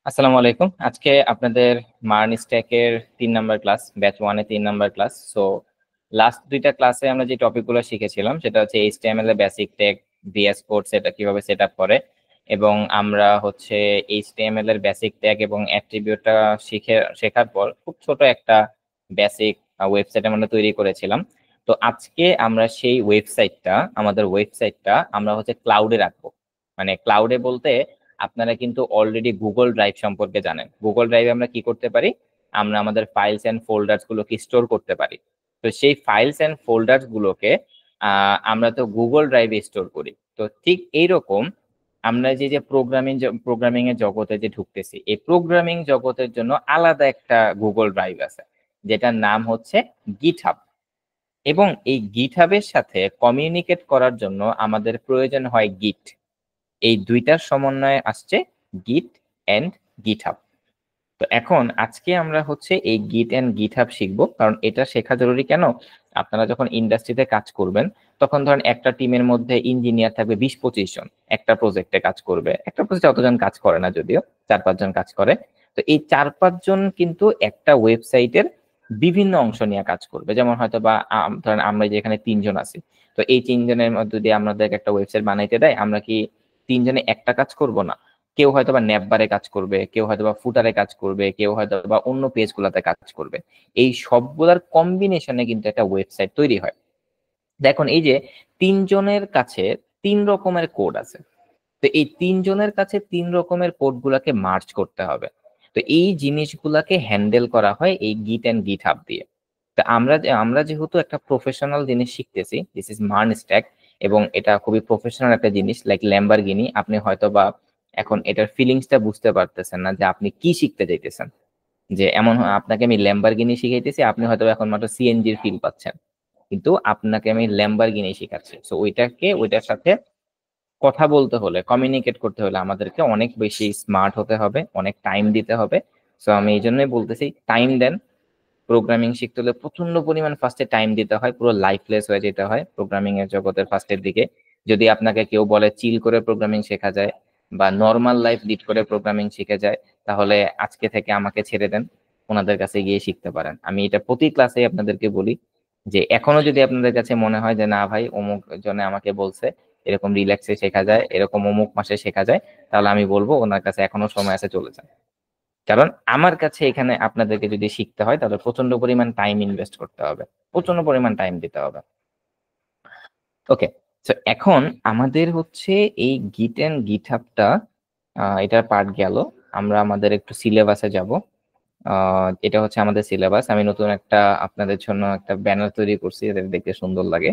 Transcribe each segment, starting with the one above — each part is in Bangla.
আসসালামু আলাইকুম। আজকে আপনাদের মার্ন স্ট্যাকের 3 নাম্বার ক্লাস, ব্যাচ 1-এ 3 নাম্বার ক্লাস। সো লাস্ট দুইটা ক্লাসে আমরা যে টপিকগুলো শিখেছিলাম সেটা হচ্ছে এইচটিএমএল এর বেসিক ট্যাগ, ভিএস কোড সেটা কিভাবে সেট আপ করে, এবং আমরা হচ্ছে এইচটিএমএল এর বেসিক ট্যাগ এবং অ্যাট্রিবিউটটা শেখার পর খুব ছোট একটা বেসিক ওয়েবসাইট আমরা তৈরি করেছিলাম। তো আজকে আমরা সেই আমাদের ওয়েবসাইটটা আমরা হচ্ছে ক্লাউডে রাখবো। মানে ক্লাউডে বলতে আপনারা কিন্তু অলরেডি গুগল ড্রাইভ সম্পর্কে জানেন। গুগল ড্রাইভে আমরা কি করতে পারি, আমরা আমাদের ফাইলস এন্ড ফোল্ডার্স গুলোকে স্টোর করতে পারি। তো সেই ফাইলস এন্ড ফোল্ডার্স গুলোকে আমরা তো গুগল ড্রাইভে স্টোর করি। তো ঠিক এইরকম আমরা যে যে প্রোগ্রামিং এর জগতে যে ঢুকতেছি, এই প্রোগ্রামিং জগতের জন্য আলাদা একটা গুগল ড্রাইভ আছে, যেটার নাম হচ্ছে গিটহাব। এবং এই গিটহাবের সাথে কমিউনিকেট করার জন্য আমাদের প্রয়োজন হয় গিট। এই দুইটার সমন্বয়ে আসছে গিট এন্ড গিটহাব। তো এখন আজকে আমরা হচ্ছে এই গিট এন্ড গিটহাব শিখবো, কারণ এটা শেখা জরুরি। কেন? আপনারা যখন ইন্ডাস্ট্রিতে কাজ করবেন, তখন ধরেন একটা টিমের মধ্যে ইঞ্জিনিয়ার থাকবে 20-25 জন, একটা প্রজেক্টে কাজ করবে। একটা প্রজেক্টে অতজন কাজ করে না, যদিও 4-5 জন কাজ করে। তো এই 4-5 জন কিন্তু একটা ওয়েবসাইটের বিভিন্ন অংশ নিয়ে কাজ করবে। যেমন হয়তো বা ধরেন আমরা যে এখানে 3 জন আছি, তো এই 3 জনের মধ্যে দিয়ে আমাদেরকে একটা ওয়েবসাইট বানাইতে দেয়, আমরা কি 3 জনে একটা কাজ করব না? কেউ হয়তো বা নেপবারে কাজ করবে, কেউ হয়তো বা ফুটারে কাজ করবে, কেউ হয়তো বা অন্য পেজ গুলাতে কাজ করবে। এই সবগুলার কম্বিনেশনে কিন্তু একটা ওয়েবসাইট তৈরি হয়। দেখুন, এই যে 3 জনের কাছে 3 রকমের কোড আছে, তো এই 3 জনের কাছে 3 রকমের কোড গুলাকে মার্জ করতে হবে। তো এই জিনিসগুলাকে হ্যান্ডেল করা হয় এই গিট এন্ড গিটহাব দিয়ে। তো আমরা যেহেতু একটা প্রফেশনাল জিনিস শিখতেছি, দিস ইজ মার্ন স্ট্যাক, এবং এটা খুবই প্রফেশনাল একটা জিনিস, লাইক ল্যাম্বরগিনি। আপনি হয়তো বা এখন এটার ফিলিংসটা বুঝতে পারতেছেন না যে আপনি কি শিখতে চাইতেছেন। যে এমন আপনাকে আমি ল্যাম্বরগিনি শিখাইতেছি, আপনি হয়তো এখন মাত্র সিএনজির ফিল পাচ্ছেন, কিন্তু আপনাকে আমি ল্যাম্বরগিনি শিখাচ্ছি। সো ওইটার সাথে কথা বলতে হলে, কমিউনিকেট করতে হলে আমাদেরকে অনেক বেশি স্মার্ট হতে হবে, অনেক টাইম দিতে হবে। সো আমি এই জন্যই বলতেছি, টাইম দেন। প্রোগ্রামিং শিখতে হলে প্রচন্ড পরিমাণ ফার্স্টে টাইম দিতে হয়, পুরো লাইফলেস হয়ে যেতে হয় প্রোগ্রামিং এর জগতের ফার্স্টের দিকে। যদি আপনাকে কেউ বলে চিল করে প্রোগ্রামিং শেখা যায় বা নর্মাল লাইফ লিড করে প্রোগ্রামিং শিখে যায়, তাহলে আজকে থেকে আমাকে ছেড়ে দেন, ওনাদের কাছে গিয়ে শিখতে পারেন। আমি এটা প্রতি ক্লাসে আপনাদেরকে বলি, যে এখনো যদি আপনাদের কাছে মনে হয় যে না ভাই অমুক জনে আমাকে বলছে এরকম রিল্যাক্সে শেখা যায়, এরকম অমুক মাসে শেখা যায়, তাহলে আমি বলবো ওনার কাছে এখনো সময় আছে, চলে যান। কারণ আমার কাছে এখানে আপনাদেরকে যদি শিখতে হয়, তাহলে প্রচন্ড পরিমাণ টাইম ইনভেস্ট করতে হবে, প্রচন্ড পরিমাণ টাইম দিতে হবে। ওকে, তো এখন আমাদের হচ্ছে এই গিট এন্ড গিটহাবটা, এটার পার্ট গেল। আমরা আমাদের একটু সিলেবাসে যাব। এটা হচ্ছে আমাদের সিলেবাস। আমি নতুন একটা আপনাদের জন্য একটা ব্যানার তৈরি করছি, এটা দেখতে সুন্দর লাগে।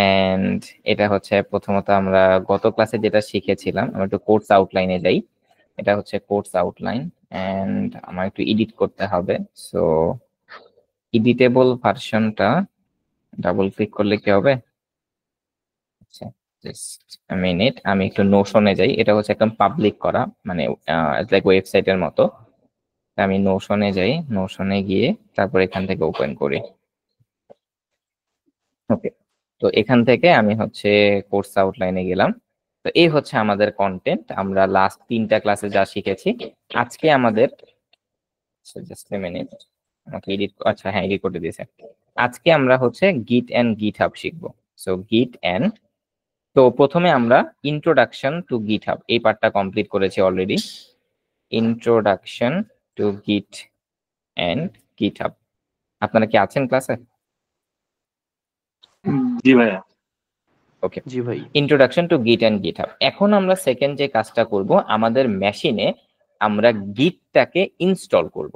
এন্ড এটা হচ্ছে প্রথমত আমরা গত ক্লাসে যেটা শিখেছিলাম, আমরা একটু কোর্স আউটলাইনে যাই। এটা হচ্ছে কোর্স আউটলাইন, এন্ড আমার একটু এডিট করতে হবে। সো এডিটেবল ভার্সনটা ডাবল ক্লিক করলে কি হবে? আচ্ছা, জাস্ট মিনিট, আমি একটু নোশনে যাই। এটা হচ্ছে একদম পাবলিক করা, মানে লাইক ওয়েবসাইটের মতো। আমি নোশনে যাই, নোশনে গিয়ে তারপর এখান থেকে ওপেন করি। ওকে, তো এখান থেকে আমি হচ্ছে কোর্স আউটলাইনে গেলাম। তো এই হচ্ছে আমাদের কন্টেন্ট, আমরা লাস্ট 3টা ক্লাসে যা শিখেছি। আজকে আমাদের, জাস্ট এ মিনিট, আমাকে এডিট, আচ্ছা হ্যাঁ এডিট করতে দিয়েছে। আজকে আমরা হচ্ছে গিট এন্ড গিটহাব শিখবো। সো গিট এন্ড, তো প্রথমে আমরা ইন্ট্রোডাকশন টু গিটহাব এই পার্টটা কমপ্লিট করেছি অলরেডি। ইন্ট্রোডাকশন টু গিট এন্ড গিটহাব। আপনারা কি আছেন ক্লাসে? জি ভাইয়া। ওকে, জি ভাই। ইন্ট্রোডাকশন টু গিট এন্ড গিটহাব। এখন আমরা সেকেন্ড যে কাজটা করব, আমাদের মেশিনে আমরা গিটটাকে ইনস্টল করব।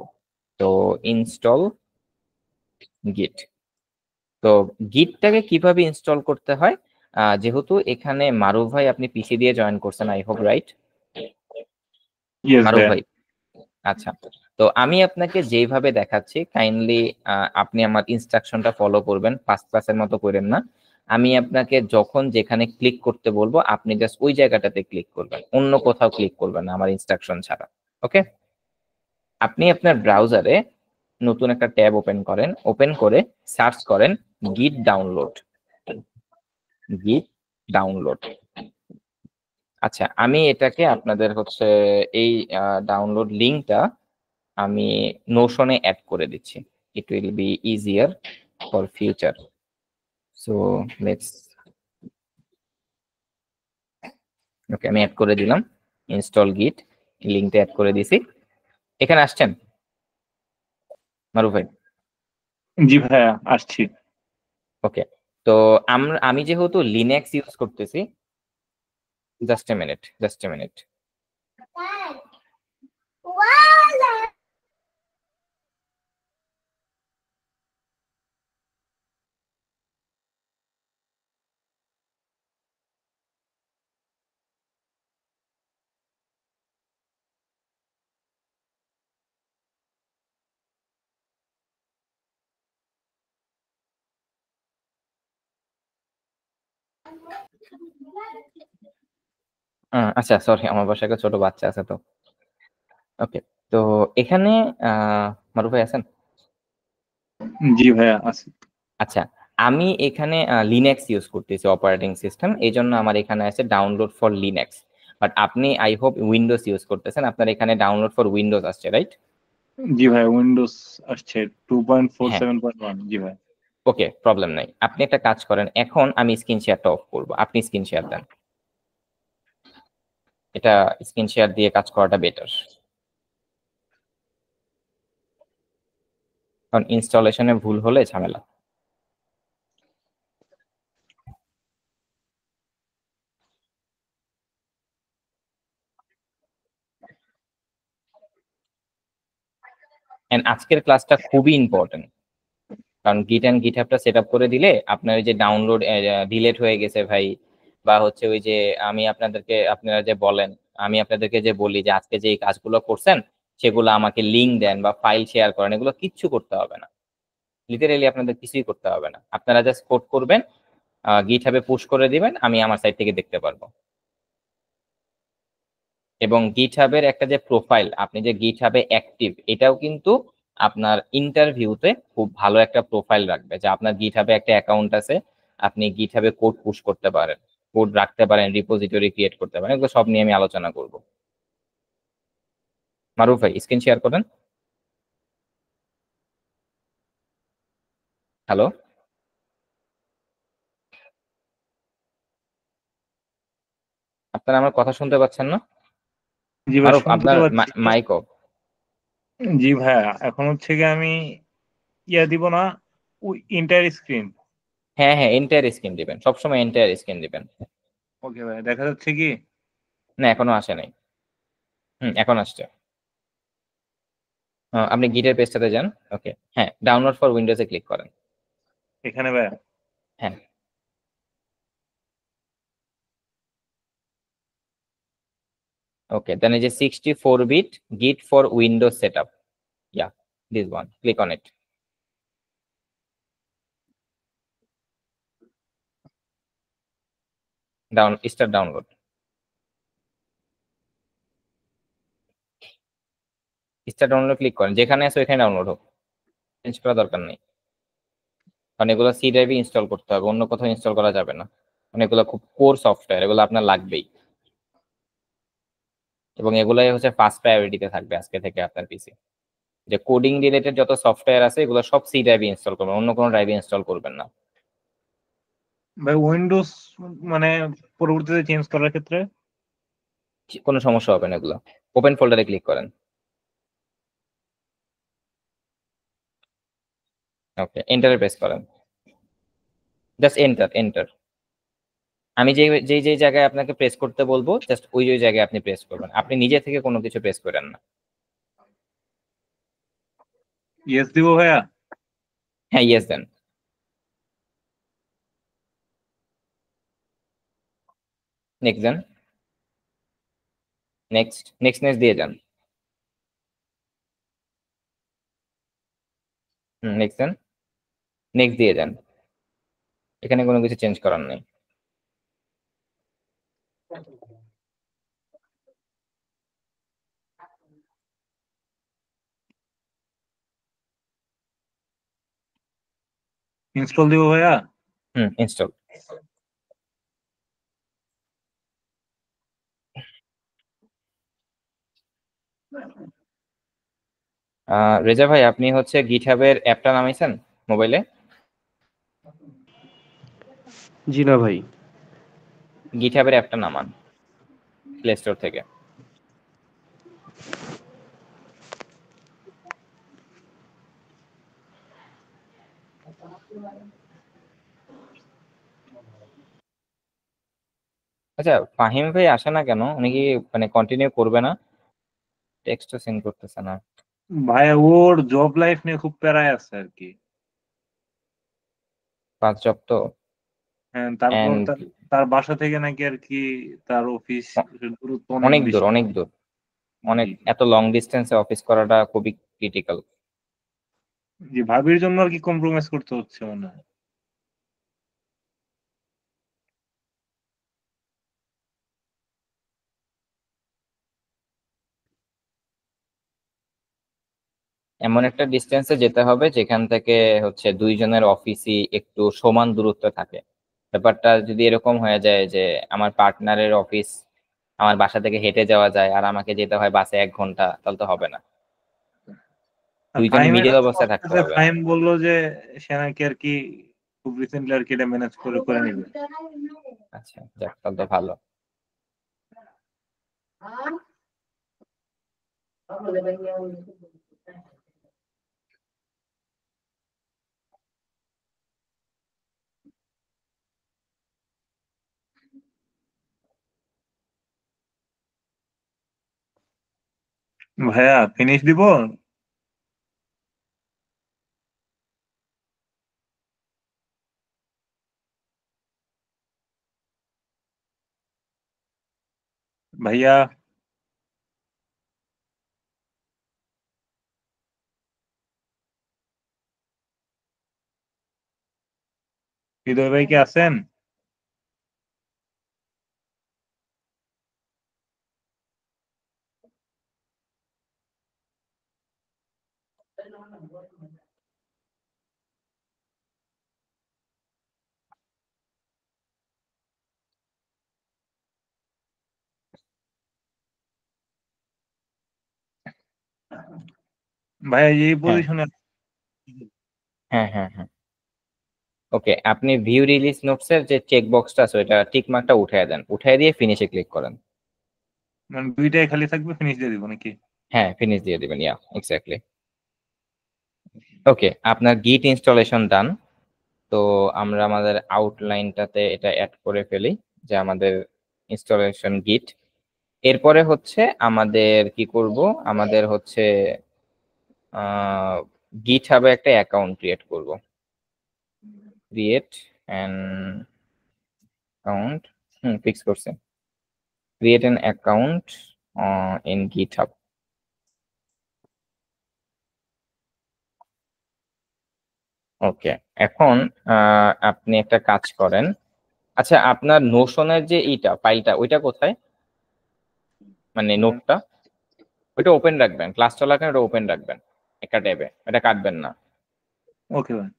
তো ইনস্টল গিট। তো গিটটাকে কিভাবে ইনস্টল করতে হয়, যেহেতু এখানে মারুফ ভাই আপনি পিসি দিয়ে জয়েন করছেন, আই হোপ রাইট? ইয়েস মারুফ ভাইয়া। ভাই, আচ্ছা। তো আমি আপনাকে যেইভাবে দেখাচ্ছি, কাইন্ডলি আপনি আমার ইনস্ট্রাকশনটা ফলো করবেন, ফার্স্ট ক্লাসের মতো করেন না। আমি আপনাকে যখন যেখানে ক্লিক করতে বলবো, আপনি জাস্ট ওই জায়গাটাতে ক্লিক করবেন, অন্য কোথাও ক্লিক করবেন না আমার ইনস্ট্রাকশন ছাড়া। ওকে, আপনি আপনার ব্রাউজারে নতুন একটা ট্যাব ওপেন করেন, ওপেন করে সার্চ করেন গিট ডাউনলোড। গিট ডাউনলোড। আচ্ছা, আমি এটাকে আপনাদের হচ্ছে এই ডাউনলোড লিঙ্কটা আমি নোশনে অ্যাড করে দিচ্ছি। It will be easier for future. So let's, okay, আমি অ্যাড করে দিলাম ইনস্টল গিট, লিঙ্কটা অ্যাড করে দিছি। এখানে আসছেন মারুফ ভাই? জি ভাইয়া, আসছি। ওকে, তো আমি যেহেতু লিনাক্স ইউজ করতেছি, just a minute, just a minute. আচ্ছা, সরি, আমার বাসায় একটা ছোট বাচ্চা আছে তো। ওকে, তো এখানে মারুফ ভাই আছেন? জি ভাইয়া, আসি। আচ্ছা, আমি এখানে লিনাক্স ইউজ করতেছি অপারেটিং সিস্টেম, এই জন্য আমার এখানে আছে ডাউনলোড ফর লিনাক্স। বাট আপনি আই হোপ উইন্ডোজ ইউজ করতেছেন, আপনার এখানে ডাউনলোড ফর উইন্ডোজ আসছে, রাইট? জি ভাইয়া, উইন্ডোজ আসছে হ্যাঁ, 2.4 7.1। জি ভাই। ওকে, প্রবলেম নাই। আপনি একটা কাজ করেন, এখন আমি স্ক্রিন শেয়ারটা অফ করবো, আপনি স্ক্রিন শেয়ার দেন। এটা স্ক্রিন শেয়ার দিয়ে কাজ করাটা বেটার, কারণ ইনস্টলেশনে ভুল হলে ঝামেলা। এন্ড আজকের ক্লাসটা খুবই ইম্পর্টেন্ট, কারণ গিট অ্যান্ড গিটহাবটা সেট আপ করে দিলে আপনার ওই যে ডাউনলোড ডিলেট হয়ে গেছে ভাই, বা হচ্ছে ওই যে আমি আপনাদেরকে, আপনারা যে বলেন, আমি আপনাদেরকে যে বলি যে আজকে যে এই কাজগুলো করছেন সেগুলো আমাকে লিঙ্ক দেন বা ফাইল শেয়ার করেন, এগুলো কিচ্ছু করতে হবে না। লিটারেলি আপনাদের কিছুই করতে হবে না, আপনারা জাস্ট কোড করবেন, গিটহাবে পুশ করে দিবেন, আমি আমার সাইট থেকে দেখতে পারবো। এবং গিটহাবের একটা যে প্রোফাইল, আপনি যে গিটহাবে অ্যাক্টিভ, এটাও কিন্তু আপনার ইন্টারভিউতে খুব ভালো একটা প্রোফাইল রাখবে, যে আপনার গিটহাবে একটা অ্যাকাউন্ট আছে, আপনি গিটহাবে কোড পুশ করতে পারেন, কোড রাখতে পারেন, রিপোজিটরি ক্রিয়েট করতে পারেন, এগুলো সব নিয়ে আমি আলোচনা করব। মারুফ ভাই, স্ক্রিন শেয়ার করেন। হ্যালো, আপনারা আমার কথা শুনতে পাচ্ছেন না? জি ভাই, মারুফ, শুনতে আপনার তো পাচ্ছি। Mic of. জি ভাইয়া, এখন হচ্ছে কি আমি দিব না, ইন্টার স্ক্রিন। হ্যাঁ হ্যাঁ, এন্টায়ার স্ক্রিন দিবেন, সবসময় এন্টায়ার স্ক্রিন দিবেন। ওকে ভাই, দেখা যাচ্ছে কি? না, এখনো আসে নাই। এখন আসছে। আপনি গিটের পেজটাতে যান। ওকে, হ্যাঁ, ডাউনলোড ফর উইন্ডোজে ক্লিক করেন। এখানে ভাইয়া। হ্যাঁ, ওকে, দেন এই যে 64 বিট গিট for Windows setup, yeah, this one, click on it. Start download. Start download click করেন, যেখানে আছে ওইখানে ডাউনলোড হোক, চেঞ্জ করা দরকার নেই, কারণ এগুলো সি ড্রাইভে ইনস্টল করতে হবে, অন্য কোথাও ইনস্টল করা যাবে না, কারণ এগুলো খুব কোর সফটওয়্যার, এগুলো আপনার লাগবেই। এবং এগুলাই হচ্ছে ফার্স্ট প্রায়োরিটিতে থাকবে আজকে থেকে আপনার পিসি। যে কোডিং রিলেটেড যত সফটওয়্যার আছে এগুলো সব সি ড্রাইভে ইনস্টল করবেন, অন্য কোনো ড্রাইভে ইনস্টল করবেন না। ভাই, উইন্ডোজ মানে পরবর্তীতে চেঞ্জ করার ক্ষেত্রে? কোনো সমস্যা হবে না, এগুলো ওপেন ফোল্ডারে ক্লিক করেন। ওকে, এন্টারে প্রেস করেন, জাস্ট এন্টার এন্টার। আমি যে যে যে জায়গায় আপনাকে প্রেস করতে বলবো জাস্ট ওই ওই জায়গায় আপনি প্রেস করবেন, আপনি নিজে থেকে কোনো কিছু প্রেস করেন না। ইয়েস দিব ভাইয়া। হ্যাঁ, ইয়েস দেন। নেক্সট দেন। নেক্সট নেক্সট নেক্সট দিয়ে যান। নেক্সট দেন। নেক্সট দিয়ে যান। এখানে কোনো কিছু চেঞ্জ করার নেই। ইনস্টল দিব ভাইয়া। ইনস্টল। রেজা ভাই, আপনি হচ্ছে গিটহাবের অ্যাপটা নামাইছেন মোবাইলে? জি না ভাই। গিটহাবের অ্যাপটা নামান প্লে স্টোর থেকে। আচ্ছা, ফাহিম ভাই আসে না কেন? উনি কি মানে কন্টিনিউ করবে না? টেক্সটও সেন্ড করতেছে না। ভাই ওর জব লাইফ নিয়ে খুব প্যারায় আছে আর কি। পাঁচ জব তো। হ্যাঁ, তারপর এন্ড তার বাসা থেকে নাকি আর কি তার অফিস দূরত্ব অনেক অনেক দূর, বেশি। অনেক দূর, অনেক, জি এত লং ডিস্টেন্সে অফিস করাটা খুবই ক্রিটিক্যাল। জি, ভাবির জন্য আর কি কম্প্রোমাইজ করতে হচ্ছে মনে হয়। এমন একটা ডিস্টেন্সে যেতে হবে যেখান থেকে হচ্ছে দুইজনের অফিসই একটু সমান দূরত্বে থাকে। ব্যাপারটা যদি এরকম হয়ে যায় যে আমার পার্টনারের অফিস আমার বাসা থেকে হেঁটে যাওয়া যায় আর আমাকে যেতে হয় বাসে 1 ঘন্টা, তাহলে তো হবে না। আর দুইজন ফাহিমের মিডিল কাছে অবস্থায় থাকতে বলতেছে, হবে। ফাহিম বললো যে সে নাকি আর কি খুব রিসেন্টলি আর কি এটা ম্যানেজ করে করে নিবে। আচ্ছা, যাক, তাহলে তো ভালো। ভাইয়া ফিনিশ দিব। ভাইয়া, হৃদয় ভাই কি আছেন? ভাইয়া এই হ্যাঁ, পজিশনে। হ্যাঁ, হ্যাঁ, হ্যাঁ। ওকে, আপনি ভিউ রিলিজ নোটস এর যে চেক বক্সটা আছে ওইটা টিক মার্কটা উঠিয়ে দেন, উঠিয়ে দিয়ে ফিনিশে ক্লিক করেন। মানে দুইটাই খালি থাকবে, ফিনিশ দিয়ে দিব নাকি? হ্যাঁ, ফিনিশ দিয়ে দিবেন, ইয়া এক্স্যাক্টলি। ওকে, আপনার গিট ইনস্টলেশন ডান। তো আমরা আমাদের আউটলাইনটাতে এটা অ্যাড করে ফেলি যে আমাদের ইনস্টলেশন গিট। এরপরে হচ্ছে আমাদের কি করব, আমাদের হচ্ছে গিট হাবে একটা অ্যাকাউন্ট ক্রিয়েট করব। ক্রিয়েট অ্যান অ্যাকাউন্ট, ফিক্স করছে। ক্রিয়েট অ্যান অ্যাকাউন্ট ইন গিট হাব। ওকে, এখন আপনি একটা কাজ করেন। আচ্ছা, আপনার নোশনের যে ইটা ফাইলটা ওইটা কোথায়, মানে নোটটা? ওইটা ওপেন রাখবেন, ক্লাস চলাকালীন ওটা ওপেন রাখবেন একটা ট্যাবে, এটা কাটবেন না। ওকে ভাই।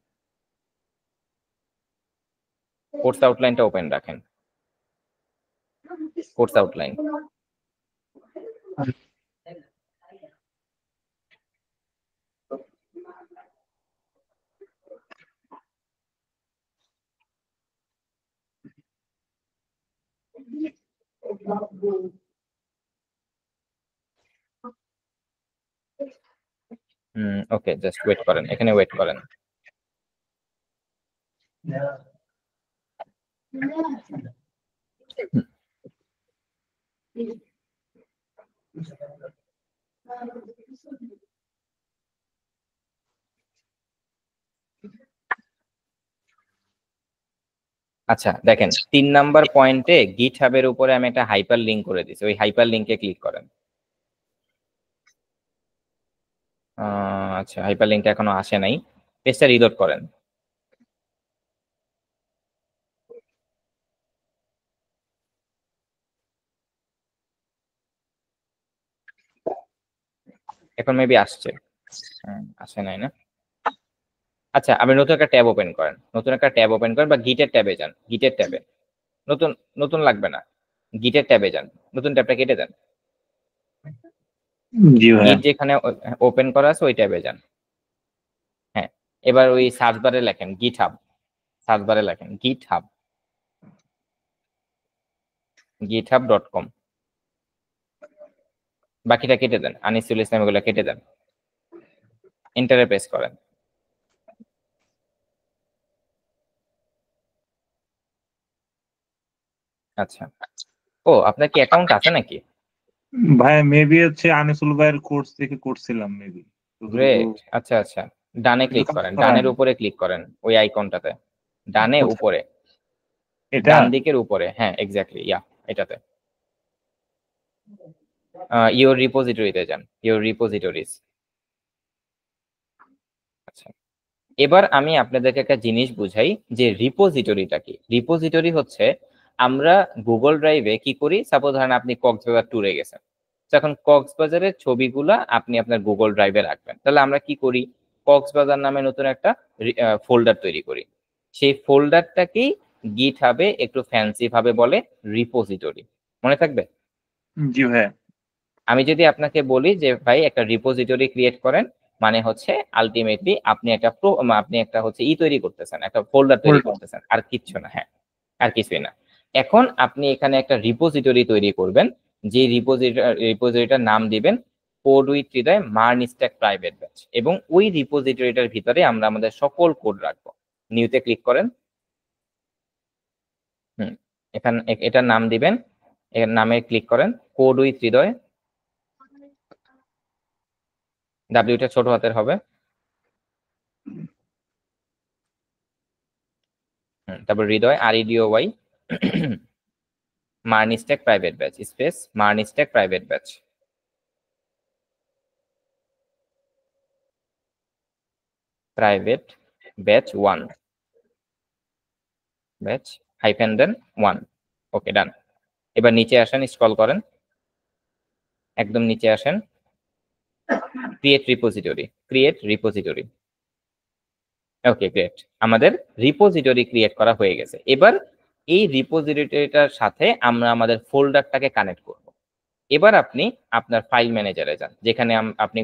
কোর্স আউটলাইনটা ওপেন রাখেন, কোর্স আউটলাইন। ওকে, জাস্ট ওয়েট করেন, এখানে ওয়েট করেন। আচ্ছা, দেখেন 3 নাম্বার পয়েন্টে গিট হাবের উপরে আমি একটা হাইপার লিঙ্ক করে দিছি, ওই হাইপার লিঙ্কে ক্লিক করেন। আচ্ছা, হাইপার লিঙ্কটা এখনো আসে নাই, পেজটা রিলোড করেন। এখন মেবি আসছে। আসে নাই না? আচ্ছা, আপনি নতুন একটা ট্যাব ওপেন করেন, নতুন একটা ট্যাব ওপেন করেন বা গিটের ট্যাবে যান, গিটের ট্যাবে। নতুন, নতুন লাগবে না, গিটের ট্যাবে যান, নতুন ট্যাবটা কেটে দেন। জি ভাইয়া। গিট যেখানে ওপেন করা আছে ওই ট্যাবে যান। হ্যাঁ, এবার ওই সার্চ বারে লেখেন গিটহাব, সার্চ বারে লেখেন গিটহাব, github.com। বাকিটা কেটে দেন, আনিসুল ইসলাম এগুলো কেটে দেন, এন্টারে প্রেস করেন। আচ্ছা, ও আপনার কি অ্যাকাউন্ট আছে নাকি? ভাইয়া মেবি হচ্ছে আনিসুল ভাইয়ের কোর্স থেকে করছিলাম মেবি। গ্রেট, আচ্ছা আচ্ছা, ডানে ক্লিক করেন, ডানের উপরে ক্লিক করেন ওই আইকনটাতে, ডানে উপরে, এটা ডান দিকের উপরে, হ্যাঁ এক্স্যাক্টলি, ইয়া এটাতে ইওর রিপোজিটরিতে যান, ইওর রিপোজিটরিজ। আচ্ছা, এবার আমি আপনাদেরকে একটা জিনিস বুঝাই যে রিপোজিটরিটা কি। রিপোজিটরি হচ্ছে আমরা গুগল ড্রাইভে কি করি, সাপোজ ধরেন আপনি কক্সবাজার ট্যুরে গেছেন, তো এখন কক্সবাজারের ছবিগুলা আপনি আপনার গুগল ড্রাইভে রাখবেন, তাহলে আমরা কি করি, কক্সবাজার নামে নতুন একটা ফোল্ডার তৈরি করি, সেই ফোল্ডারটাকেই গিটহাবে একটু ফ্যান্সি ভাবে বলে রিপোজিটরি। মনে থাকবে? জি ভাইয়া। আমি যদি আপনাকে বলি যে ভাই একটা রিপোজিটরি ক্রিয়েট করেন, মানে হচ্ছে আলটিমেটলি আপনি আপনি একটা হচ্ছে তৈরি করতেছেন, একটা ফোল্ডার তৈরি করতেছেন, আর কিচ্ছু না। হ্যাঁ, আর কিছুই না। এখন আপনি এখানে একটা রিপোজিটরি তৈরি করবেন, যে রিপোজিটরিটার নাম দিবেন code with Hridoy MERN stack private batch, এবং ওই রিপোজিটরিটার ভিতরে আমরা আমাদের সকল কোড রাখবো। নিউতে ক্লিক করেন। এখানে এটার নাম দিবেন, এর নামে ক্লিক করেন কোড উইথ হৃদয়, ডাব্লিউটা ছোট হাতের হবে, তারপর Hridoy REDOY MERN stack private batch space MERN stack private batch, private batch 1, batch hyphen দেন 1। Okay, done. এবার নিচে আসেন, স্ক্রল করেন, একদম নিচে আসেন, create repository, create repository. Okay great, আমাদের রিপোজিটরি ক্রিয়েট করা হয়ে গেছে। এবার এই রিপোজিটরিটার সাথে আমরা আমাদের ফোল্ডারটাকে কানেক্ট করব। এবার আপনি আপনার ফাইল ম্যানেজারে যান, যেখানে আপনি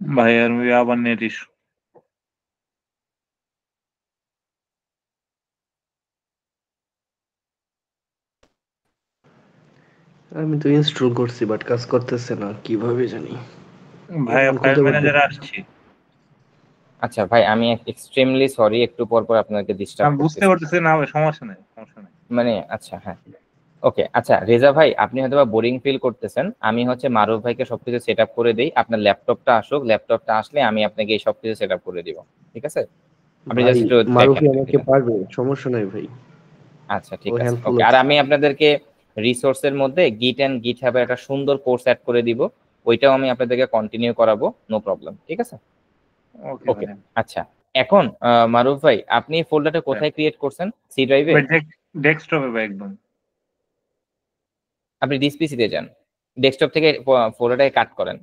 ভাই আর আবার নেট ইস্যু। আমি তো ইনস্টল করছি বাট কাজ করতেছে না কিভাবে জানি। ভাই এখন ফাইল খুলতে ম্যানেজারে পারতেছি। আসছি। আচ্ছা ভাই, আমি এক্সট্রিমলি সরি, একটু পর পর আপনাকে ডিস্টার্ব আমি বুঝতে করতেছি। পারতেছি না ভাই, সমস্যা নেই, সমস্যা নেই। মানে আচ্ছা, হ্যাঁ ওকে। আচ্ছা রেজা ভাই, আপনি হয়তো বোরিং ফিল করতেছেন, আমি হচ্ছে মারুফ ভাইকে সবকিছু সেট আপ করে দিই, আপনার ল্যাপটপটা আসুক, ল্যাপটপটা আসলে আমি আপনাকে এই সবকিছু সেট আপ করে দিব, ঠিক আছে? আপনি ভাই জাস্ট একটু দেখেন মারুফি আর আমাকে কি। পারবে, সমস্যা নাই ভাই, আচ্ছা ও ঠিক আছে, হেল্পফুল ওকে। আর আছে। আমি আপনাদেরকে রিসোর্সের মধ্যে গিট এন্ড গিট হ্যাবের একটা সুন্দর কোর্স অ্যাড করে দিব, ওইটাও আমি আপনাদেরকে কন্টিনিউ করাবো, নো প্রবলেম, ঠিক আছে? ওকে ওকে। ভাই। আচ্ছা, এখন মারুফ ভাই, আপনি ফোল্ডারটা কোথায় ক্রিয়েট করছেন? সি ড্রাইভে? ভাই ডেস্কটপে ভাই একদম। আপনি দিস পিসিতে যান, ডেস্কটপ থেকে ফোল্ডারটাকে কাট করেন,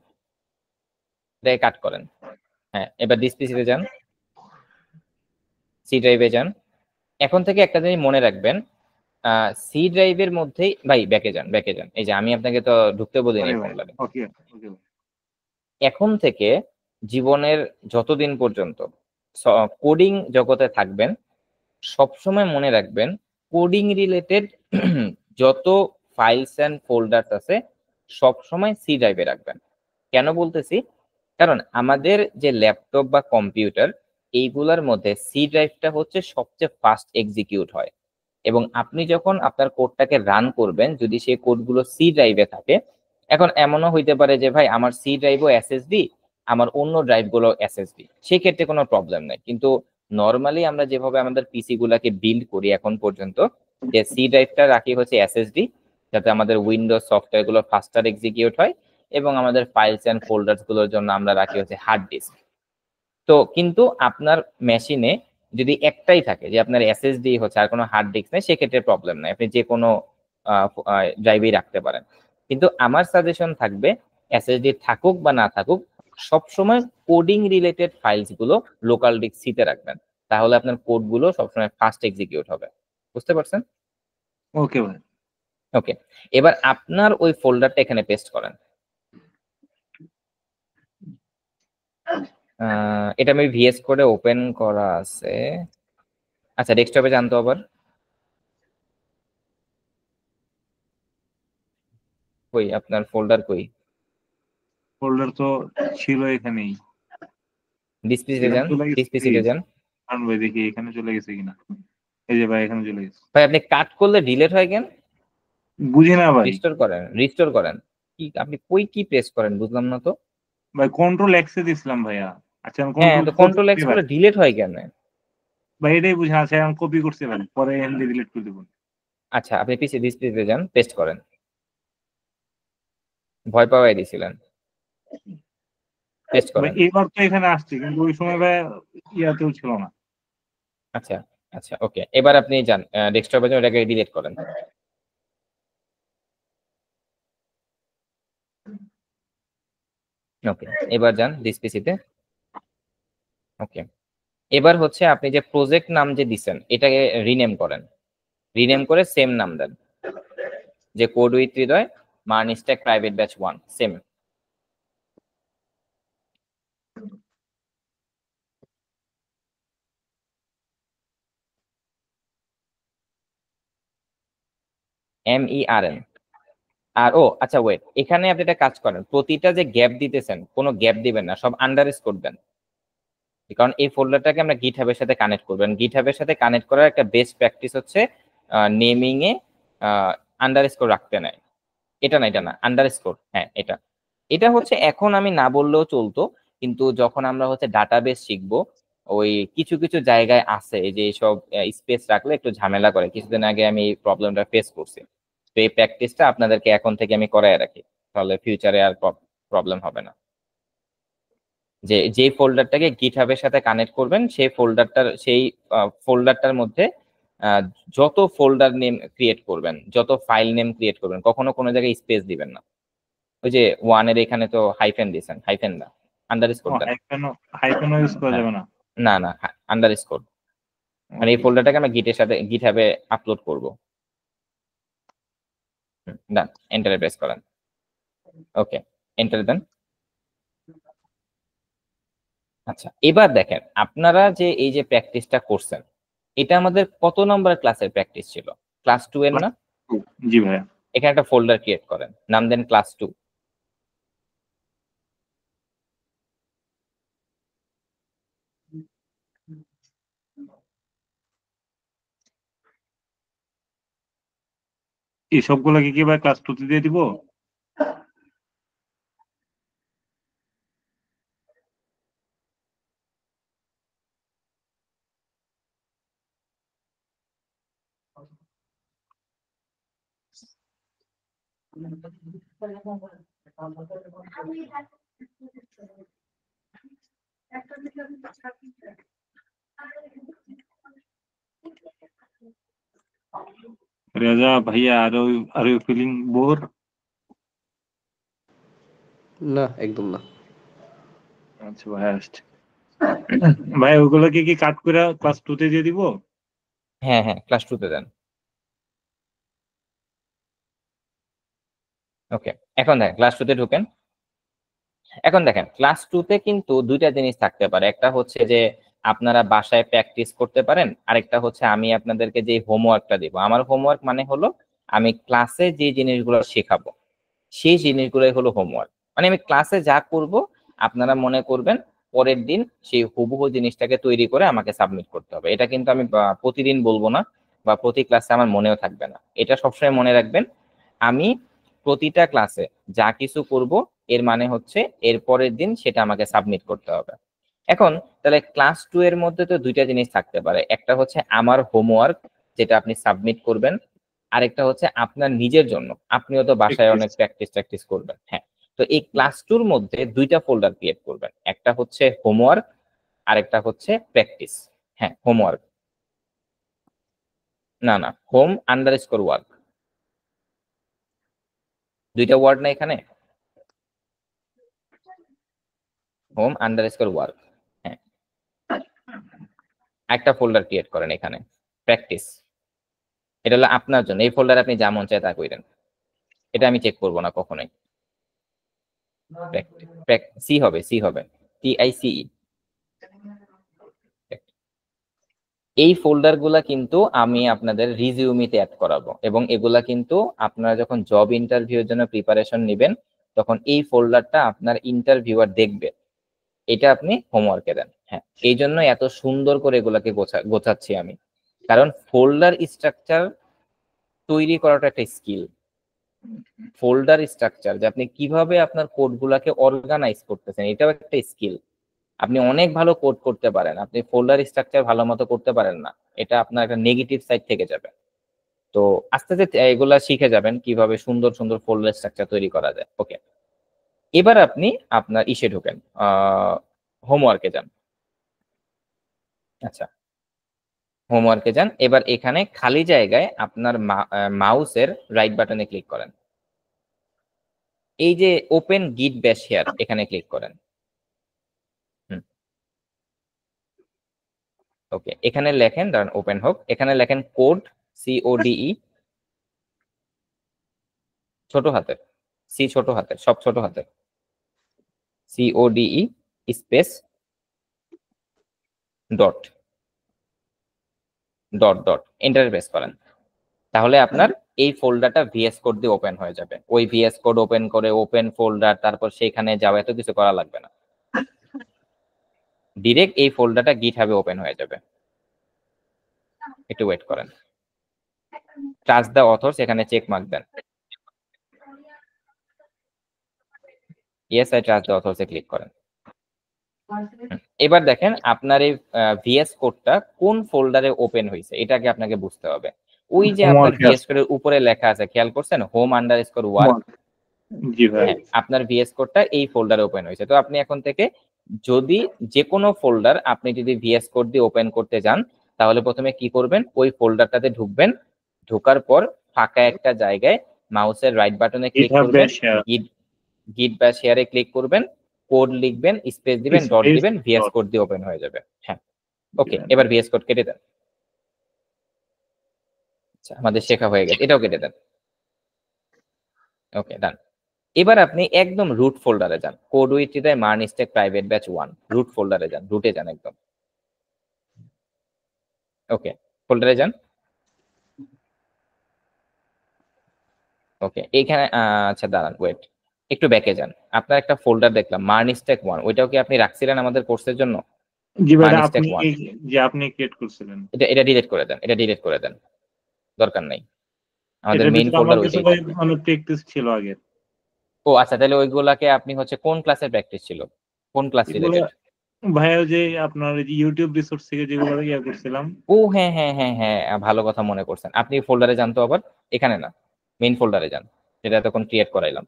এটাকে কাট করেন। হ্যাঁ, এবার দিস পিসিতে যান, সি ড্রাইভে যান। এখন থেকে একটা জিনিস মনে রাখবেন, সি ড্রাইভের মধ্যেই ভাই ব্যাকে যান, ব্যাকে যান, এই যে আমি আপনাকে তো ঢুকতে বলিনি সরি ভাই। ফোল্ডারে। ওকে ওকে ভাই। এখন থেকে জীবনের যতদিন পর্যন্ত কোডিং জগতে থাকবেন, সবসময় মনে রাখবেন কোডিং রিলেটেড যত ফাইলস অ্যান্ড ফোল্ডার্স আছে সবসময় সি ড্রাইভে রাখবেন। কেন বলতেছি, কারণ আমাদের যে ল্যাপটপ বা কম্পিউটার, এইগুলোর মধ্যে সি ড্রাইভটা হচ্ছে সবচেয়ে ফাস্ট এক্সিকিউট হয়, এবং আপনি যখন আপনার কোডটাকে রান করবেন, যদি সেই কোডগুলো সি ড্রাইভে থাকে, এখন এমনও হইতে পারে যে ভাই আমার সি ড্রাইভও এসএসডি, আমার অন্য ড্রাইভগুলো এসএসডি, সেক্ষেত্রে কোনো প্রবলেম নেই। কিন্তু নর্মালি আমরা যেভাবে আমাদের পিসি গুলাকে বিল্ড করি এখন পর্যন্ত, যে সি ড্রাইভটা রাখি হচ্ছে এসএসডি, যাতে আমাদের উইন্ডোজ সফটওয়্যার গুলো ফাস্টার এক্সিকিউট হয়, এবং আমাদের ফাইলস অ্যান্ড ফোল্ডার্স গুলোর জন্য আমরা রাখি হচ্ছে হার্ড ডিস্ক। তো কিন্তু আপনার মেশিনে যদি একটাই থাকে যে আপনার এসএসডি হচ্ছে আর কোনো হার্ড ডিস্ক নেই, সেক্ষেত্রে প্রবলেম নাই, আপনি যে কোনো ড্রাইভেই রাখতে পারেন। কিন্তু আমার সাজেশন থাকবে এসএসডি থাকুক বা না থাকুক, সবসময় কোডিং রিলেটেড ফাইলস গুলো লোকাল ডিস্ক সিতে রাখবেন, তাহলে আপনার কোড গুলো সবসময় ফাস্ট এক্সিকিউট হবে। বুঝতে পারছেন? ওকে ভাই। ওকে, এবার আপনার ওই ফোল্ডারটা এখানে পেস্ট করেন। এটা আমি ভিএস করে ওপেন করা আছে। আচ্ছা, ডেস্কটপে যান তো আবার। কই আপনার ফোল্ডার কই? ফোল্ডার তো ছিল এখানেই। ডিসপিসিতে যান, ডিসপিসিতে যান। কারণ ভাই দেখি এখানে চলে গেছে কিনা। এই যে ভাই এখানে চলে গেছে। ভাই আপনি কাট করলে ডিলিট হয় কেন? বুঝি না ভাই। রিস্টোর করেন, রিস্টোর করেন। কি আপনি কই কি প্রেস করেন বুঝলাম না তো। ভাই কন্ট্রোল এক্স এ দিছিলাম ভাইয়া। আচ্ছা আমি হ্যাঁ, তো কন্ট্রোল এক্স ভাই। করে ডিলিট হয় কেন? ভাই এটাই বুঝি না, আচ্ছা আমি কপি করতে পারি, পরে এমনি ডিলিট করে দেবো। আচ্ছা, আপনি পিসি ডিসপিসিতে যান, পেস্ট করেন। ভয় পাওয়াই দিছিলেন, পেস্ট ভাই করেন। এবার তো এখানে আসছে, কিন্তু ওই সময় ভাই ইয়াতেও ছিল না। আচ্ছা আচ্ছা, ওকে, এবার আপনি যান ডেস্কটপে যান, ওটাকে ডিলিট করেন। ওকে, এবার যান ডিসপিসিতে। ওকে, এবার হচ্ছে আপনি যে প্রজেক্ট নাম যে দিছেন এটাকে রিনেম করেন, রিনেম করে সেম নাম দেন, যে code with Hridoy MERN stack private batch 1 same. MERN। আর ও আচ্ছা ওয়েট, এখানে আপনি একটা কাজ করেন, প্রতিটা যে গ্যাপ দিতেছেন কোনো গ্যাপ দিবেন না, সব আন্ডারস্কোর দেন। কারণ এই ফোল্ডারটাকে আমরা গিটহাবের সাথে কানেক্ট করবেন। গিটহাবের সাথে কানেক্ট করার একটা বেস্ট প্র্যাকটিস হচ্ছে নেমিং এ আন্ডারস্কোর রাখতে নাই। এটা না, এটা না, আন্ডারস্কোর, হ্যাঁ এটা। এটা হচ্ছে এখন আমি না বললেও চলতো, কিন্তু যখন আমরা হচ্ছে ডাটাবেস শিখবো, ওই কিছু কিছু জায়গায় আছে যে সব স্পেস রাখলে একটু ঝামেলা করে। কিছুদিন আগে আমি এই প্রবলেমটা ফেস করছি। তো এই প্র্যাকটিসটা আপনাদেরকে এখন থেকে আমি করায় রাখি, তাহলে ফিউচারে আর প্রবলেম হবে না। যে ফোল্ডারটাকে গিটহাবের সাথে কানেক্ট করবেন, সেই ফোল্ডারটার মধ্যে আহ, যত ফোল্ডার নেম ক্রিয়েট করবেন, যত ফাইল নেম ক্রিয়েট করবেন, কখনো কোনো জায়গায় স্পেস দিবেন না। ওই যে ওয়ানের এখানে তো হাইফেন দিয়েছেন, হাইফেন না, আন্ডারস্কোর দেন। হাইফেন ইউজ করা হ্যাঁ, যাবে না। না না, আন্ডারস্কোর। মানে এই ফোল্ডারটাকে আমরা গিটহাবে আপলোড করব। ডান, এন্টারে প্রেস করেন। ওকে, এন্টার দেন। আচ্ছা, এবার দেখেন আপনারা যে এই যে প্র্যাকটিসটা করছেন, এটা আমাদের কত নম্বর ক্লাসের প্র্যাকটিস ছিল? ক্লাস 2 এর না? জি ভাইয়া। এখানে একটা ফোল্ডার ক্রিয়েট করেন, নাম দেন ক্লাস 2। এই সবগুলোকে কি ভাই ক্লাস 2 তে দিয়ে দিব? রেজা ভাইয়া, আর ইউ ফিলিং বোর? না, একদম না। আচ্ছা ভাই আসছে। ভাই ওগুলোকে কি কাট করে ক্লাস 2 তে দিয়ে দিব? হ্যাঁ হ্যাঁ, ক্লাস 2 তে দেন। ওকে, এখন দেখেন ক্লাস 2 তে ঢুকেন। এখন দেখেন ক্লাস 2 তে কিন্তু দুইটা জিনিস থাকতে পারে, একটা হচ্ছে যে আপনারা বাসায় প্র্যাকটিস করতে পারেন, আরেকটা হচ্ছে আমি আপনাদেরকে যে হোমওয়ার্কটা দিব। আমার হোমওয়ার্ক মানে হলো আমি ক্লাসে যে জিনিসগুলো শেখাবো সেই জিনিসগুলোই হলো হোমওয়ার্ক। মানে আমি ক্লাসে যা করব আপনারা মনে করবেন পরের দিন সেই হুবহু জিনিসটাকে তৈরি করে আমাকে সাবমিট করতে হবে। এটা কিন্তু আমি প্রতিদিন বলবো না, বা প্রতি ক্লাসে আমার মনেও থাকবে না। এটা সবসময় মনে রাখবেন, আমি প্রতিটা ক্লাসে যা কিছু করব এর মানে হচ্ছে এর পরের দিন সেটা আমাকে সাবমিট করতে হবে। এখন তাহলে ক্লাস 2 এর মধ্যে তো দুইটা জিনিস থাকতে পারে, একটা হচ্ছে আমার হোমওয়ার্ক যেটা আপনি সাবমিট করবেন, আরেকটা হচ্ছে আপনার নিজের জন্য, আপনিও তো বাসায় অনেক প্র্যাকটিস করবেন। হ্যাঁ, তো এই ক্লাস 2 এর মধ্যে দুইটা ফোল্ডার ক্রিয়েট করবেন, একটা হচ্ছে হোমওয়ার্ক আরেকটা হচ্ছে প্র্যাকটিস। হ্যাঁ, হোমওয়ার্ক না, না, হোম আন্ডারস্কোর ওয়ার্ক, দুইটা ওয়ার্ড না এখানে, হোম আন্ডারস্কোর ওয়ার্ক। হ্যাঁ, একটা ফোল্ডার ক্রিয়েট করেন এখানে, প্র্যাকটিস। এটা হলো আপনার জন্য, এই ফোল্ডারে আপনি যা মন চায় তা করেন, এটা আমি চেক করবো না কখনোই। সি হবে, সি হবে, TICE। এই ফোল্ডার গুলা কিন্তু আমি আপনাদের রিজিউমিতে অ্যাড করাবো, এবং এগুলা কিন্তু আপনারা যখন জব ইন্টারভিউর জন্য প্রিপারেশন নেবেন তখন এই ফোল্ডারটা আপনার ইন্টারভিউয়ার দেখবে, এটা আপনি হোমওয়ার্কে দেন। হ্যাঁ, এই জন্য এত সুন্দর করে এগুলাকে গোছাচ্ছি আমি, কারণ ফোল্ডার স্ট্রাকচার তৈরি করাটা একটা স্কিল। ফোল্ডার স্ট্রাকচার যে আপনি কিভাবে আপনার কোডগুলাকে অর্গানাইজ করতেছেন, এটাও একটা স্কিল। আপনি অনেক ভালো কোড করতে পারেন, আপনি ফোল্ডার স্ট্রাকচার ভালো মতো করতে পারেন না, এটা আপনার একটা নেগেটিভ সাইড থেকে যাবে। তো আস্তে আস্তে এগুলা শিখে যাবেন কিভাবে সুন্দর সুন্দর ফোল্ডার স্ট্রাকচার তৈরি করা যায়। ওকে, এবার আপনি আপনার ইসে ঢোকেন, হোমওয়ার্কে যান। আচ্ছা, হোমওয়ার্কে যান, এবার এখানে খালি জায়গায় আপনার মাউসের রাইট বাটনে ক্লিক করেন, এই যে ওপেন গিট ব্যাশ হেয়ার এখানে ক্লিক করেন। ওকে, এখানে লেখেন, দাঁড়ান ওপেন হোক, এখানে লেখেন কোড, CODE, ছোট হাতের, সি ছোট হাতের, সব ছোট হাতের, CODE space dot dot dot, enter press করেন। তাহলে আপনার এই ফোল্ডারটা VS কোড দিয়ে ওপেন হয়ে যাবে। ওই VS কোড ওপেন করে ওপেন ফোল্ডার, তারপর সেখানে যাওয়া, এত কিছু করা লাগবে না, ডিরেক্ট এই ফোল্ডারটা গিটহাবে ওপেন হয়ে যাবে। একটু ওয়েট করেন, ট্রাস্ট দ্য অথরস এখানে চেক মার্ক দেন, yes I trust the authors এ ক্লিক করেন। এবার দেখেন আপনার এই VS কোডটা কোন ফোল্ডারে ওপেন হয়েছে, এটাকে আপনাকে বুঝতে হবে। ওই যে আপনার VS কোডের উপরে লেখা আছে, খেয়াল করছেন, হোম আন্ডারস্কোর ওয়ার্ক। জি ভাই, হ্যাঁ, আপনার VS কোডটা এই ফোল্ডারে ওপেন হয়েছে। তো আপনি এখন থেকে যদি যে কোনো ফোল্ডার আপনি যদি VS কোড দিয়ে ওপেন করতে যান, তাহলে প্রথমে কি করবেন, ওই ফোল্ডারটাতে ঢুকবেন, ঢোকার পর ফাঁকা একটা জায়গায় মাউসের রাইট বাটনে ক্লিক করবেন, গিট বা শেয়ারে ক্লিক করবেন, কোড লিখবেন, স্পেস দিবেন, ডট দিবেন, VS কোড দিয়ে ওপেন হয়ে যাবে। হ্যাঁ, ওকে, এবার VS কোড কেটে দেন। আচ্ছা, আমাদের শেখা হয়ে গেছে, এটাও কেটে দেন। ওকে, ডান। এবার আপনি একদম রুট ফোল্ডারে যান, code with Hridoy MERN stack private batch 1, root ফোল্ডারে যান, রুটে যান একদম। ওকে, ফোল্ডারে যান। ওকে, এইখানে আচ্ছা দাঁড়ান, ওয়েট, একটু ব্যাকে যান। আপনার একটা ফোল্ডার দেখলাম মার্নিস্টেক 1, ওইটাও কি আপনি রাখছিলেন আমাদের কোর্সের জন্য? জি ভাই, মার্নিস্টেক 1, আপনি ক্রিয়েট করছিলেন, এটা ডিলিট করে দেন, এটা ডিলিট করে দেন, দরকার নাই, আমাদের এটার মেইন ভিতরে আমার ফোল্ডার কিছু ওইটাই ভাই থাকবে। মানে প্র্যাকটিস ছিল আগে। ও আচ্ছা, তাহলে ওইগুলাকে আপনি হচ্ছে কোন ক্লাসের প্র্যাকটিস ছিল, কোন ক্লাস এগুলো রিলেটেড? ভাইয়া যে আপনার ইউটিউব রিসোর্স থেকে যেগুলো ইয়া করছিলাম। ও হ্যাঁ হ্যাঁ হ্যাঁ হ্যাঁ, ভালো কথা মনে করছেন। আপনি ফোল্ডারে যান তো আবার, এখানে না, মেইন ফোল্ডারে যান, যেটা তখন ক্রিয়েট করাইলাম।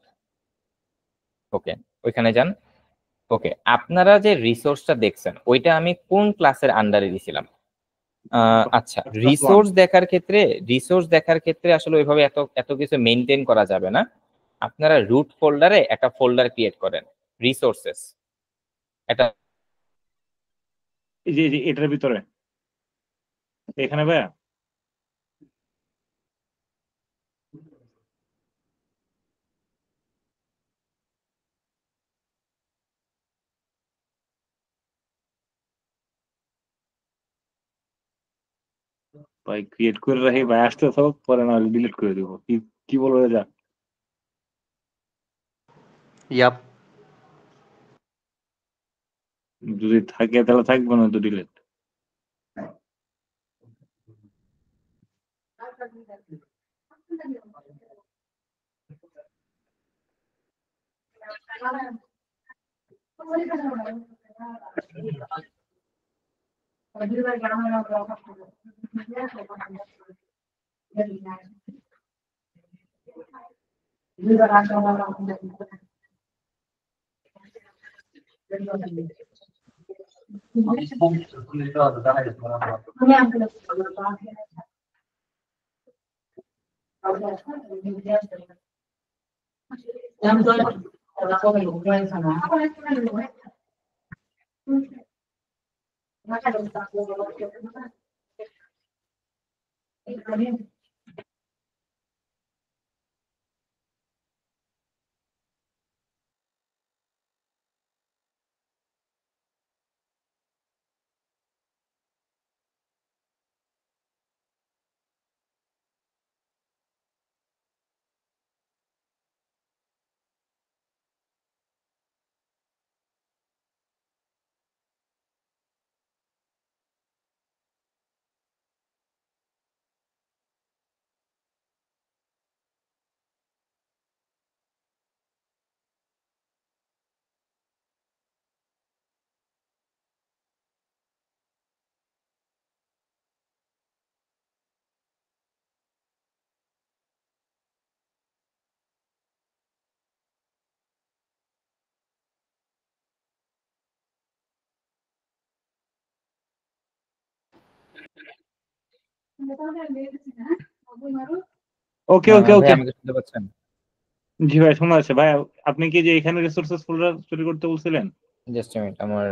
ওকে, ওইখানে যান। ওকে, আপনারা যে রিসোর্সটা দেখছেন ওইটা আমি কোন ক্লাসের আন্ডারে দিছিলাম? আচ্ছা, রিসোর্স দেখার ক্ষেত্রে আসলে ওইভাবে এত এত কিছু মেনটেন করা যাবে না। আপনারা রুট ফোল্ডারে একটা ফোল্ডার ক্রিয়েট করেন, রিসোর্সেস, এটা এই যে এটার ভিতরে এখানে ভাইয়া ভাই ক্রিয়েট করে রাখি ভাই, আসতে থাকুক, পরে না ডিলিট করে দিব। কি কি বলবো যা, ইয়াপ। যদি থাকে তাহলে থাকবে না তো ডিলিট। ওকে ওকে ভাই ওকে আমাকে শুনতে পাচ্ছেন? জি ভাই শোনা যাচ্ছে ভাই। আপনি কি যে এখানে রিসোর্সেস ফোল্ডার তৈরি করতে বলছিলেন? জাস্ট মিনিট, আমার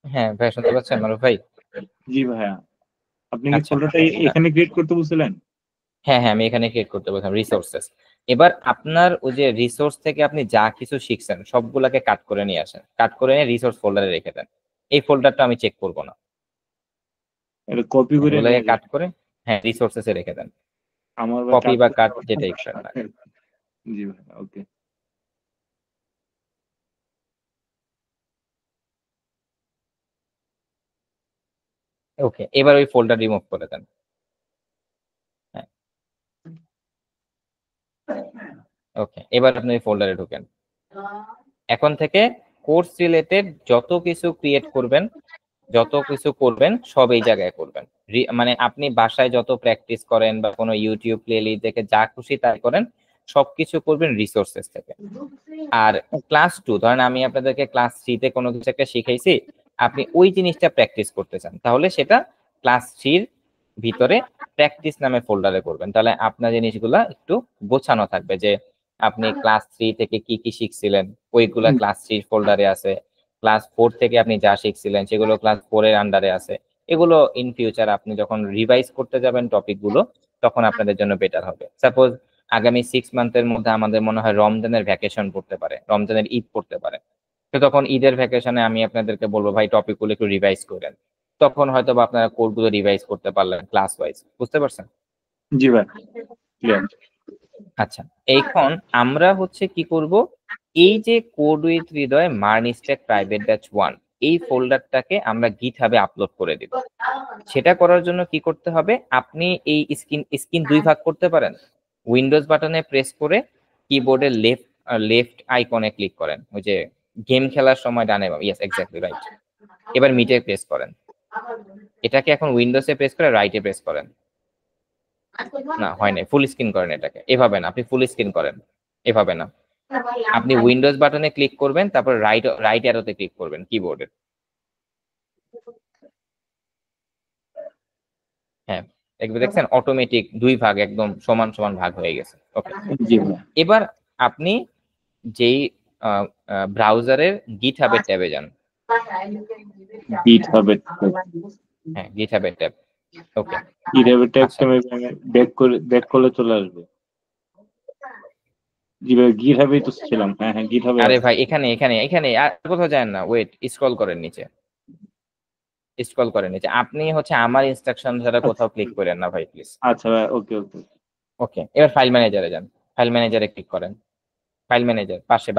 হ্যাঁ ভাই শুনতে পাচ্ছেন মারুফ ভাই? জি ভাইয়া, আপনি কি আচ্ছা, ফোল্ডারটা এখানে ক্রিয়েট করতে বলছিলেন? হ্যাঁ হ্যাঁ, আমি এখানে ক্রিয়েট করতে বললাম রিসোর্সেস। এবার আপনার ওই যে রিসোর্স থেকে আপনি যা কিছু শিখছেন সবগুলাকে কাট করে নিয়ে আসেন, কাট করে নিয়ে রিসোর্স ফোল্ডারে রেখে দেন। এই ফোল্ডারটা আমি চেক করবো না, এটা কপি করে এগুলোকে নিয়ে কাট যান। করে হ্যাঁ রিসোর্সেসে রেখে দেন, আমার ভাই কপি কাজ বা করতে কাট যেটাই করেন না। জি ভাই ওকে। ওকে, এবার ওই ফোল্ডার রিমুভ করে দেন। হ্যাঁ ওকে, এবার আপনি ওই ফোল্ডারে ঢুকেন। এখন থেকে কোর্স রিলেটেড যত কিছু ক্রিয়েট করবেন, যত কিছু করবেন সব এই জায়গায় করবেন। মানে আপনি বাসায় যত প্র্যাকটিস করেন বা কোনো ইউটিউব প্লেলিস্ট দেখে যা খুশি তাই করেন, সবকিছু করবেন রিসোর্সেস থেকে। আর ক্লাস 2, ধরেন আমি আপনাদেরকে ক্লাস 3-তে কোনো কিছু একটা শিখাইছি, আপনি ওই জিনিসটা প্র্যাকটিস করতে চান, তাহলে সেটা ক্লাস 3-র ভিতরে প্র্যাকটিস নামে ফোল্ডারে করবেন। তাহলে আপনার জিনিসগুলা একটু গোছানো থাকবে, যে আপনি ক্লাস 3 থেকে কি কি শিখছিলেন ওইগুলা ক্লাস 3 ফোল্ডারে আছে, ক্লাস 4 থেকে আপনি যা শিখছিলেন সেগুলো ক্লাস 4 এর আন্ডারে আছে। এগুলো ইন ফিউচার আপনি যখন রিভাইজ করতে যাবেন টপিকগুলো, তখন আপনাদের জন্য বেটার হবে। সাপোজ আগামী 6 মান্থের মধ্যে আমাদের মনে হয় রমজানের ভ্যাকেশন পড়তে পারে, রমজানের ঈদ পড়তে পারে। তো তখন ঈদের ভ্যাকেশনে আমি আপনাদেরকে বলবো ভাই টপিকগুলো একটু রিভাইজ করেন। তখন হয়তো বা আপনারা কোডগুলো রিভাইজ করতে পারলেন ক্লাস ওয়াইজ। বুঝতে পারছেন? জি ভাই ক্লিয়ার। আচ্ছা, এখন আমরা হচ্ছে কি করব, এই যে code with Hridoy MERN stack private batch 1, এই ফোল্ডারটাকে আমরা গিটহাবে আপলোড করে দিব। সেটা করার জন্য কি করতে হবে, আপনি এই স্ক্রিন 2 ভাগ করতে পারেন। উইন্ডোজ বাটনে প্রেস করে কিবোর্ডের লেফট আইকনে ক্লিক করেন, ওই যে গেম খেলার সময় ডানে, ইয়েস এক্স্যাক্টলি রাইট। এবার মিটে প্রেস করেন, এটাকে এখন উইন্ডোজে প্রেস করে রাইটে প্রেস করেন। না হয় নাই, ফুল স্ক্রিন করেন এটাকে, এভাবে না, আপনি ফুল স্ক্রিন করেন, এভাবে না। আপনি উইন্ডোজ বাটনে ক্লিক করবেন, তারপর রাইট অ্যারোতে ক্লিক করবেন কিবোর্ডের। হ্যাঁ, একবার দেখছেন অটোমেটিক 2 ভাগ একদম সমান সমান ভাগ হয়ে গেছে। ওকে, জি ভাই এবার আপনি যেই ব্রাউজারের গিটহাবের ট্যাবে যান। গিট হবে। হ্যাঁ গিটহাবের ট্যাব। ওকে গিট হবে ট্যাক্স আচ্ছা, আমি ব্যাক করলে চলে আসবে। জি ভাই গিট হবেই তো ছিলাম। হ্যাঁ হ্যাঁ গিট হবে আরে আছে। ভাই এখানে এখানে এখানে আর কোথাও যায় না, ওয়েট, স্ক্রল করেন নিচে, স্ক্রল করেন নিচে। আপনি হচ্ছে আমার ইনস্ট্রাকশন ছাড়া কোথাও ক্লিক করেন না ভাই প্লিজ। আচ্ছা ভাই ওকে ওকে। ওকে, এবার ফাইল ম্যানেজারে যান, ফাইল ম্যানেজারে ক্লিক করেন। ফাইল ম্যানেজার পাশে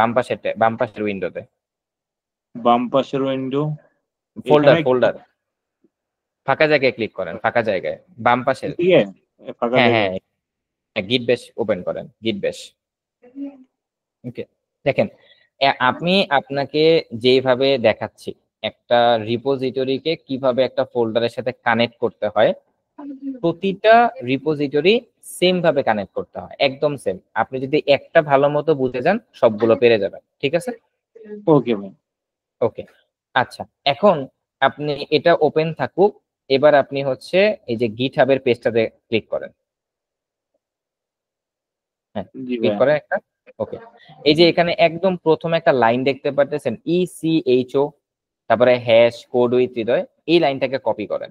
বাম পাশের উইন্ডোতে বাম পাশের উইন্ডো ফোল্ডার এখানে ফোল্ডার ফাঁকা জায়গায় ক্লিক করেন, ফাঁকা জায়গায় বাম পাশে। দিয়ে ফাঁকা হ্যাঁ জায়গায় হ্যাঁ, গিট বেশ ওপেন করেন, গিট বেশ। ওকে, দেখেন আমি আপনাকে যেভাবে দেখাচ্ছি একটা রিপোজিটরিকে কিভাবে একটা ফোল্ডারের সাথে কানেক্ট করতে হয়, প্রতিটা রিপোজিটরি সেম ভাবে কানেক্ট করতে হয়, একদম সেম। আপনি যদি একটা ভালো মতো বুঝে যান সবগুলো পেরে যাবেন, ঠিক আছে? ওকে ভাই। ওকে, আচ্ছা, এখন আপনি এটা ওপেন থাকুক। এবার আপনি হচ্ছে এই যে গিট হাবের পেজটাতে ক্লিক করেন। হ্যাঁ, জি ক্লিক ভাই। করেন একটা। ওকে, এই যে এখানে একদম প্রথমে একটা লাইন দেখতে পাচ্ছেন, ECHO, তারপরে হ্যাশ কোড উইথ হৃদয়, এই লাইনটাকে কপি করেন।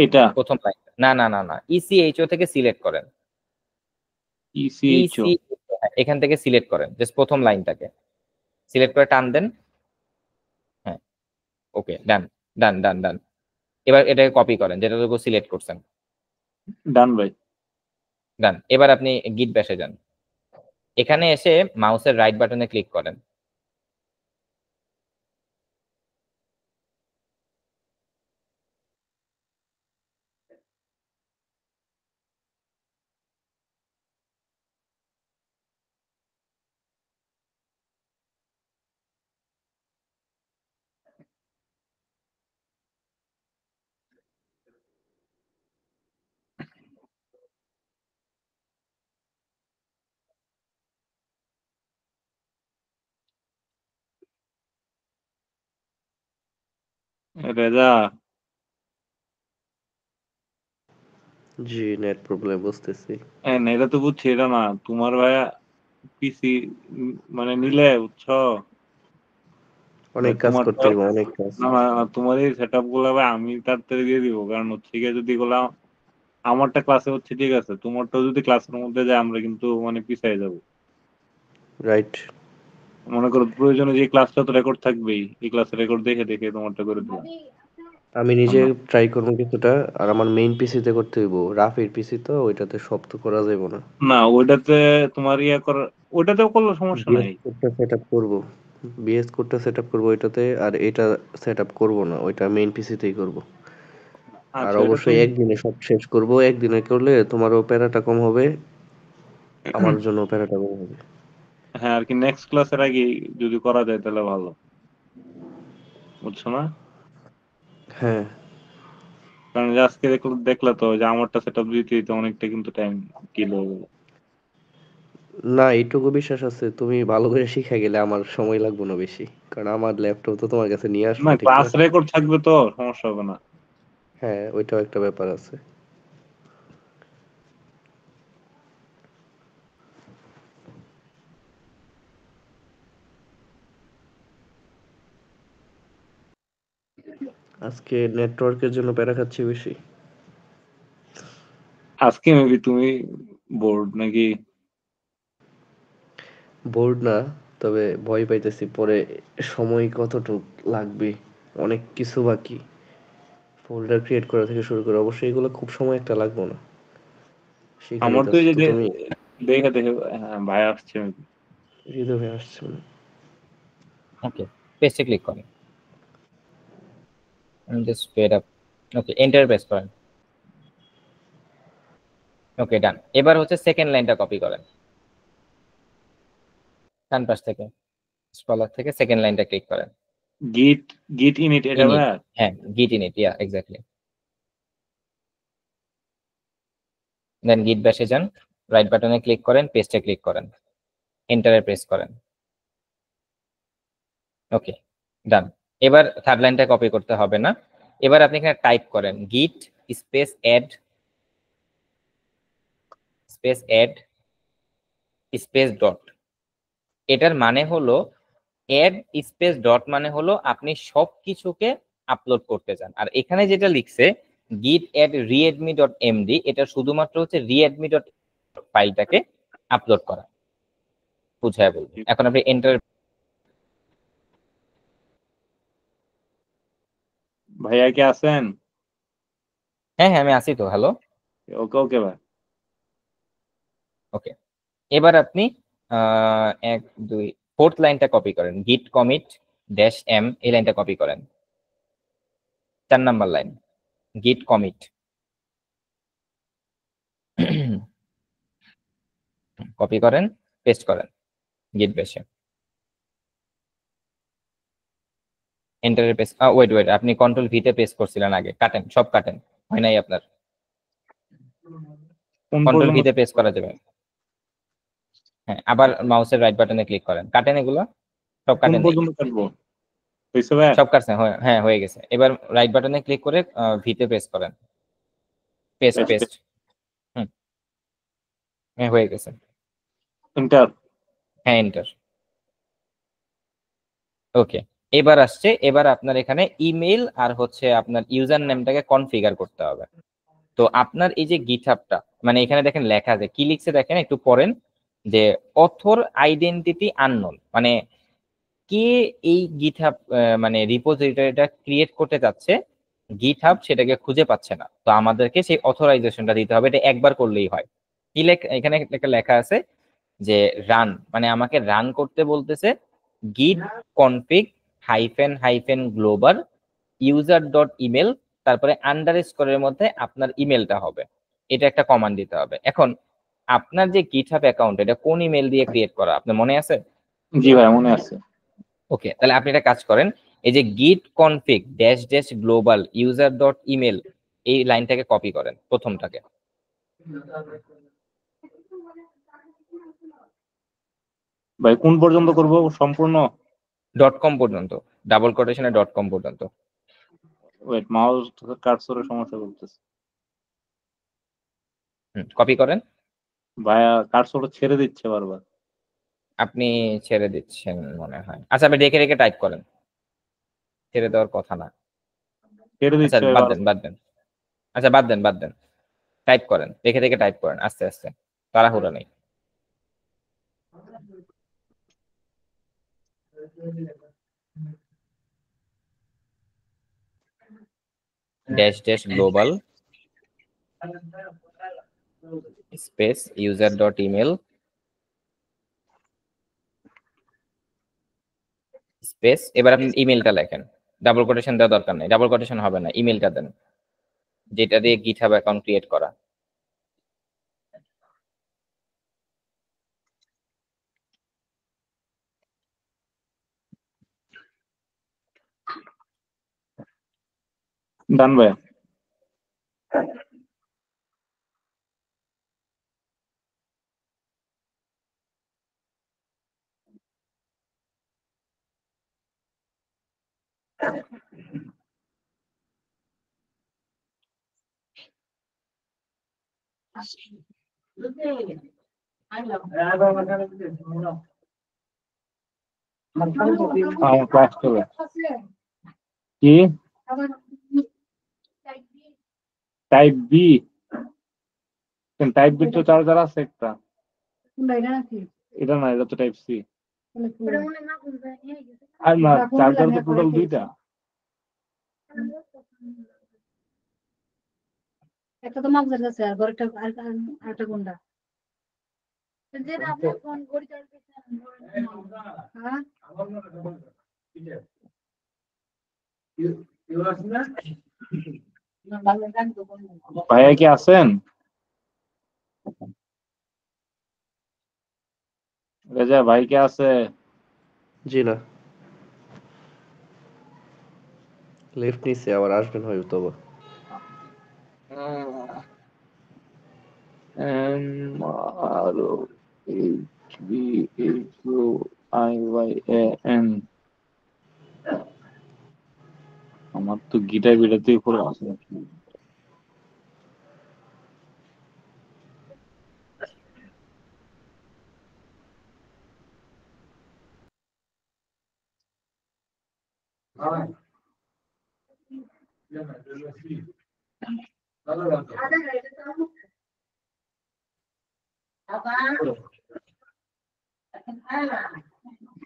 এটা প্রথম লাইন, না না না না, ECHO থেকে সিলেক্ট করেন। ইসিএইচও এখান থেকে সিলেক্ট করেন, জাস্ট প্রথম লাইনটাকে সিলেক্ট করে টান দেন। হ্যাঁ, ওকে, ডান ডান ডান ডান। এবার এটাকে কপি করেন যেটাটুকু সিলেক্ট করছেন। ডান ভাই। ডান। এবার আপনি গিট ব্যাশে যান। এখানে এসে মাউসের রাইট বাটনে ক্লিক করেন। রেজা জি, নেট প্রবলেম বুঝতেছি। না, এটা তো বুঝছি, এটা না তোমার ভাইয়া পিসি মানে নিলে বুঝছো ভাই, অনেক কাজ তোমার তো করতে হবে, অনেক কাজ। না না না, তোমার এই সেট আপ গুলো ভাই আমি তাড়াতাড়ি দিয়ে দিব, কারণ হচ্ছে গিয়ে যদি এগুলা আমারটা ক্লাসে হচ্ছে ঠিক আছে, তোমারটাও যদি ক্লাসের মধ্যে যায় আমরা কিন্তু মানে পিছাই যাব। রাইট। মনে করো প্রয়োজনে যে ক্লাসটা তো রেকর্ড থাকবেই, এই ক্লাসের রেকর্ড দেখে দেখে তোমারটা করে দিলাম। আমি নিজে না ট্রাই করবো কিছুটা, আর আমার মেইন পিসিতে করতে হইব। রাফির পিসি তো ওইটাতে সব তো করা যাইব না। না, ওইটাতে তোমার ইয়ে করার, ওইটাতেও করলে সমস্যা বিএস নাই। কোডটা সেট আপ করবো, বিএস কোডটা সেট আপ করবো ওইটাতে, আর এটা সেট আপ করবো না, ওইটা মেইন পিসিতেই করব। আর আচ্ছা, এটা অবশ্যই তুমি একদিনে সব শেষ করব, একদিনে করলে তোমারও প্যারাটা কম হবে, আমার জন্য প্যারাটা কম হবে। হ্যাঁ আর কি নেক্সট ক্লাসের আগে যদি করা যায় তাহলে ভালো, বুঝছো না? হ্যাঁ, কারণ যে আজকে দেখলে তো যে আমারটা সেট আপ দিতে দিতে অনেকটা কিন্তু টাইম কিল হয়ে গেল। না এইটুকু বিশ্বাস আছে, তুমি ভালো করে শিখে গেলে আমার সময় লাগবে না বেশি, কারণ আমার ল্যাপটপ তো তোমার কাছে নিয়ে আসবো, না, ঠিক ক্লাস না? রেকর্ড থাকবে তো সমস্যা হবে না। হ্যাঁ, ওইটাও একটা ব্যাপার আছে। আজকে নেটওয়ার্কের জন্য প্যারা খাচ্ছি বেশি। আজকে মেবি তুমি বোর্ড নাকি? বোর্ড না, তবে ভয় পাইতেছি পরে সময় কতটুক লাগবে, অনেক কিছু বাকি। ফোল্ডার ক্রিয়েট করা থেকে শুরু করে অবশ্যই এগুলো খুব সময় একটা লাগবে না, শিখে আমার তো এই নিতেছি যে তো তুমি। দেখে দেখে হ্যাঁ ভাই আসছে maybe। হৃদয় আসছে না। ওকে, পেজে ক্লিক করেন, জাস্ট ফেড আপ। ওকে, এন্টার প্রেস করেন। ওকে, ডান। এবার হচ্ছে সেকেন্ড লাইনটা কপি করেন, ডান পাশ থেকে স্ক্রলার থেকে সেকেন্ড লাইনটা ক্লিক করেন। গিট গিট ইনিট এটা ইনিট, ভাই। হ্যাঁ, গিট ইনিট, ইয়া এক্স্যাক্টলি। দেন গিট ব্যাশে যান, রাইট বাটনে ক্লিক করেন, পেস্টে ক্লিক করেন, এন্টারে প্রেস করেন। ওকে, ডান। এবার থার্ড লাইনটা কপি করতে হবে না। এবার আপনি এখানে টাইপ করেন git space add space add space dot. এটার মানে হলো অ্যাড স্পেস ডট মানে হলো আপনি সবকিছুকে আপলোড করতে চান। আর এখানে যেটা লিখছে গিট অ্যাড রিএডমি ডট এমডি, এটা শুধুমাত্র হচ্ছে রিএডমি ডট ফাইলটাকে আপলোড করা, বুঝায় বলবো। এখন আপনি এন্টার। ভাইয়া কি আছেন? হ্যাঁ হ্যাঁ, আমি আছি তো, হ্যালো। ওকে ওকে ভাই। ওকে, এবার আপনি এক দুই ফোর্থ লাইনটা কপি করেন, গিট কমিট ড্যাশ এম, এই লাইনটা কপি করেন। 4 নাম্বার লাইন, গিট কমিট, কপি করেন, পেস্ট করেন গিট বেশে, এন্টারে পেস্ট। ওয়েট ওয়েট, আপনি কন্ট্রোল ভি তে পেস্ট করছিলেন আগে, কাটেন, সব কাটেন, হয় নাই আপনার। কোন কন্ট্রোল ভি পর্যন্ত তে পেস্ট করা যাবে। হ্যাঁ, আবার মাউসের রাইট বাটনে ক্লিক করেন, কাটেন এগুলো সব, কোন কাটেন নাই, পর্যন্ত কাটবো? হয়েছে ভাই? সব কাটছেন, হ্যাঁ হয়ে গেছে। এবার রাইট বাটনে ক্লিক করে ভি তে পেস্ট করেন, পেস্ট পেস্ট। হুম, হ্যাঁ হয়ে গেছে। এন্টার। হ্যাঁ এন্টার। ওকে, এবার আসছে, এবার আপনার এখানে ইমেল আর হচ্ছে আপনার ইউজার নেমটাকে কনফিগার করতে হবে। তো আপনার এই যে গিটহাবটা, মানে এখানে দেখেন লেখা আছে, কি লিখছে দেখেন, একটু পড়েন, যে অথর আইডেন্টিটি আননোন, মানে কে এই গিটহাব মানে রিপোজিটরিটা ক্রিয়েট করতে যাচ্ছে, গিটহাব সেটাকে খুঁজে পাচ্ছে না, তো আমাদেরকে সেই অথরাইজেশনটা দিতে হবে। এটা একবার করলেই হয়। কি এখানে একটা লেখা আছে যে রান, মানে আমাকে রান করতে বলতেছে গিট config hyphen hyphen global user dot email, তারপরে আন্ডার স্কোরের মধ্যে আপনার ইমেলটা হবে, এটা একটা কমান্ড দিতে হবে। এখন আপনার যে গিটহাব অ্যাকাউন্ট, এটা কোন ইমেল দিয়ে ক্রিয়েট করা আপনার মনে আছে? জি ভাই মনে আছে। ওকে, তাহলে আপনি একটা কাজ করেন, এই যে গিট config dash dash global user dot email, এই লাইনটাকে কপি করেন, প্রথমটাকে। ভাই কোন পর্যন্ত করব সম্পূর্ণ? ডট কম পর্যন্ত, ডাবল কোটেশনে ডট কম পর্যন্ত। ওয়েট, মাউস কার্সরের সমস্যা করতেছে। কপি করেন। ভাইয়া কার্সর ছেড়ে দিচ্ছে বারবার। আপনি ছেড়ে দিচ্ছেন মনে হয়। আচ্ছা, আপনি রেখে রেখে টাইপ করেন, ছেড়ে দেওয়ার কথা না। ছেড়ে আচ্ছা দিচ্ছে বাদ এবার। দেন, বাদ দেন। আচ্ছা বাদ দেন, বাদ দেন, টাইপ করেন, রেখে রেখে টাইপ করেন, আস্তে আস্তে, তাড়াহুড়া নেই। Dash dash global space user dot email space, এবার আপনি ইমেলটা লেখেন, ডাবল কোটেশন দেওয়ার দরকার নেই, ডাবল কোটেশন হবে না, ইমেলটা দেন যেটা দিয়ে গিটহাব অ্যাকাউন্ট ক্রিয়েট করা। ডান ভাইয়া। আমার ক্লাস চলে। কি টাইপ বি? টাইপ বি তো চার্জার আছে একটা। এটা না, এটা তো টাইপ সি। আর না, চার্জার তো টোটাল দুইটা। একটা তো মাগজার কাছে আর ঘরেরটা আরেকটা কোনটা? যেটা আপনি ফোন করি হ্যাঁ ভাইয়া কি আছেন? রেজা ভাই কে আছে? জি না, লেফট নিচে আবার আসবেন হয়তো বা। M R H B H O I Y A N. আমার তো গিটার বিটাতেই খোলা আছে।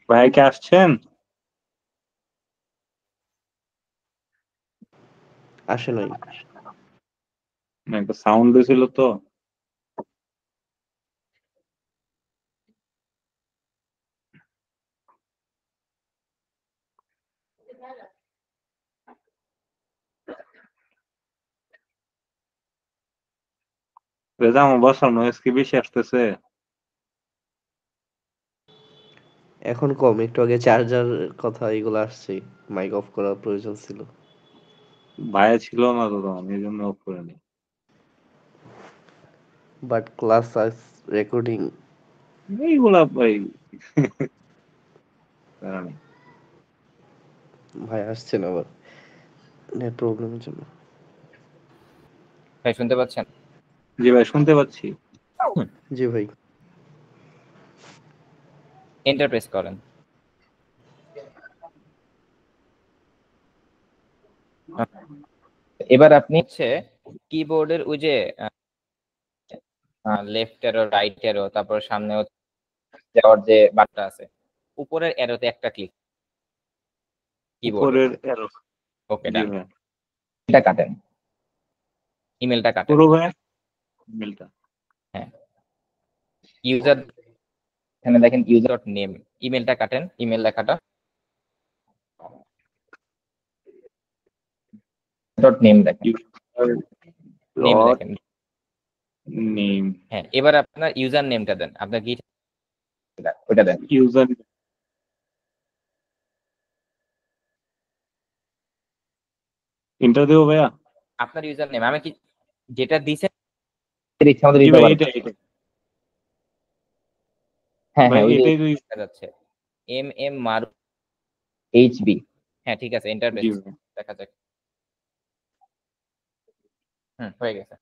ভাই কে আসছেন? আসে নাই। না, একটা সাউন্ড দিছিল তো। রেজা, আমার বাসার নয়েজ কি বেশি আসতেছে? এখন কম, একটু আগে চার্জার কথা এগুলো আসছে, মাইক অফ করার প্রয়োজন ছিল। ভাইয়া ছিল না তো তখন, এই জন্য অফ করে নি। But class recording. এইগুলা ভাই প্যারা নেই। ভাই আসছেন আবার নেট প্রবলেমের জন্য। ভাই শুনতে পাচ্ছেন? জি ভাই, শুনতে পাচ্ছি। জি ভাই। এন্টার প্রেস করেন। এবার আপনি হচ্ছে কিবোর্ডের ওই যে লেফট এরো, রাইট এরো, তারপর সামনে যাওয়ার যে বাটটা আছে, উপরের এরোতে একটা ক্লিক কিবোর্ডে। উপরের এরো। ওকে, জি ডান। ভাই। এটা কাটেন, ইমেলটা কাটেন। পুরো ভাই ইমেলটা। হ্যাঁ, ইউজার, এখানে দেখেন ইউজার ডট নেম, ইমেলটা কাটেন, ইমেল লেখাটা ডট নেম দেখেন, নেম ডট দেখেন। নেম। হ্যাঁ, এবার আপনার ইউজার নেমটা দেন, আপনার গিট ওটা দেন। ইউজার ইন্টার দেবো ভাইয়া? আপনার ইউজার নেম আমি কি যেটা দিছেন ইচ্ছা মতো জি দিতে ভাই, পারেন। এটা হ্যাঁ ভাই, হ্যাঁ, ওই যে এটাই তো। দেখা যাচ্ছে এম মারু এইচবি। হ্যাঁ, ঠিক আছে, এন্টার জি প্রেস ভাই। দেখা যাক। হয়ে গেছে।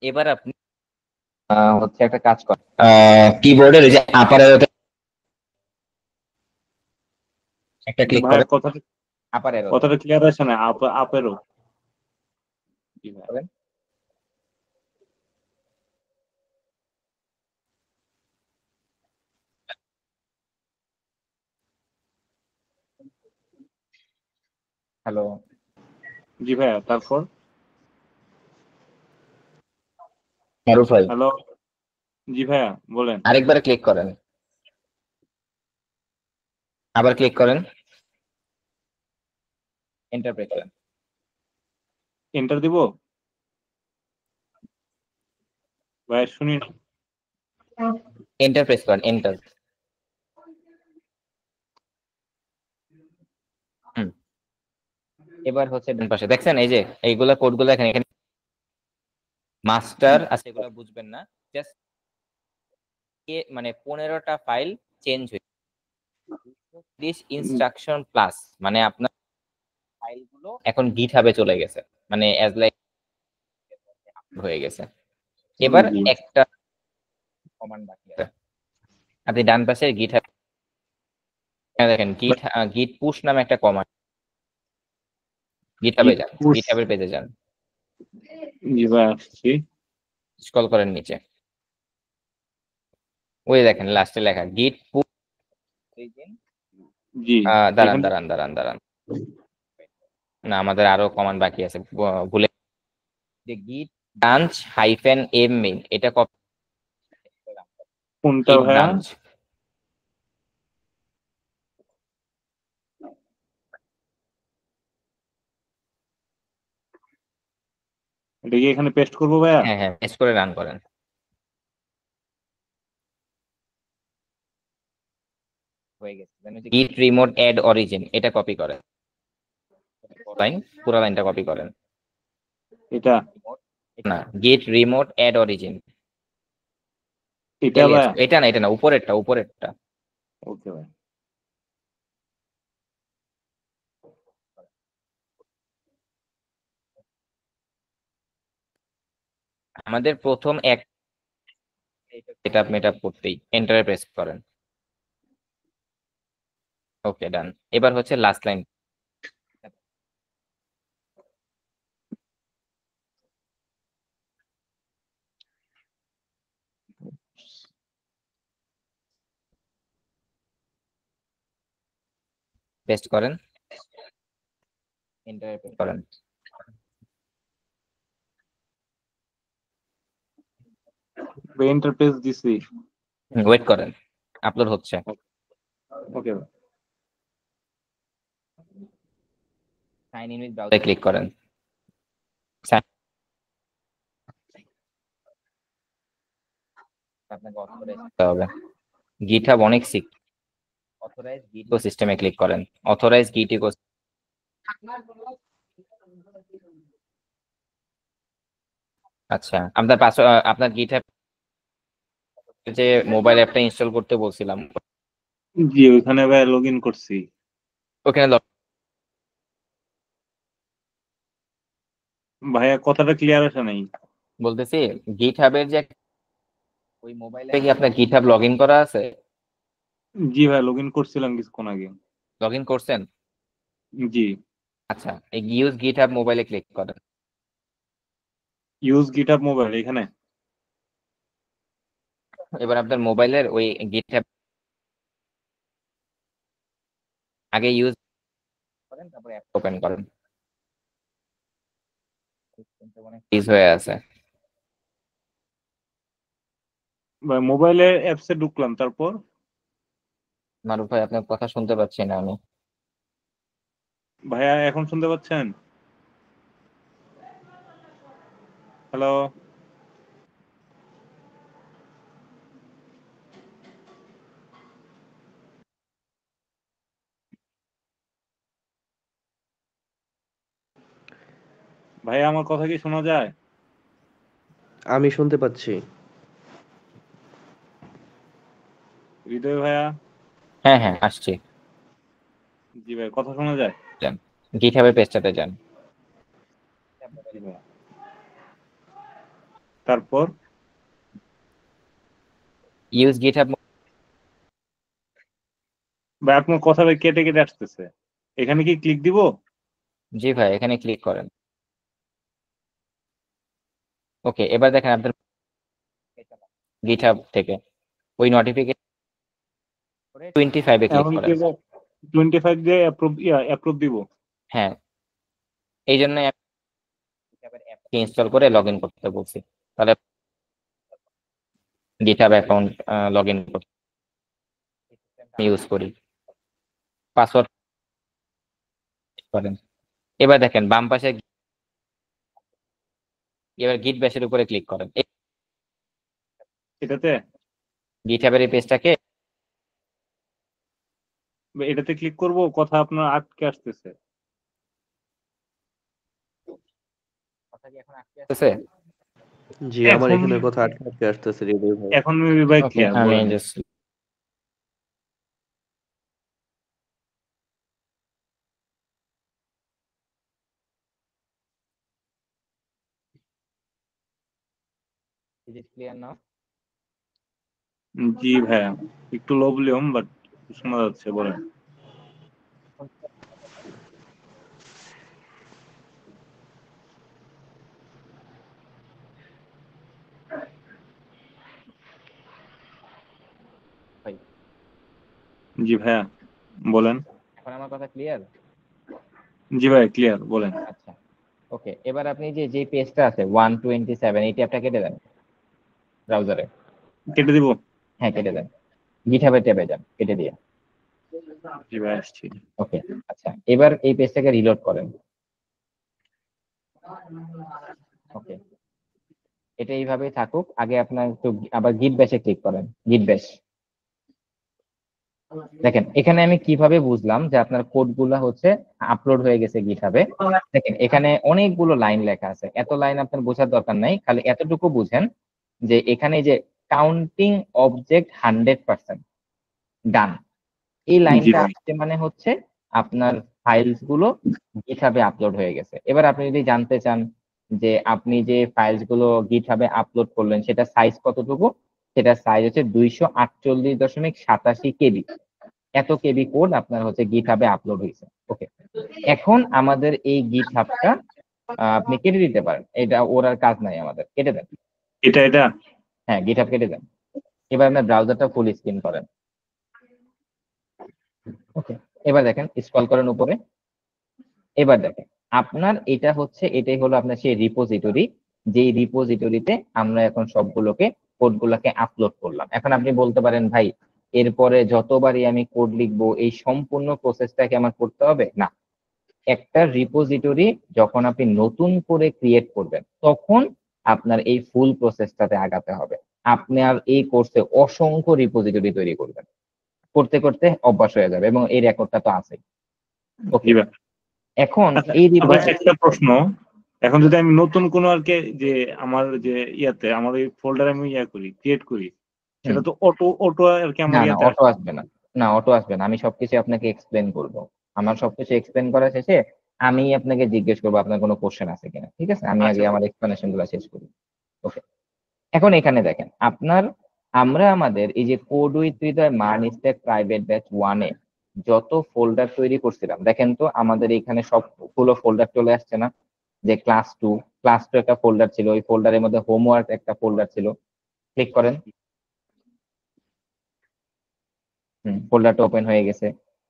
এবার আপনি হচ্ছে একটা কাজ করেন, কিবোর্ডের ওই যে আপার অ্যারোতে একটা ক্লিক ভাই করেন, কথাটা আপার অ্যারোতে কথাটা ক্লিয়ার আছে না? আপেরও। জি ভাই। করেন। হ্যালো, জি ভাইয়া, তারপর? মারুফ ভাই, হ্যালো। জি ভাইয়া, বলেন। আরেকবার ক্লিক করেন, আবার ক্লিক করেন, এন্টার প্রেস করেন। এন্টার দিব ভাই? শুনি না। এন্টার প্রেস করেন, এন্টার। এবার হচ্ছে ডান পাশে দেখছেন এই যে এইগুলা কোডগুলো এখানে এখানে মাস্টার আছে, এগুলো বুঝবেন না। জাস্ট মানে 15টা ফাইল চেঞ্জ হয়েছে, দিস ইনস্ট্রাকশন প্লাস, মানে আপনার ফাইলগুলো এখন গিটহাবে চলে গেছে, মানে অ্যাজ লাইক হয়ে গেছে। এবার জি। একটা কমান্ড বাকি আছে, আপনি ডান পাশে গিটহাব দেখেন, গিট পুশ নামে একটা কমান্ড, গিটহাবে যান, পুশ। গিটহাবের পেজে যান, জি ভাই, আসছি। স্ক্রল করেন নিচে, ওই দেখেন লাস্টে লেখা গিট পুশ। জি। দাঁড়ান এখানে দাঁড়ান দাঁড়ান দাঁড়ান, না আমাদের আরো কমান্ড বাকি আছে, ভুলে গিট ব্রাঞ্চ হাইফেন এম মেইন, এটা কপি, কোনটা গিট ভাইয়া? ব্রাঞ্চ। এটা কি এখানে পেস্ট করবো ভাইয়া? হ্যাঁ হ্যাঁ, পেস্ট করে রান করেন, হয়ে গেছে। গিট রিমোট অ্যাড অরিজিন, এটা কপি করেন, লাইন, পুরো লাইনটা কপি করেন। এটা না, গিট রিমোট অ্যাড অরিজিন, এটা ভাইয়া? এটা না, এটা না, উপরেরটা, উপরেরটা। ওকে ভাই। আমাদের প্রথম এক সেটআপ মেটআপ করতেই এন্টারে প্রেস করেন। ওকে, ডান। এবার হচ্ছে লাস্ট লাইন, পেস্ট করেন, এন্টারে প্রেস করেন। এন্টার পেজ দিছি। ওয়েট করেন, আপলোড হচ্ছে। ওকে ভাই। সাইন ইন উইথ ব্রাউজারে ক্লিক করেন। আপনাকে অথরাইজ করতে হবে। গিটহাব অনেক সিক। অথরাইজ গিট ইকোসিস্টেমে ক্লিক করেন। অথরাইজ গিট ইকোসিস্টেম। আচ্ছা, আপনার আপনার গিটহাব যে মোবাইল অ্যাপটা ইনস্টল করতে বলছিলাম, জি ওইখানে ভাই লগ ইন করছি। ওখানে ভাইয়া কথাটা ক্লিয়ার আসে নাই। বলতেছি গিটহাবের যে ওই মোবাইলে কি আপনার গিটহাব লগ ইন করা আছে? জি ভাই লগ ইন করছিলাম কিছুক্ষণ আগে। লগ ইন করছেন? জি। আচ্ছা, এই ইউজ গিটহাব মোবাইলে ক্লিক করেন। ইউজ গিটহাব মোবাইল এখানে। এবার আপনার মোবাইলের ওই গিটহাব আগে ইউজ করেন, তারপরে অ্যাপ ওপেন করেন। ইউজ হয়ে আছে। ভাই মোবাইলে অ্যাপসে ঢুকলাম, তারপর মারুফ ভাই, আপনার কথা শুনতে পাচ্ছি না আমি। ভাইয়া এখন শুনতে পাচ্ছেন? হ্যালো। ভাইয়া আমার কথা কি শোনা যায়? আমি শুনতে পাচ্ছি। হৃদয় ভাইয়া। হ্যাঁ হ্যাঁ, আসছি। জি ভাই কথা শোনা যায়। যান, গিটহাবের পেজটাতে যান। জি ভাইয়া। তারপর ইউজ গিটহাব। ভাই আপনার কথা ভাই কেটে কেটে আসতেছে। এখানে কি ক্লিক দিব? জি ভাই, এখানে ক্লিক করেন। ওকে, এবার দেখেন আপনার গিটহাব থেকে ওই নোটিফিকেশন 25 ক্লিক এখন কি করেন। 25 দিয়ে অ্যাপ্রুভ দিব? হ্যাঁ, এই জন্য অ্যাপটি ইনস্টল করে লগ ইন করতে বলছি। তাহলে গিটহাব অ্যাকাউন্ট লগ ইন করতে ইউজ করি, পাসওয়ার্ড করেন। এবার দেখেন বাম পাশে, এবার গিট ব্যাশের উপরে ক্লিক করেন। এটাতে গিটহাবের এই পেজটাকে এটাতে ক্লিক করব, কথা আপনার আটকে আসতেছে। কথা কি এখন আটকে আছে? জি, আমার এখন এখানে কথা আটকে আটকে আসতেছে হৃদয় ভাই। এখন ভাই ওকে, ক্লিয়ার আমি বলেন। Just clear now. জি ভাইয়া একটু লো ভলিউম বাট শোনা যাচ্ছে, বলেন। ভাই, জি ভাইয়া বলেন। এখন আমার কথা ক্লিয়ার? জি ভাই ক্লিয়ার, বলেন। আচ্ছা, ওকে, এবার আপনি যে পেজটা আছে 127, এই ট্যাবটা কেটে দেন ব্রাউজারে। কেটে দিব? হ্যাঁ, কেটে দেন। গিটহাবের ট্যাবে যান, কেটে দিয়ে। জি ভাই আসছি। ওকে, আচ্ছা, এবার এই পেজটাকে রিলোড করেন। ওকে, এটা এইভাবেই থাকুক। আগে আপনার একটু আবার গিট ব্যাশে ক্লিক করেন। গিট ব্যাশ দেখেন, এখানে আমি কিভাবে বুঝলাম যে আপনার কোড গুলা হচ্ছে আপলোড হয়ে গেছে গিটহাবে। দেখেন এখানে অনেকগুলো লাইন লেখা আছে, এত লাইন আপনার বোঝার দরকার নাই, খালি এতটুকু বুঝেন যে এখানে যে কাউন্টিং অবজেক্ট 100% ডান, এই জি লাইনটা ভাই। আসছে মানে হচ্ছে আপনার ফাইলস গুলো গিটহাবে আপলোড হয়ে গেছে। এবার আপনি যদি জানতে চান যে আপনি যে ফাইলস গুলো গিটহাবে আপলোড করলেন সেটা সাইজ কতটুকু, সেটা সাইজ হচ্ছে 248.87 কেবি। এত কেবি কোড আপনার হচ্ছে গিটহাবে আপলোড হয়েছে। ওকে, এখন আমাদের এই গিটহাবটা আপনি কেটে দিতে পারেন, এটা ওর আর কাজ নাই, আমাদের কেটে দেন। এটা হ্যাঁ, গিটহাব কেটে দেন। এবার আপনার ব্রাউজারটা ফুল স্ক্রিন করেন। ওকে, এবার দেখেন স্ক্রল করেন উপরে। এবার দেখেন আপনার এটা হচ্ছে, এটাই হলো আপনার সেই রিপোজিটরি, যেই রিপোজিটরিতে আমরা এখন সবগুলোকে কোডগুলোকে আপলোড করলাম। এখন আপনি বলতে পারেন ভাই, এরপরে যতবারই আমি কোড লিখবো এই সম্পূর্ণ প্রসেসটাকে আমার করতে হবে? না, একটা রিপোজিটরি যখন আপনি নতুন করে ক্রিয়েট করবেন তখন আপনার এই ফুল প্রসেসটাতে আগাতে হবে। আপনার এই কোর্সে অসংখ্য রিপোজিটরি তৈরি করবেন, করতে করতে অভ্যাস হয়ে যাবে এবং এই রেকর্ডটা তো আছে। ওকে, জি ভাই। এখন আচ্ছা, এই তবে একটা প্রশ্ন, এখন যদি আমি নতুন কোনো আর কি যে আমার যে ইয়াতে আমার এই ফোল্ডার আমি করি ক্রিয়েট করি, সেটা তো অটো অটো আর কি আমার না ইয়াতে অটো আসে। আসবে না, না অটো আসবে না, আমি সবকিছু আপনাকে এক্সপ্লেন করব। আমার সবকিছু এক্সপ্লেন করা শেষে আমি আপনাকে জিজ্ঞেস করবো আপনার কোনো কোশ্চেন আছে কিনা, ঠিক আছে? আমি আগে আচ্ছা আমার এক্সপ্লেনেশন গুলো শেষ করি। ওকে, এখন এখানে দেখেন আমরা আমাদের এই যে code with Hridoy MERN stack private batch 1 এ যত ফোল্ডার তৈরি করছিলাম, দেখেন তো আমাদের এখানে সবগুলো ফোল্ডার চলে আসছে না? যে ক্লাস টু একটা ফোল্ডার ছিল, ওই ফোল্ডারের মধ্যে হোমওয়ার্ক একটা ফোল্ডার ছিল। ক্লিক করেন, ফোল্ডারটা ওপেন হয়ে গেছে।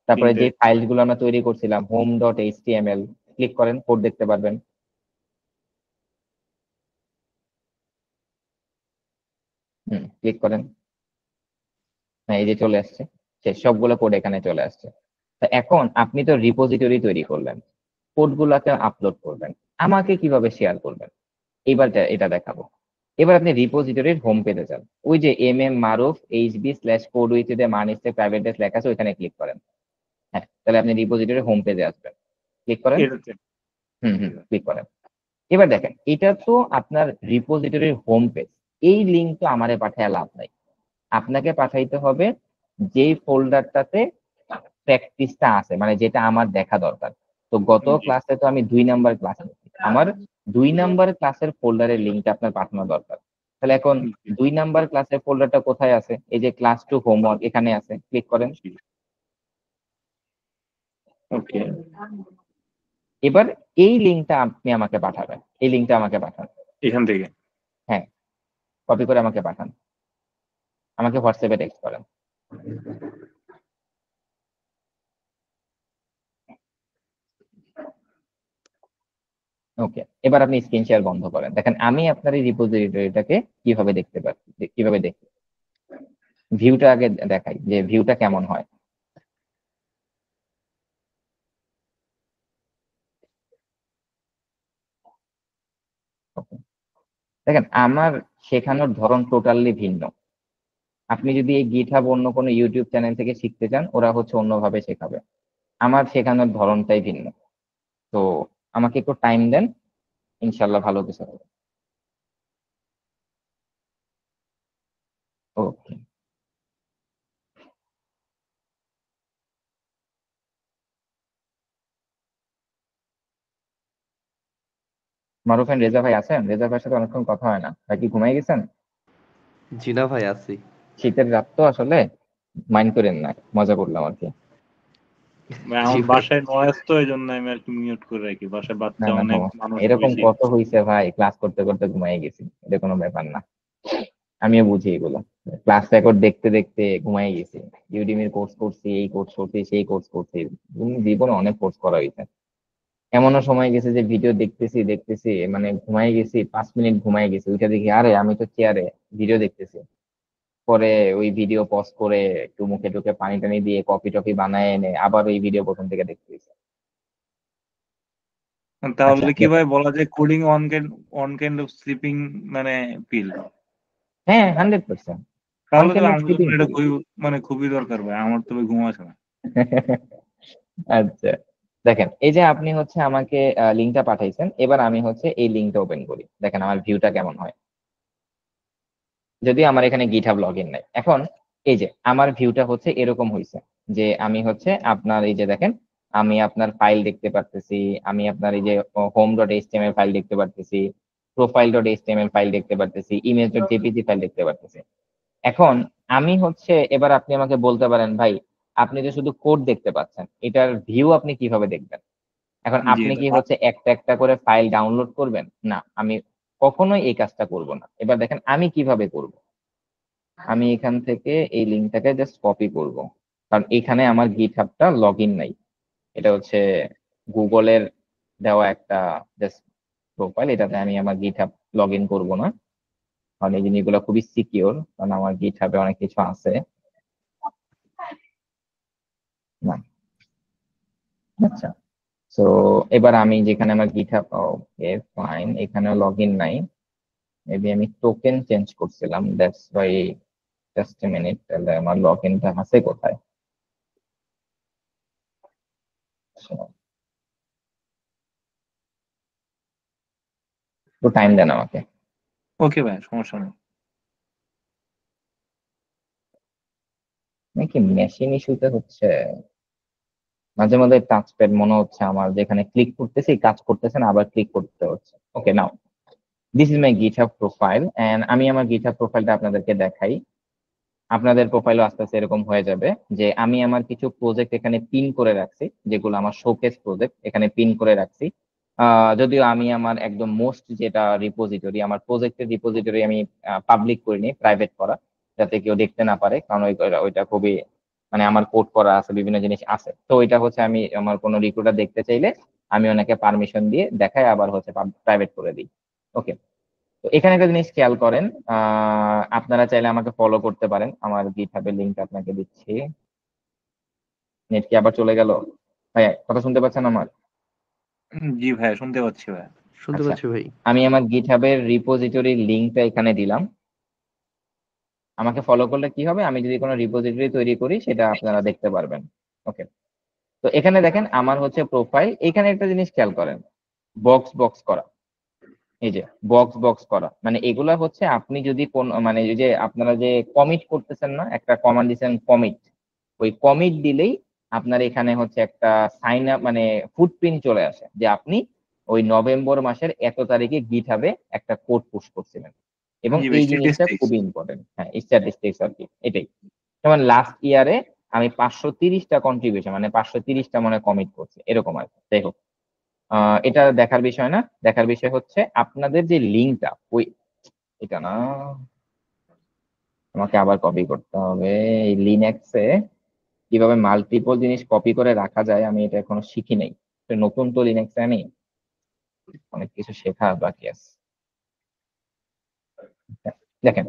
তারপরে তিনটে যে ফাইল গুলো আমরা তৈরি করছিলাম home.html, ক্লিক করেন, কোড দেখতে পারবেন। ক্লিক করেন, হ্যাঁ এই যে চলে আসছে, সবগুলো কোড এখানে চলে আসছে। তো এখন আপনি তো রিপোজিটরি তৈরি করলেন, কোডগুলোকে আপলোড করবেন, আমাকে কিভাবে শেয়ার করবেন এবার এটা দেখাবো। এবার আপনি রিপোজিটরির হোম পেজে যান, ওই যে maruf/hb/code with the managed private desk লেখা আছে, ওইখানে ক্লিক করেন। হ্যাঁ, তাহলে আপনি রিপোজিটরির হোম পেজে আসবেন, ক্লিক করেন। এটাতে। ক্লিক করেন। এবার দেখেন এটা তো আপনার রিপোজিটরির হোম পেজ, এই লিঙ্ক তো আমারে পাঠায় লাভ নাই, আপনাকে পাঠাইতে হবে যেই ফোল্ডারটাতে প্র্যাকটিসটা আছে, মানে যেটা আমার দেখা দরকার। তো গত জি। ক্লাসে তো আমি 2 নাম্বার ক্লাস নিচ্ছি, আমার 2 নাম্বার ক্লাসের ফোল্ডারের লিঙ্কটা আপনার পাঠানো দরকার। তাহলে এখন 2 নাম্বার ক্লাসের ফোল্ডারটা কোথায় আছে? এই যে ক্লাস 2 হোমওয়ার্ক এখানে আছে, ক্লিক করেন। ওকে, এবার এই লিঙ্কটা আপনি আমাকে পাঠাবেন, এই লিঙ্কটা আমাকে পাঠান। এখান থেকে। হ্যাঁ, কপি করে আমাকে পাঠান, আমাকে হোয়াটসঅ্যাপে টেক্সট করেন। ওকে, এবার আপনি স্ক্রিন শেয়ার বন্ধ করেন। দেখেন আমি আপনার এই রিপোজিটরিটাকে কিভাবে দেখতে পাচ্ছি, কিভাবে দেখি ভিউটা আগে দেখাই যে ভিউটা কেমন হয়। Okay, দেখেন আমার শেখানোর ধরন টোটালি ভিন্ন। আপনি যদি এই গিটহাব অন্য কোনো ইউটিউব চ্যানেল থেকে শিখতে চান, ওরা হচ্ছে অন্যভাবে শেখাবে। আমার শেখানোর ধরনটাই ভিন্ন। তো আমাকে একটু টাইম দেন, ইনশাল্লাহ ভালো কিছু হবে। ওকে, মারুফ রেজা ভাই আছেন? রেজা ভাইয়ের সাথে অনেকক্ষণ কথা হয় না, ভাই কি ঘুমাই গেছেন? জি না ভাই, আছি। শীতের রাত তো, আসলে মাইন্ড করেন না, মজা করলাম আর কি। ভাই, জি আমার ভাই। বাসায় নয়েজ তো এই জন্য আমি আর কি মিউট করে রাখি, বাসায় না বাচ্চা না অনেক, মানুষ এরকম বেশি। কত হয়েছে ভাই, ক্লাস করতে করতে ঘুমাই গেছি, এটা কোনো ব্যাপার না, আমিও বুঝি এগুলো। ক্লাস রেকর্ড দেখতে দেখতে ঘুমাই গেছি, ইউডিমির কোর্স করছি, এই কোর্স করছি, সেই কোর্স করছি, জীবনে অনেক কোর্স করা হয়েছে। এমনও সময় গেছে যে ভিডিও দেখতেছি দেখতেছি মানে ঘুমাই গেছি, 5 মিনিট ঘুমাই গেছি, ওইটা দেখি আরে আমি তো চেয়ারে ভিডিও দেখতেছি। পরে ওই ভিডিও পজ করে একটু মুখে টুকে পানি টানি দিয়ে কফি টফি বানায় এনে আবার ওই ভিডিও প্রথম থেকে দেখতেছি। আচ্ছা তাহলে কি ভাই বলা যায় coding one kind of sleeping মানে ফিল? হ্যাঁ, 100%। ওয়ান তাহলে তো কাইন্ড অফ আমার জন্য স্লিপিং এটা ফিল। খুবই মানে খুবই দরকার ভাই, আমার তো ভাই ঘুম আসে না। আচ্ছা, দেখেন এই যে আপনি হচ্ছে আমাকে লিঙ্কটা পাঠাইছেন, এবার আমি হচ্ছে এই লিঙ্কটা ওপেন করি, দেখেন আমার ভিউটা কেমন হয়। যদিও আমার এখানে গিটহাব লগ ইন নাই। এখন এই যে আমার ভিউটা হচ্ছে এরকম হয়েছে যে আমি হচ্ছে আপনার এই যে দেখেন আমি আপনার ফাইল দেখতে পারতেছি, আমি আপনার এই যে home.html ফাইল দেখতে পারতেছি, profile.html ফাইল দেখতে পারতেছি, image.jpg ফাইল দেখতে পারতেছি। এখন আমি হচ্ছে এবার আপনি আমাকে বলতে পারেন ভাই আপনি তো শুধু কোড দেখতে পাচ্ছেন, এটার ভিউ আপনি কিভাবে দেখবেন? এখন জি, আপনি কি হচ্ছে একটা একটা করে ফাইল ডাউনলোড করবেন? না, আমি কখনোই এই কাজটা করব না। এবার দেখেন আমি কিভাবে করব। আমি এখান থেকে এই লিঙ্কটাকে জাস্ট কপি করব, কারণ এখানে আমার গিটহাবটা লগ ইন নাই। এটা হচ্ছে গুগলের দেওয়া একটা জাস্ট প্রোফাইল, এটাতে আমি আমার গিটহাব লগ ইন করবো না, কারণ এই জিনিসগুলো খুবই সিকিউর, কারণ আমার গিটহাবে অনেক কিছু আছে। না, আচ্ছা, সো এবার আমি যেখানে আমার গিটহাব, ওকে ফাইন, এখানে লগ ইন নাই, মেবি আমি টোকেন চেঞ্জ করছিলাম, that's why. Just a minute, তাহলে আমার লগ ইনটা আছে কোথায়? তো টাইম দেন আমাকে। ওকে ভাই, সমস্যা নেই। নাকি মেশিন ইস্যুতে হচ্ছে, মাঝে মাঝে টাচপ্যাড মনে হচ্ছে আমার, যেখানে ক্লিক করতেছি কাজ করতেছে না, আবার ক্লিক করতে হচ্ছে। Okay, now this is my GitHub profile, and আমি আমার গিটহাব প্রোফাইলটা আপনাদেরকে দেখাই। আপনাদের প্রোফাইলও আস্তে আস্তে এরকম হয়ে যাবে যে আমি আমার কিছু প্রজেক্ট এখানে পিন করে রাখছি, যেগুলো আমার শোকেস প্রজেক্ট এখানে পিন করে রাখছি। যদিও আমি আমার একদম মোস্ট যেটা রিপোজিটরি, আমার প্রজেক্টের রিপোজিটরি আমি পাবলিক করিনি, প্রাইভেট করা, যাতে কেউ দেখতে না পারে, কারণ ওইটা খুবই মানে আমার কোড করা আছে, বিভিন্ন জিনিস আছে। তো ওইটা হচ্ছে আমি আমার কোনো রিক্রুটার দেখতে চাইলে আমি ওনাকে পারমিশন দিয়ে দেখাই, আবার হচ্ছে প্রাইভেট করে দিই। ওকে, তো এখানে একটা জিনিস খেয়াল করেন, আপনারা চাইলে আমাকে ফলো করতে পারেন, আমার গিটহাবের লিংক আপনাকে দিচ্ছি। নেট কি আবার চলে গেল? ভাইয়া কথা শুনতে পাচ্ছেন আমার? জি ভাই, শুনতে পাচ্ছি ভাই। শুনতে আচ্ছা, পাচ্ছি ভাই। আমি আমার গিটহাবের রিপোজিটরির লিংকটা এখানে দিলাম। আমাকে ফলো করলে কি হবে, আমি যদি কোনো রিপোজিটরি তৈরি করি সেটা আপনারা দেখতে পারবেন। ওকে, তো এখানে দেখেন আমার হচ্ছে প্রোফাইল, এখানে একটা জিনিস খেয়াল করেন, বক্স বক্স করা, এই যে বক্স বক্স করা, মানে এগুলা হচ্ছে আপনি যদি কোন মানে এই যে আপনারা যে কমিট করতেছেন না, একটা কমান্ড দিচ্ছেন কমিট, ওই কমিট দিলেই আপনার এখানে হচ্ছে একটা সাইন আপ মানে ফুটপ্রিন্ট চলে আসে যে আপনি ওই নভেম্বর মাসের এত তারিখে গিটহাবে একটা কোড পুশ করছিলেন। এবং জি ভাই, এই জিনিসটা স্ট্যাটিস্টিক্স। খুবই ইম্পর্টেন্ট, হ্যাঁ স্ট্যাটিস্টিক্স আর কি, এটাই। যেমন লাস্ট ইয়ারে আমি 530টা কন্ট্রিবিউশন মানে 530টা মনে কমিট করছি, এরকম আর কি। যাই হোক, এটা দেখার বিষয় না, দেখার বিষয় হচ্ছে আপনাদের যে লিঙ্কটা, ওই এটা না, আমাকে আবার কপি করতে হবে। এই লিনাক্সে কিভাবে মাল্টিপল জিনিস কপি করে রাখা যায় আমি এটা এখনো শিখি নাই, তো নতুন তো লিনাক্সে আমি, অনেক কিছু শেখা বাকি আছে। দেখেন,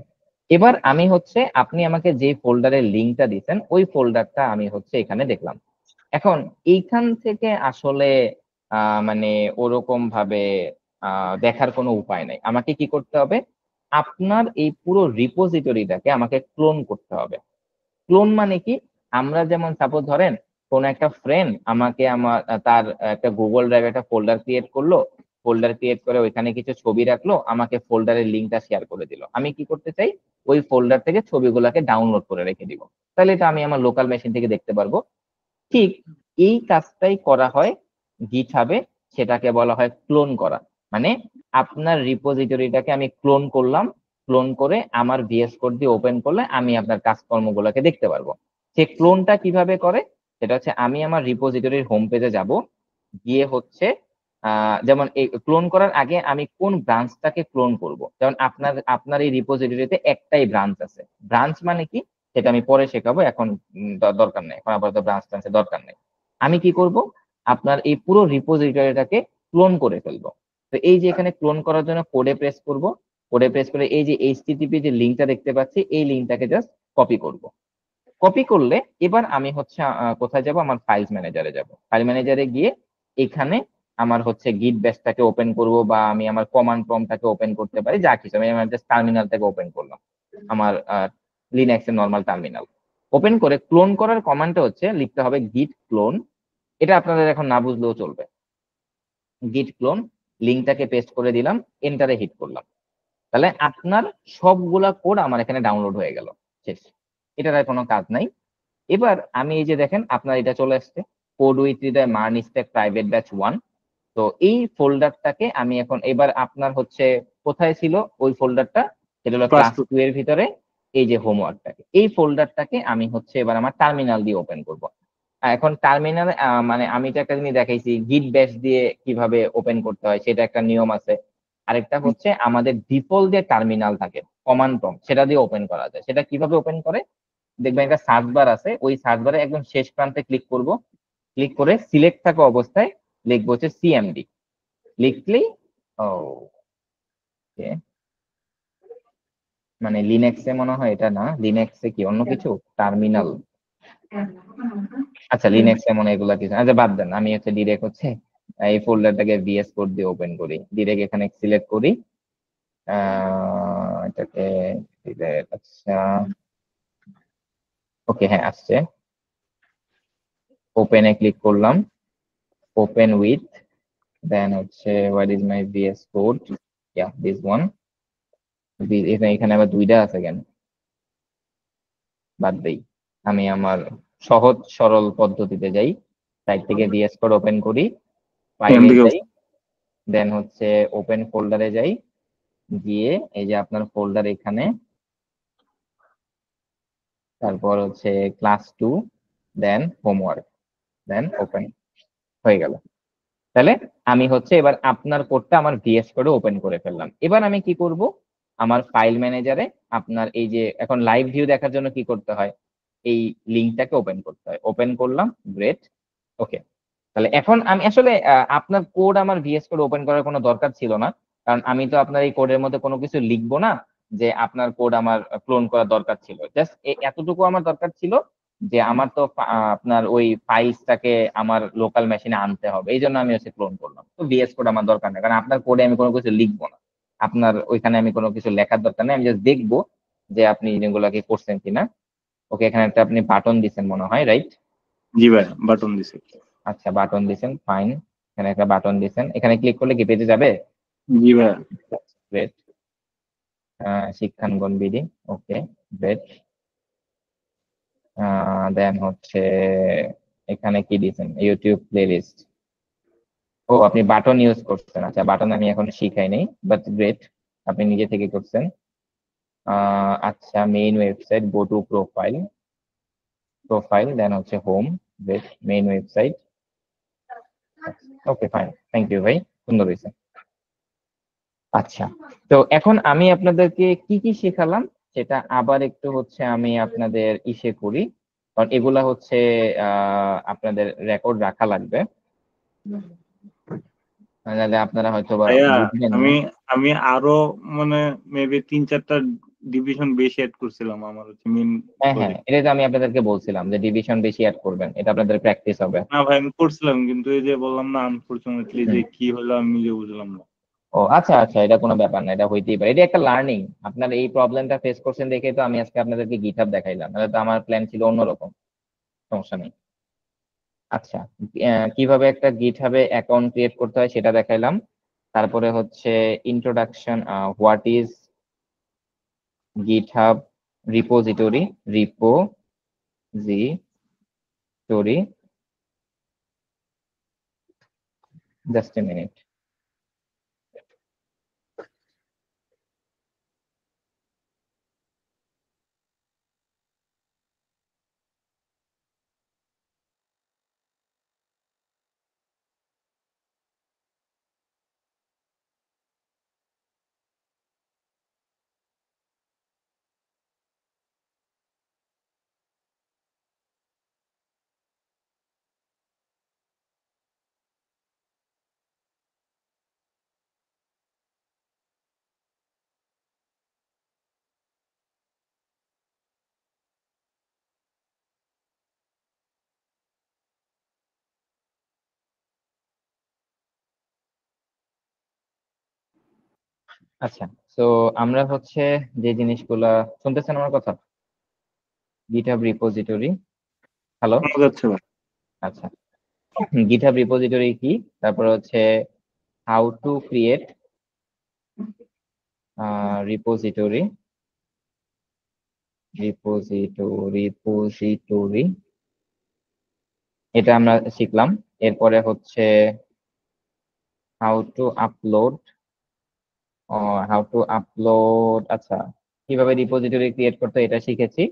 এবার আমি হচ্ছে আপনি আমাকে যে ফোল্ডারের লিঙ্কটা দিচ্ছেন ওই ফোল্ডারটা আমি হচ্ছে এখানে দেখলাম। এখন এইখান থেকে আসলে মানে ওরকম ভাবে দেখার কোনো উপায় নাই, আমাকে কি করতে হবে, আপনার এই পুরো রিপোজিটরিটাকে আমাকে ক্লোন করতে হবে। ক্লোন মানে কি, আমরা যেমন সাপোজ ধরেন কোন একটা ফ্রেন্ড আমাকে আমার তার একটা গুগল ড্রাইভে একটা ফোল্ডার ক্রিয়েট করলো, ফোল্ডার ক্রিয়েট করে ওইখানে কিছু ছবি রাখলো, আমাকে ফোল্ডারের লিঙ্কটা শেয়ার করে দিল, আমি কি করতে চাই, ওই ফোল্ডার থেকে ছবিগুলোকে ডাউনলোড করে রেখে দিব, তাহলে এটা আমি আমার লোকাল মেশিন থেকে দেখতে পারবো। ঠিক এই কাজটাই করা হয় গিটহাবে, সেটাকে বলা হয় ক্লোন করা। মানে আপনার রিপোজিটরিটাকে আমি ক্লোন করলাম, ক্লোন করে আমার ভিএস কোড দিয়ে ওপেন করলে আমি আপনার কাজকর্মগুলোকে দেখতে পারবো। সে ক্লোনটা কিভাবে করে, সেটা হচ্ছে আমি আমার রিপোজিটরির হোম পেজে যাব, গিয়ে হচ্ছে যেমন এই ক্লোন করার আগে আমি কোন ব্রাঞ্চটাকে ক্লোন করব, যেমন আপনার এই রিপোজিটরিতে একটাই ব্রাঞ্চ আছে, ব্রাঞ্চ মানে কি সেটা আমি পরে শেখাবো, এখন দরকার নেই, এখন আপাতত ব্রাঞ্চ টাঞ্চের দরকার নেই। আমি কি করব, আপনার এই পুরো রিপোজিটরিটাকে ক্লোন করে ফেলবো। তো এই যে এখানে ক্লোন করার জন্য কোডে প্রেস করব, কোডে প্রেস করে এই যে এইচটিটিপি যে লিঙ্কটা দেখতে পাচ্ছি এই লিঙ্কটাকে জাস্ট কপি করব। কপি করলে এবার আমি হচ্ছে কোথায় যাব, আমার ফাইলস ম্যানেজারে যাব, ফাইল ম্যানেজারে গিয়ে এখানে আমার হচ্ছে গিট ব্যাশটাকে ওপেন করব, বা আমি আমার কমান্ড প্রম্পটটাকে ওপেন করতে পারি, যা কিছু আমি আমার জাস্ট টার্মিনালটাকে ওপেন করলাম, আমার লিনাক্সের নর্মাল টার্মিনাল ওপেন করে ক্লোন করার কমান্ডটা হচ্ছে লিখতে হবে গিট ক্লোন। এটা আপনাদের এখন না বুঝলেও চলবে, গিট ক্লোন, লিঙ্কটাকে পেস্ট করে দিলাম, এন্টারে হিট করলাম, তাহলে আপনার সবগুলা কোড আমার এখানে ডাউনলোড হয়ে গেল, শেষ। এটার আর কোনো কাজ নাই। এবার আমি এই যে দেখেন আপনার এটা চলে আসছে, code with Hridoy MERN stack private batch 1। তো এই ফোল্ডারটাকে আমি এখন এবার আপনার হচ্ছে কোথায় ছিল ওই ফোল্ডারটা, সেটা হলো ক্লাস ক্লাস 2 এর ভিতরে, এই যে হোমওয়ার্কটাকে, এই ফোল্ডারটাকে আমি হচ্ছে এবার আমার টার্মিনাল দিয়ে ওপেন করব। এখন টার্মিনাল মানে আমি তো একটা জিনিস দেখাইছি গিট ব্যাশ দিয়ে কিভাবে ওপেন করতে হয়, সেটা একটা নিয়ম আছে। আরেকটা হচ্ছে আমাদের ডিফল্ট যে টার্মিনাল থাকে কমান্ড প্রম্পট, সেটা দিয়ে ওপেন করা যায়। সেটা কিভাবে ওপেন করে, দেখবেন একটা সার্চ বার আছে, ওই সার্চ বারে একদম শেষ প্রান্তে ক্লিক করব, ক্লিক করে সিলেক্ট থাকা অবস্থায় লিখবো হচ্ছে সিএমডি, লিখলেই ও okay, মানে লিনাক্সে মনে হয় এটা না, লিনাক্সে কি অন্য কিছু টার্মিনাল, আচ্ছা লিনাক্সে মনে হয় এগুলা কিছু, আচ্ছা বাদ দেন, আমি হচ্ছে ডিরেক্ট হচ্ছে এই ফোল্ডারটাকে ভিএস কোড দিয়ে ওপেন করি, ডিরেক্ট এখানে সিলেক্ট করি এটাকে, আচ্ছা ওকে হ্যাঁ আসছে, ওপেনে ক্লিক করলাম, ওপেন উইথ, দেন হচ্ছে what is my VS code, yeah this one. এখানে আবার দুইটা আছে কেন, বাদ দেই, আমি আমার সহজ সরল পদ্ধতিতে যাই, সাইট থেকে ভিএস কোড ওপেন করি, ফাইলে যাই, দেন হচ্ছে ওপেন ফোল্ডারে যাই, গিয়ে এই যে আপনার ফোল্ডার এখানে, তারপর হচ্ছে ক্লাস 2, দেন হোমওয়ার্ক, দেন ওপেন, হয়ে গেল। তাহলে আমি হচ্ছে এবার আপনার কোডটা আমার ভিএস কোডে ওপেন করে ফেললাম। এবার আমি কি করব, আমার ফাইল ম্যানেজারে আপনার এই যে এখন লাইভ ভিউ দেখার জন্য কি করতে হয়, এই লিঙ্কটাকে ওপেন করতে হয়, ওপেন করলাম, গ্রেট, ওকে। তাহলে এখন আমি আসলে আপনার কোড আমার ভিএস কোড ওপেন করার কোনো দরকার ছিল না, কারণ আমি তো আপনার এই কোডের মধ্যে কোনো কিছু লিখবো না যে আপনার কোড আমার ক্লোন করার দরকার ছিল, জাস্ট এতটুকু আমার দরকার ছিল যে আমার তো আপনার ওই ফাইলসটাকে আমার লোকাল মেশিনে আনতে হবে, এই জন্য আমি হচ্ছে ক্লোন করলাম। তো ভিএস কোড আমার দরকার নেই, কারণ আপনার কোডে আমি কোনো কিছু লিখবো না, আপনার ওইখানে আমি কোনো কিছু লেখার দরকার নেই, আমি জাস্ট দেখবো যে আপনি জিনিসগুলোকে করছেন কিনা। ওকে, এখানে একটা আপনি বাটন দিচ্ছেন মনে হয়, রাইট? জি ভাই বাটন দিছি। আচ্ছা বাটন দিছেন, ফাইন, এখানে একটা বাটন দিছেন, এখানে ক্লিক করলে কি পেজে যাবে? জি ভাই। Great, Shikkhangon BD, okay great. Then হচ্ছে এখানে কি দিছেন, ইউটিউব প্লেলিস্ট, ও আপনি বাটন ইউজ করছেন, আচ্ছা বাটন আমি এখন শিখাই নেই, বাট গ্রেট, আপনি নিজে থেকে করছেন। আচ্ছা main website, go to profile, profile then হচ্ছে home, great, main website, okay fine, thank you ভাই, সুন্দর হয়েছে। আচ্ছা, তো এখন আমি আপনাদেরকে কি কি শেখালাম সেটা আবার একটু হচ্ছে আমি আপনাদের ইসে করি, কারণ এগুলা হচ্ছে আপনাদের রেকর্ড রাখা লাগবে, নাহলে আপনারা হয়তো বা ভাইয়া বুঝবেন না। আমি আমি আরো মানে মেবি 3-4টা ডিভিশন বেশি অ্যাড করছিলাম আমার হচ্ছে মেইন হ্যাঁ হ্যাঁ, প্রজেক্ট। এটা তো আমি আপনাদেরকে বলছিলাম যে ডিভিশন বেশি অ্যাড করবেন, এটা আপনাদের প্র্যাকটিস হবে। না ভাই আমি করছিলাম কিন্তু এই যে বললাম না আনফরচুনেটলি যে হুম। কি হলো আমি নিজে বুঝলাম না। ও আচ্ছা আচ্ছা, এটা কোনো ব্যাপার না, এটা হইতেই পারে, এটা একটা লার্নিং, আপনার এই প্রবলেমটা ফেস করছেন দেখে তো আমি আজকে আপনাদেরকে গিটহাব দেখাইলাম, নাহলে তো আমার প্ল্যান ছিল অন্যরকম, সমস্যা নেই। আচ্ছা, কিভাবে একটা গিটহাবে অ্যাকাউন্ট ক্রিয়েট করতে হয় সেটা দেখাইলাম, তারপরে হচ্ছে introduction, what is GitHub repository, repository, just a minute. আচ্ছা, তো আমরা হচ্ছে যে জিনিসগুলা, শুনতেছেন আমার কথা? গিটহাব রিপোজিটরি, হ্যালো, শোনা যাচ্ছে ভাই। আচ্ছা, গিটহাব রিপোজিটরি কি, তারপরে হচ্ছে how to create repository, repository এটা আমরা শিখলাম। এরপরে হচ্ছে হাউ টু আপলোড, আচ্ছা কিভাবে রিপোজিটরি ক্রিয়েট করতে হয় এটা শিখেছি।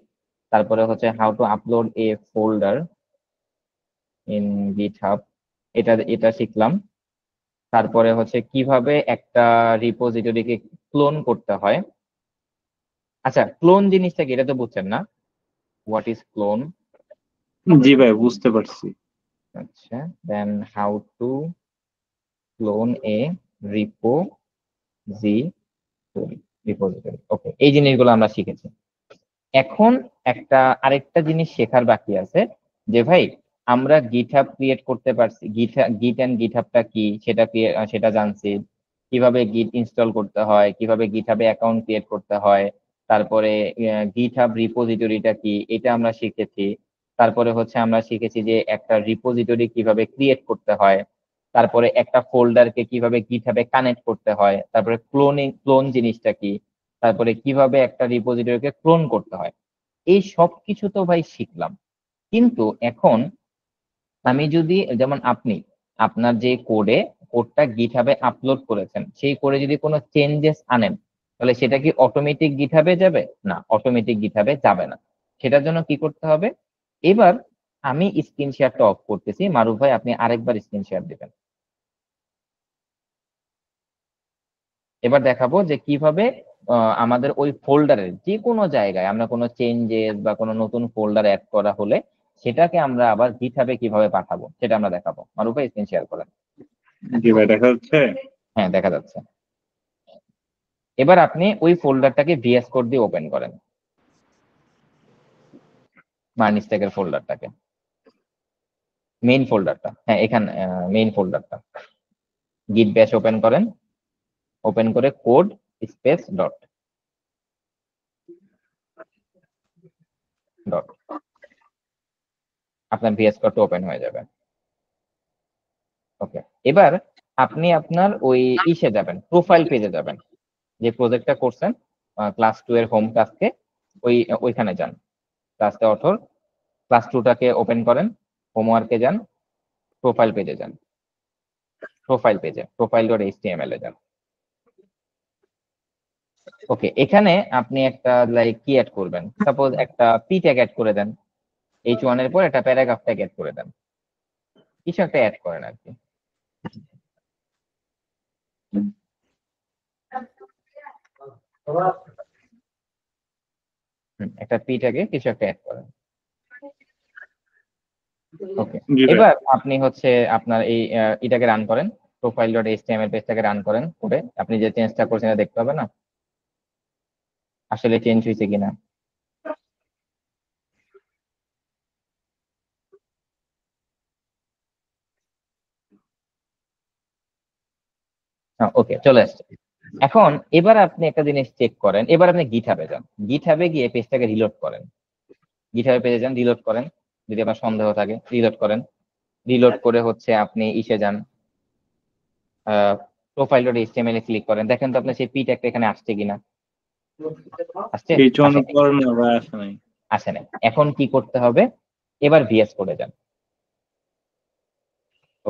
তারপরে হচ্ছে how to upload A folder in GitHub, এটা এটা শিখলাম। তারপরে হচ্ছে কিভাবে একটা রিপোজিটরিকে ক্লোন করতে হয়। আচ্ছা, ক্লোন জিনিসটা কি এটা তো বুঝছেন না, হোয়াট ইজ ক্লোন? জি ভাই বুঝতে পারছি। আচ্ছা, then how to clone a repository, okay, এই জিনিসগুলো আমরা শিখেছি। এখন একটা আরেকটা জিনিস শেখার বাকি আছে, যে ভাই আমরা গিটহাব ক্রিয়েট করতে পারছি, গিট এন্ড গিটহাবটা কি সেটা জানছি, কিভাবে গিট ইনস্টল করতে হয়, কিভাবে গিটহাবে অ্যাকাউন্ট ক্রিয়েট করতে হয়, তারপরে গিটহাব রিপোজিটরিটা কি এটা আমরা শিখেছি। তারপরে হচ্ছে আমরা শিখেছি যে একটা রিপোজিটরি কিভাবে ক্রিয়েট করতে হয়, তারপরে একটা ফোল্ডারকে কিভাবে গিটহাবে কানেক্ট করতে হয়, তারপরে ক্লোন জিনিসটা কি, তারপরে কিভাবে একটা রিপোজিটরিকে ক্লোন করতে হয়। এই সব কিছু তো ভাই শিখলাম, কিন্তু এখন আমি যদি যেমন আপনি আপনার যে কোডটা গিটহাবে আপলোড করেছেন সেই কোডে যদি কোনো চেঞ্জেস আনেন, তাহলে সেটা কি অটোমেটিক গিটহাবে যাবে? না, অটোমেটিক গিটহাবে যাবে না। সেটার জন্য কি করতে হবে? এবার আমি স্ক্রিন শেয়ারটা অফ করতেছি, মারুফ ভাই আপনি আরেকবার স্ক্রিন শেয়ার দিবেন। এবার দেখাবো যে কিভাবে আমাদের ওই ফোল্ডারের যে কোনো জায়গায় আমরা কোনো চেঞ্জেস বা কোনো নতুন ফোল্ডার অ্যাড করা হলে সেটাকে আমরা আবার গিটহাবে কিভাবে পাঠাবো সেটা আমরা দেখাবো। মারুফ ভাই স্ক্রিন শেয়ার করেন। জি ভাই, দেখা যাচ্ছে। হ্যাঁ, দেখা যাচ্ছে। এবার আপনি ওই ফোল্ডারটাকে ভিএস কোড দিয়ে ওপেন করেন, মার্নিস্টেকের ফোল্ডারটাকে, মেইন ফোল্ডারটা, হ্যাঁ এখানে মেইন ফোল্ডারটা গিট ব্যাশ ওপেন করেন, ওপেন করে কোড স্পেস ডট ডট আপনার ভিএস কোডটা ওপেন হয়ে যাবে। ওকে, এবার আপনি আপনার ওই ইসে যাবেন, প্রোফাইল পেজে যাবেন, যে প্রজেক্টটা করছেন ক্লাস 2 এর হোম টাস্কে, ওইখানে যান, টাস্কে অথর ক্লাস 2টাকে ওপেন করেন, হোমওয়ার্কে যান, প্রোফাইল পেজে যান, profile.html এ যান। ওকে, এখানে আপনি একটা লাইক কি অ্যাড করবেন, সাপোজ একটা পি ট্যাগ অ্যাড করে দেন, H1 এর পর একটা প্যারাগ্রাফ ট্যাগ অ্যাড করে দেন, কিছু একটা অ্যাড করেন আর কি। একটা পি ট্যাগে কিছু একটা অ্যাড করেন। ওকে, জি ভাই। এবার আপনি হচ্ছে আপনার এই এটাকে রান করেন, profile.html পেজটাকে রান করেন করে আপনি যে চেঞ্জটা করছেন এটা দেখতে হবে না আসলে চেঞ্জ হয়েছে কিনা। ওকে, চলে আসছে। এখন এবার আপনি একটা জিনিস চেক করেন, এবার আপনি গিটহাবে যান, গিটহাবে গিয়ে পেজটাকে রিলোড করেন, গিটহাবে পেজে যান, রিলোড করেন, যদি আপনার সন্দেহ থাকে রিলোড করেন, রিলোড করে হচ্ছে আপনি ইসে যান, profile.html এ ক্লিক করেন, দেখেন তো আপনার সেই পি ট্যাগটা এখানে আসছে কিনা। আসছে? H1 আসেনি? পর না ভাই, আসে নাই। আসে নাই। এখন কি করতে হবে? এবার ভিএস কোডে যান।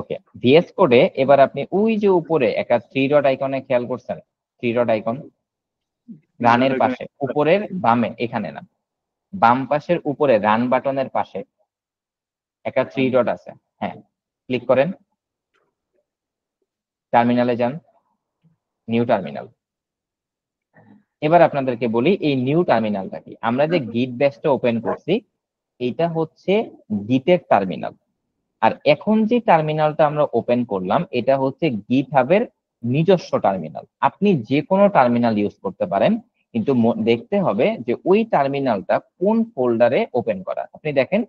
ওকে, ভিএস কোডে এবার আপনি ওই যে উপরে একটা 3 ডট আইকনে খেয়াল করছেন, 3 ডট আইকন রানের পাশে উপরের বামে, এখানে না, বাম পাশের উপরে রান বাটনের পাশে একটা 3 ডট আছে, হ্যাঁ ক্লিক করেন, টার্মিনালে যান, নিউ টার্মিনাল। এবার আপনাদেরকে বলি এই নিউ টার্মিনালটা কি। আমরা যে গিট ব্যাশটা ওপেন করছি এটা হচ্ছে গিটের টার্মিনাল, আর এখন যে টার্মিনালটা আমরা ওপেন করলাম এটা হচ্ছে গিটহাবের নিজস্ব টার্মিনাল। আপনি যে কোনো টার্মিনাল ইউজ করতে পারেন, কিন্তু দেখতে হবে যে ওই টার্মিনালটা কোন ফোল্ডারে ওপেন করা। আপনি দেখেন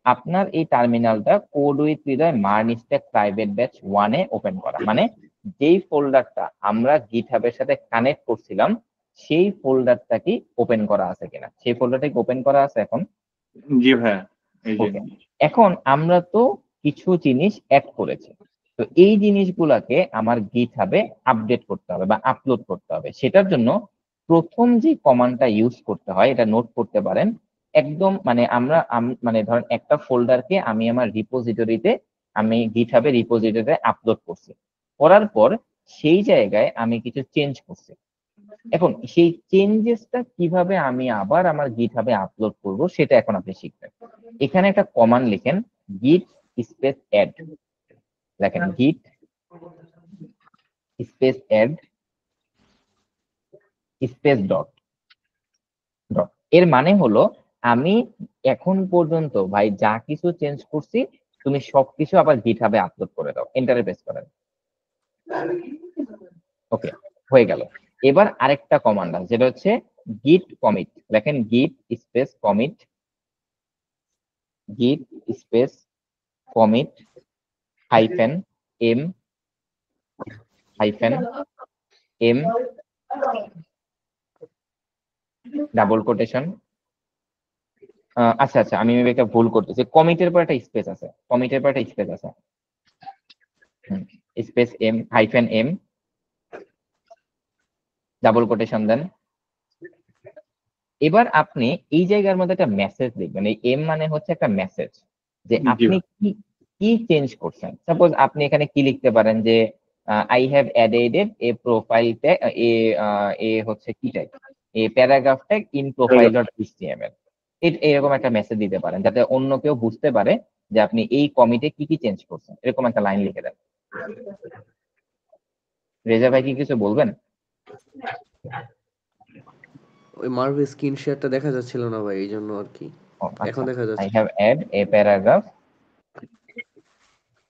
আপনার এই টার্মিনালটা code with Hridoy MERN stack private batch 1 এ ওপেন করা, মানে যেই ফোল্ডারটা আমরা গিটহাবের সাথে কানেক্ট করছিলাম সেই ফোল্ডারটা কি ওপেন করা আছে কিনা, সেই ফোল্ডারটা কি ওপেন করা আছে এখন? জি ভাই, এই যে ওকে, এখন আমরা তো কিছু জিনিস অ্যাড করেছি, তো এই জিনিসগুলাকে আমার গিটহাবে আপডেট করতে হবে বা আপলোড করতে হবে। সেটার জন্য প্রথম যে কমান্ডটা ইউজ করতে হয় এটা নোট করতে পারেন একদম, মানে মানে ধরেন একটা ফোল্ডারকে আমি আমার রিপোজিটরিতে, আমি গিটহাবে রিপোজিটরিতে আপলোড করছি, করার পর সেই জায়গায় আমি কিছু চেঞ্জ করছি। এখন সেই চেঞ্জেসটা কিভাবে আমি আবার আমার গিটহাবে আপলোড করব সেটা এখন আপনি শিখবেন। এখানে একটা কমান্ড লিখেন, গিট স্পেস অ্যাড, দেখেন git space add space dot dot. এর মানে হলো আমি এখন পর্যন্ত ভাই যা কিছু চেঞ্জ করছি তুমি সবকিছু আবার গিটহাবে আপলোড করে দাও, এন্টারে প্রেস করেন। ওকে, হয়ে গেল। এবার আরেকটা কমান্ড আছে যেটা হচ্ছে গিট কমিট, দেখেন git space commit, git space commit hyphen M hyphen M double quotation. আচ্ছা আচ্ছা, আমি maybe একটা ভুল করতেছি, কমিটের পর একটা স্পেস আছে, কমিটের পর একটা স্পেস আছে, space M hyphen M double quotation দেন। এবার আপনি এই জায়গার মধ্যে একটা মেসেজ লিখবেন, এই এম মানে হচ্ছে একটা মেসেজ, যে জি আপনি ভাই। কি কি চেঞ্জ করছেন। সাপোজ আপনি এখানে কি লিখতে পারেন যে I have added a profile tag, a হচ্ছে কি tag, a paragraph tag in profile dot HTML. এরকম একটা মেসেজ দিতে পারেন যাতে অন্য কেউ বুঝতে পারে যে আপনি এই কমিটে কি কি চেঞ্জ করছেন, এরকম একটা লাইন লিখে দেন। রেজা ভাই কি কিছু বলবেন? ওই মার্ভেল স্ক্রিন শেয়ারটা দেখা যাচ্ছিল না ভাই, এই জন্য আর কি। ও এখন আচ্ছা, দেখা আই যাচ্ছে। Have add a paragraph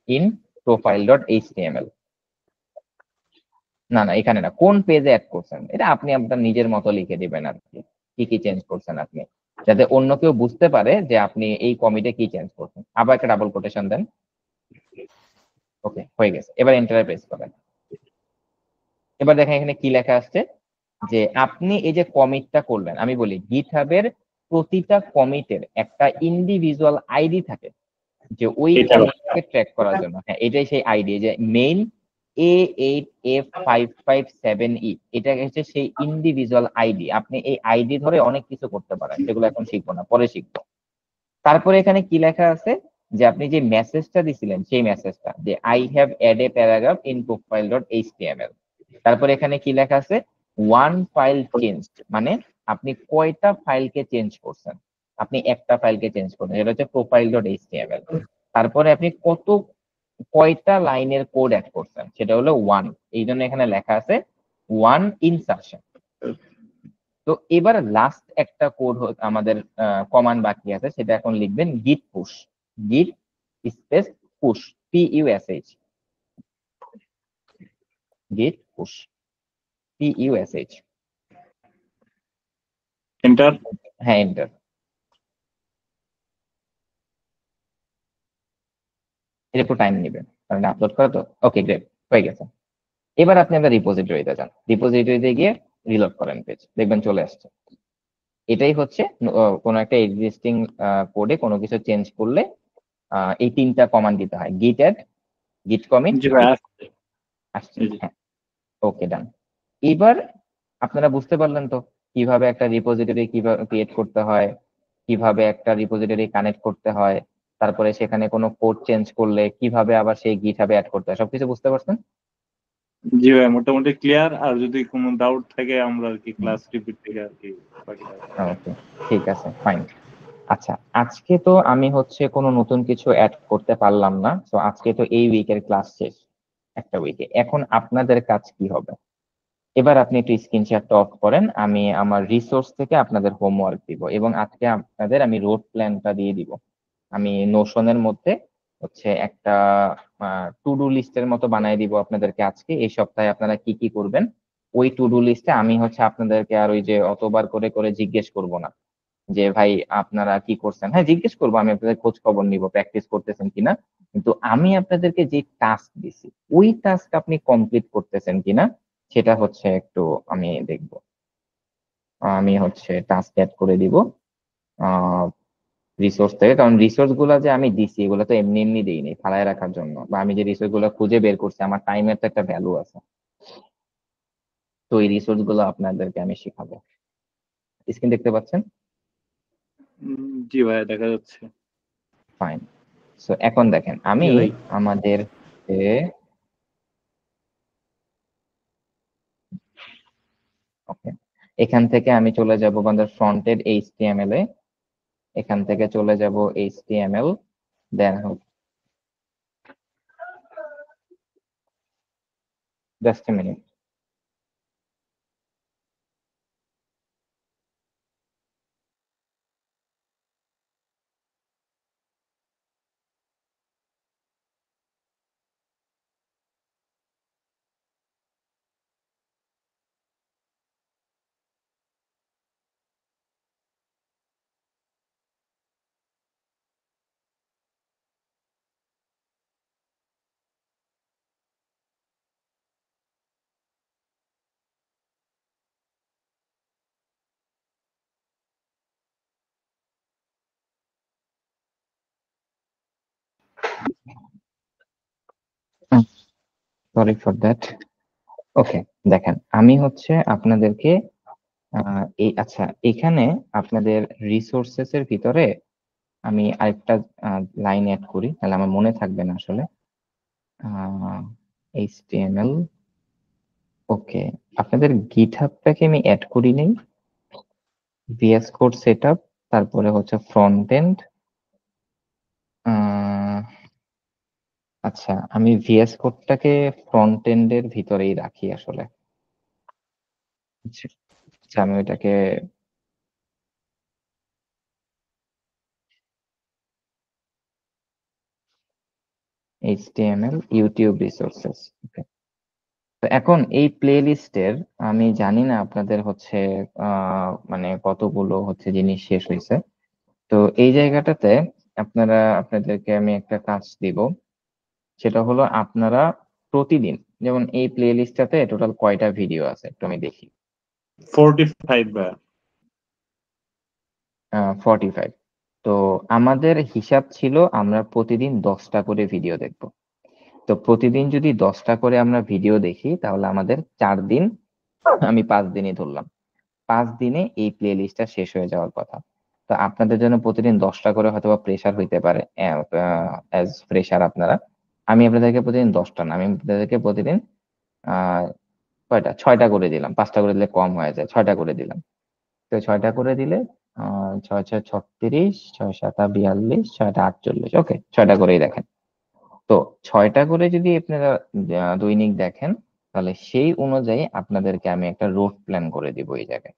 in profile dot HTML. না না, এখানে না, কোন পেজে অ্যাড করছেন এটা আপনি আপনার নিজের মতো লিখে দিবেন আর কি, কি কি চেঞ্জ করছেন আপনি, যাতে অন্য কেউ বুঝতে পারে যে আপনি এই কমিটে কি চেঞ্জ করছেন। আবার একটা ডাবল কোটেশন দেন। ওকে, হয়ে গেছে, এবার এন্টারে প্রেস করেন। এবার দেখেন এখানে কি লেখা আসছে, যে আপনি এই যে কমিটটা করলেন, আমি বলি গিটহাবের প্রতিটা কমিটের একটা ইন্ডিভিজুয়াল আইডি থাকে, যে ওই এটা কমিটকে ট্র্যাক করার জন্য। হ্যাঁ, এটাই সেই আইডি, যে মেইন A8F557E, এটা হচ্ছে সেই ইন্ডিভিজুয়াল আইডি। আপনি এই আইডি ধরে অনেক কিছু করতে পারেন, সেগুলো এখন শিখবো না, পরে শিখবো। তারপরে এখানে কি লেখা আছে, যে আপনি যে মেসেজটা দিছিলেন সেই মেসেজটা, যে I have add a paragraph in profile dot HTML. তারপরে এখানে কি লেখা আছে, ওয়ান ফাইল চেঞ্জ, মানে আপনি কয়টা ফাইলকে চেঞ্জ করছেন। আপনি একটা ফাইলকে চেঞ্জ করছেন, এটা হচ্ছে প্রোফাইল ডট এইচটিএমএল। তারপরে আপনি কয়টা লাইনের কোড অ্যাড করছেন, সেটা হলো ওয়ান, এই জন্য এখানে লেখা আছে ওয়ান ইনসারশন। তো এবার লাস্ট একটা কোড আমাদের কমান্ড বাকি আছে, সেটা এখন লিখবেন গিট পুশ, গিট স্পেস পুশ, PUSH, গিট পুশ, PUSH। এন্টার। হ্যাঁ, এন্টার। এটা একটু টাইম নেবে কারণ আপলোড করা তো। ওকে, গ্রেট, হয়ে গেছে। এবার আপনি আপনার রিপোজিটরিতে যান, রিপোজিটরিতে গিয়ে রিলোড করেন পেজ, দেখবেন চলে আসছে। এটাই হচ্ছে কোনো একটা এক্সিস্টিং কোডে কোনো কিছু চেঞ্জ করলে এই তিনটা কমান্ড দিতে হয়, গিট অ্যাড, গিট কমিট, জি ভাই আসছে। আসছে। এই যে হ্যাঁ, ওকে, ডান। এবার আপনারা বুঝতে পারলেন তো কিভাবে একটা রিপোজিটরি কিভাবে ক্রিয়েট করতে হয়, কিভাবে একটা রিপোজিটরি কানেক্ট করতে হয়, তারপরে সেখানে কোনো কোড চেঞ্জ করলে কিভাবে আবার সেই গিটহাবে অ্যাড করতে হয়, সবকিছু বুঝতে পারছেন? জি ভাই মোটামুটি ক্লিয়ার। আর যদি কোনো ডাউট থাকে আমরা আর কি ক্লাস রিপিট থেকে আর কি বাকিটা। ওকে, ঠিক আছে, ফাইন। আচ্ছা, আজকে তো আমি হচ্ছে কোনো নতুন কিছু অ্যাড করতে পারলাম না, তো আজকে তো এই উইকের ক্লাস শেষ, একটা উইকে। এখন আপনাদের কাজ কি হবে, এবার আপনি একটু স্ক্রিন শেয়ারটা অফ করেন, আমি আমার রিসোর্স থেকে আপনাদের হোমওয়ার্ক দিব, এবং আজকে আপনাদের আমি রোড প্ল্যানটা দিয়ে দিব। আমি নোশনের মধ্যে হচ্ছে একটা টু ডু লিস্টের মতো বানিয়ে দিব আপনাদেরকে, আজকে এই সপ্তাহে আপনারা কি কি করবেন। ওই টু ডু লিস্টে আমি হচ্ছে আপনাদেরকে আর ওই যে অতবার করে করে জিজ্ঞেস করব না যে ভাই আপনারা কি করছেন। হ্যাঁ, জিজ্ঞেস করবো, আমি আপনাদের খোঁজ খবর নিব প্র্যাকটিস করতেছেন কিনা, কিন্তু আমি আপনাদেরকে যে টাস্ক দিছি ওই টাস্ক আপনি কমপ্লিট করতেছেন কিনা সেটা হচ্ছে একটু আমি দেখব। আমি হচ্ছে টাস্ক অ্যাড করে দিব রিসোর্স থেকে, কারণ রিসোর্স গুলা যে আমি দিছি এগুলো তো এমনি এমনি দিইনি ফালায় রাখার জন্য, বা আমি যে রিসোর্স গুলো খুঁজে বের করছি আমার টাইমের তো একটা ভ্যালু আছে, তো এই রিসোর্স গুলো আপনাদেরকে আমি শিখাবো। স্ক্রিন দেখতে পাচ্ছেন? জি ভাই দেখা যাচ্ছে। ফাইন। সো এখন দেখেন জি আমি ভাই। আমাদের ওকে, এখান থেকে আমি চলে যাব আমাদের ফ্রন্টের HTML এ, এখান থেকে চলে যাব HTML, then just a minute. Sorry for that. Okay, দেখেন আমি হচ্ছে আপনাদেরকে এই আচ্ছা এখানে আপনাদের রিসোর্সেস এর ভিতরে আমি আরেকটা লাইন অ্যাড করি, তাহলে আমার মনে থাকবে না আসলে। HTML, ওকে, আপনাদের গিটহাবটাকে আমি অ্যাড করি নেই। VS কোড সেটআপ, তারপরে হচ্ছে ফ্রন্ট এন্ড। আচ্ছা, আমি VS কোডটাকে ফ্রন্ট এন্ডের ভিতরেই রাখি আসলে। আচ্ছা, আচ্ছা, আমি ওইটাকে HTML ইউটিউব রিসোর্সেস। তো এখন এই প্লে লিস্টের আমি জানি না আপনাদের হচ্ছে মানে কতগুলো হচ্ছে জিনিস শেষ হয়েছে। তো এই জায়গাটাতে আপনাদেরকে আমি একটা কাজ দিব, সেটা হলো আপনারা প্রতিদিন, যেমন এই প্লে লিস্টটাতে টোটাল কয়টা ভিডিও আছে একটু আমি দেখি। 45 ভাই। 45। তো আমাদের হিসাব ছিল আমরা প্রতিদিন 10টা করে ভিডিও দেখব। তো প্রতিদিন যদি 10টা করে আমরা ভিডিও দেখি তাহলে আমাদের 4 দিন, আমি 5 দিনই ধরলাম, 5 দিনে এই প্লে লিস্টটা শেষ হয়ে যাওয়ার কথা। তো আপনাদের জন্য প্রতিদিন 10টা করে হয়তো বা প্রেসার হইতে পারে, অ্যাজ ফ্রেশার আপনারা। আমি আপনাদেরকে প্রতিদিন 10টা না, আমি আপনাদেরকে প্রতিদিন আহ কয়টা 6টা করে দিলাম, 5টা করে দিলে কম হয়ে যায়, 6টা করে দিলাম। তো 6টা করে দিলে 6 6 36, 6 7 42, 6 48, ওকে, 6টা করেই দেখেন। তো 6টা করে যদি আপনারা দৈনিক দেখেন, তাহলে সেই অনুযায়ী আপনাদেরকে আমি একটা রুট প্ল্যান করে দিব এই জায়গায়।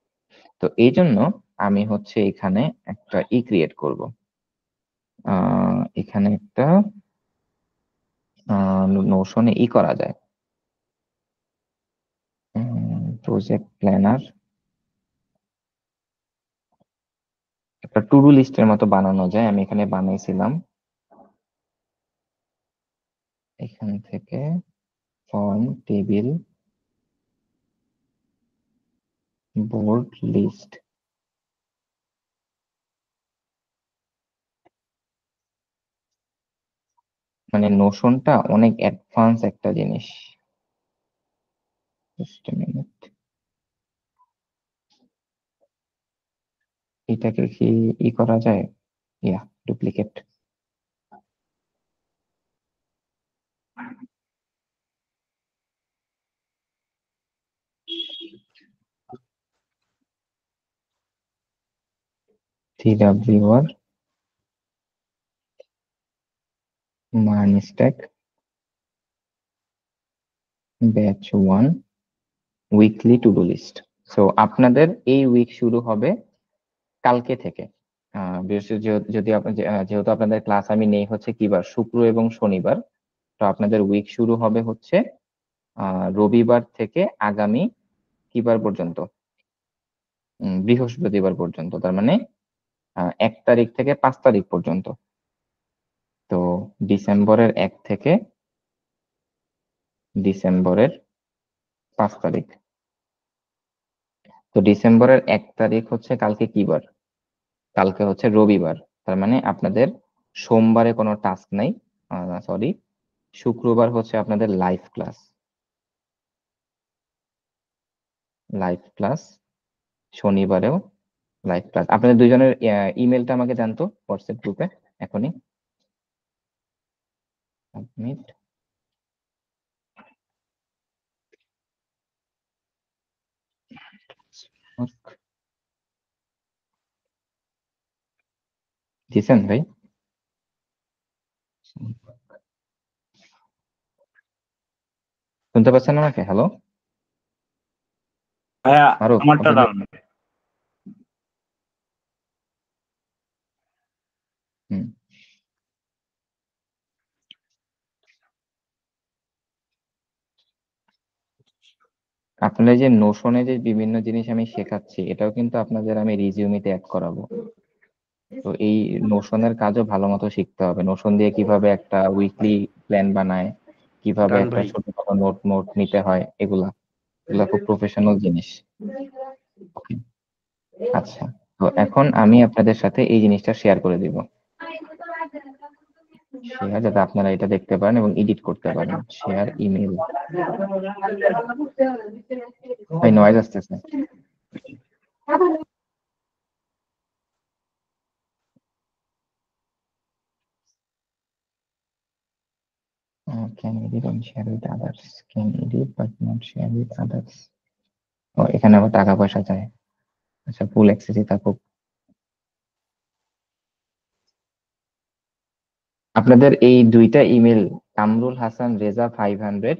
তো এই জন্য আমি হচ্ছে এখানে একটা ক্রিয়েট করব। এখানে একটা নোশনে করা যায়, প্রজেক্ট প্ল্যানার, একটা টু ডু লিস্টের মতো বানানো যায়। আমি এখানে বানাইছিলাম, এখান থেকে ফর্ম, টেবিল, বোর্ড, লিস্ট। মানে নোশনটা অনেক অ্যাডভান্স একটা জিনিস। Just a minute, এটাকে কি করা যায়? ডুপ্লিকেট। TWR মান stack batch 1 weekly to do list. So আপনাদের এই উইক শুরু হবে কালকে থেকে। যদি যেহেতু আপনাদের ক্লাস আমি নেই হচ্ছে কিবার, শুক্র এবং শনিবার, তো আপনাদের উইক শুরু হবে হচ্ছে রবিবার থেকে আগামী কিবার পর্যন্ত, বৃহস্পতিবার পর্যন্ত, তার মানে 1 তারিখ থেকে 5 তারিখ পর্যন্ত। তো ডিসেম্বরের 1 থেকে ডিসেম্বরের 5 তারিখ। তো ডিসেম্বরের 1 তারিখ হচ্ছে কালকে কিবার? কালকে হচ্ছে রবিবার, তার মানে আপনাদের সোমবারে কোনো টাস্ক নাই, সরি, শুক্রবার হচ্ছে আপনাদের লাইভ ক্লাস, শনিবারেও লাইভ ক্লাস। আপনাদের দুইজনের ইমেলটা আমাকে জানতো হোয়াটসঅ্যাপ গ্রুপে এখনই। সাবমিট। দিছেন ভাই? শুনতে পাচ্ছেন আমাকে? হ্যালো ভাইয়া মারুফ, আমারটা ডাউন। হুম, আপনাদের যে নোশনে যে বিভিন্ন জিনিস আমি শেখাচ্ছি, এটাও কিন্তু আপনাদের আমি রিজিউমিতে অ্যাড করাবো। তো এই নোশনের কাজও ভালো মতো শিখতে হবে, নোশন দিয়ে কিভাবে একটা উইকলি প্ল্যান বানায়, কিভাবে ডান একটা ভাই। ছোটখাটো নোট নোট নিতে হয়, এগুলা এগুলা খুব প্রফেশনাল জিনিস। আচ্ছা, তো এখন আমি আপনাদের সাথে এই জিনিসটা শেয়ার করে দিব। শেয়ার, যাতে আপনারা এটা দেখতে পারেন এবং এডিট করতে পারেন। শেয়ার ইমেল, ভাই নয়েজ আসতেছে। Can edit and share with others. Can edit but not share with others. ও, এখানে আবার টাকা পয়সা চায়। আচ্ছা, ফুল অ্যাক্সেসই থাকুক। আপনাদের এই দুইটা ইমেল, কামরুল হাসান রেজা 500,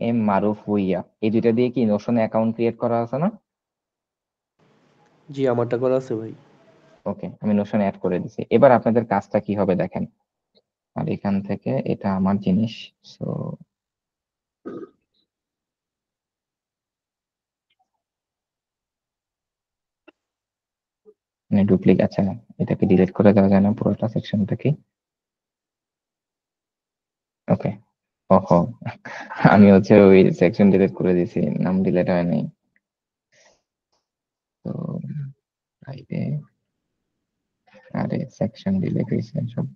এম মারুফ ভুইয়া, এই দুইটা দিয়ে কি নোশনে অ্যাকাউন্ট ক্রিয়েট করা আছে না? জি, আমারটা করা আছে ভাই। ওকে, আমি নোশন অ্যাড করে দিছি। এবার আপনাদের কাজটা কি হবে দেখেন। আর এখান থেকে এটা আমার জিনিস, সো মানে ডুপ্লিকেট, আচ্ছা এটাকে ডিলিট করে দেওয়া যায় না পুরোটা সেকশন থেকে? ওকে, ওহো, আমি হচ্ছে ওই সেকশন ডিলিট করে দিয়েছি, নাম ডিলিট হয় নাই। তো আরে আরে সেকশন ডিলিট হয়েছে সব।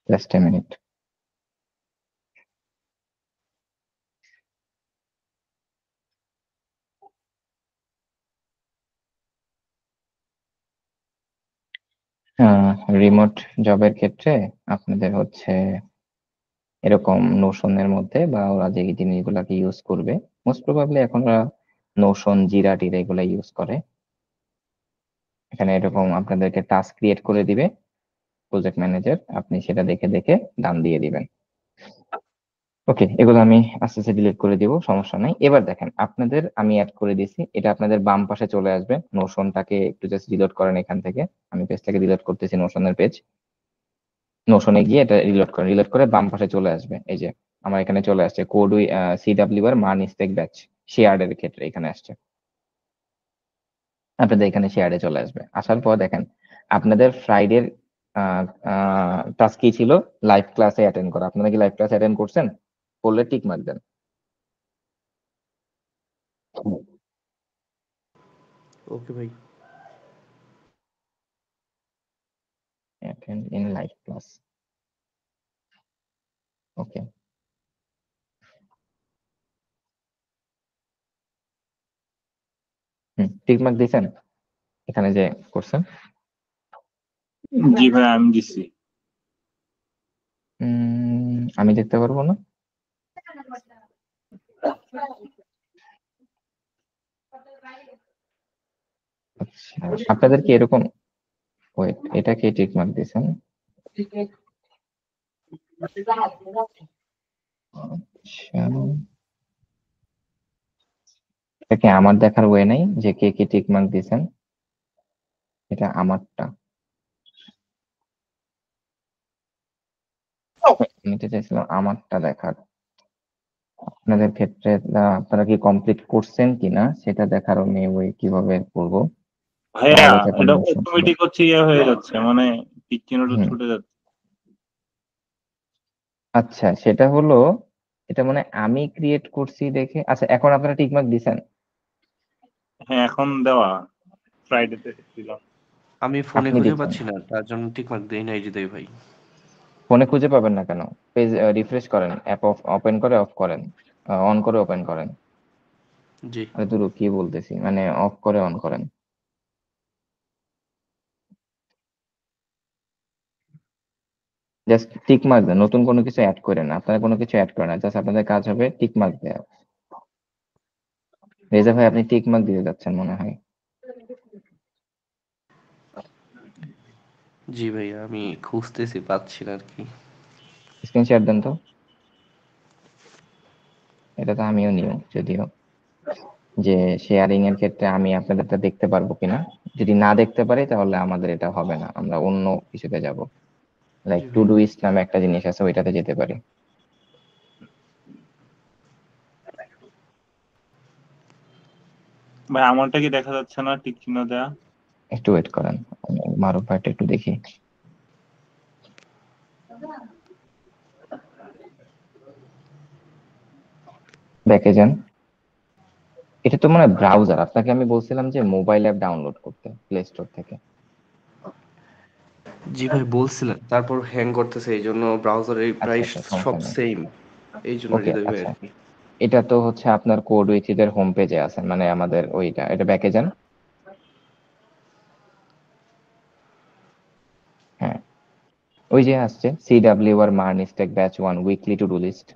Just a minute. রিমোট জবের ক্ষেত্রে আপনাদের হচ্ছে এরকম নোশনের মধ্যে বা ওরা যে জিনিসগুলাকে ইউজ করবে, মোস্ট প্রবাবলি এখন ওরা নোশন, জিরা টিরা এগুলা ইউজ করে। এখানে এরকম আপনাদেরকে টাস্ক ক্রিয়েট করে দিবে প্রজেক্ট ম্যানেজার, আপনি সেটা দেখে দেখে ডান দিয়ে দিবেন। ওকে, এগুলো আমি আস্তে আস্তে ডিলিট করে দিব, সমস্যা নাই। এবার দেখেন আপনাদের আমি অ্যাড করে দিয়েছি, এটা আপনাদের বাম পাশে চলে আসবে। নোশনটাকে একটু জাস্ট রিলোড করেন এখান থেকে, আমি পেজটাকে রিলোড করতেছি, নোশনের পেজ। নোশনে গিয়ে এটা রিলোড করেন, রিলোড করে বাম পাশে চলে আসবে। এই যে আমার এখানে চলে আসছে কোড উই সিডব্লিউ আর মান স্টেক ব্যাচ শেয়ার্ড এর ক্ষেত্রে এখানে আসছে। আপনাদের এখানে শেয়ারে চলে আসবে। আসার পর দেখেন আপনাদের ফ্রাইডের টাস্ক কি ছিল? লাইভ ক্লাসে অ্যাটেন্ড করা। আপনারা কি লাইভ ক্লাসে অ্যাটেন্ড করছেন? করলে টিক মার্ক দেন। ওকে ভাই। Attend in live class, okay. Tick mark দিয়েছেন এখানে যে করছেন? জি ভাই, আমি দিছি। আমি দেখতে পারবো না। আচ্ছা, আপনাদের কি এরকম, ওয়েট, এটা কি টিক মার্ক দিয়েছেন? আচ্ছা, এটা কি আমার দেখার ওয়ে নাই যে কে কি টিক মার্ক দিয়েছেন? এটা আমারটা, আমি তো চাইছিলাম আমারটা দেখার। আপনাদের ক্ষেত্রে আপনারা কি কমপ্লিট করছেন কিনা সেটা দেখার আমি ওই কিভাবে করবো। ভাইয়া, তাহলে যাতে এটা নোশন, অটোমেটিক হচ্ছে হয়ে যাচ্ছে, মানে টিক চিহ্নটা হুম, ছুটে যাচ্ছে। আচ্ছা সেটা হলো, এটা মানে আমি ক্রিয়েট করছি দেখে। আচ্ছা, এখন আপনারা টিকমার্ক দিছেন? হ্যাঁ, এখন দেওয়া, ফ্রাইডেতে দিলাম। আমি ফোনে আপনি খুঁজে দিচ্ছেন? পাচ্ছি না, তার জন্য টিকমার্ক দেই নাই হৃদয় ভাই। ফোনে খুঁজে পাবেন না কেন? পেজ রিফ্রেশ করেন, অ্যাপ ওপেন করে অফ করেন, অন করে ওপেন করেন। জি। আরে দূর, কি বলতেছি, মানে অফ করে অন করেন। জাস্ট টিক মার্ক দেন, নতুন কোনো কিছু অ্যাড করেন না, আপনারা কোনো কিছু অ্যাড করেন না, জাস্ট আপনাদের কাজ হবে টিক মার্ক দেওয়া। রেজা ভাই, আপনি টিক মার্ক দিতে যাচ্ছেন মনে হয়। জি ভাই, আমি খুঁজতেছি, পাচ্ছি না আর কি। স্ক্রিন শেয়ার দেন তো। এটা তো আমিও নিও যদিও, যে শেয়ারিং এর ক্ষেত্রে আমি আপনাদেরটা দেখতে পারবো কিনা। যদি না দেখতে পারি তাহলে আমাদের এটা হবে না, আমরা অন্য কিছুতে যাব। লাইক জি টু ভাই। ডু ইস্ট নামে একটা জিনিস আছে, ওইটাতে যেতে পারি। ভাই, আমারটা কি দেখা যাচ্ছে না টিক চিহ্ন দেয়া? একটু ওয়েট করেন, আমি মারুফ ভাইটা একটু দেখি। দেখে যান। এটা তো মানে ব্রাউজার, আপনাকে আমি বলছিলাম যে মোবাইল অ্যাপ ডাউনলোড করতে প্লে স্টোর থেকে। জি ভাই বলছিলেন, তারপর হ্যাং করতেছে, এই জন্য ব্রাউজারে আচ্ছা প্রায় আচ্ছা, সব সমস্যা নেই। সেম, এই জন্য ওকে, হৃদয় ভাই আচ্ছা, আর কি। এটা তো হচ্ছে আপনার কোড উইথের হোম পেজে আছে, মানে আমাদের ওইটা, এটা ব্যাকে যান। হ্যাঁ, ওই যে আসছে সিডাব্লিউ আর MERN stack batch 1 weekly to do list.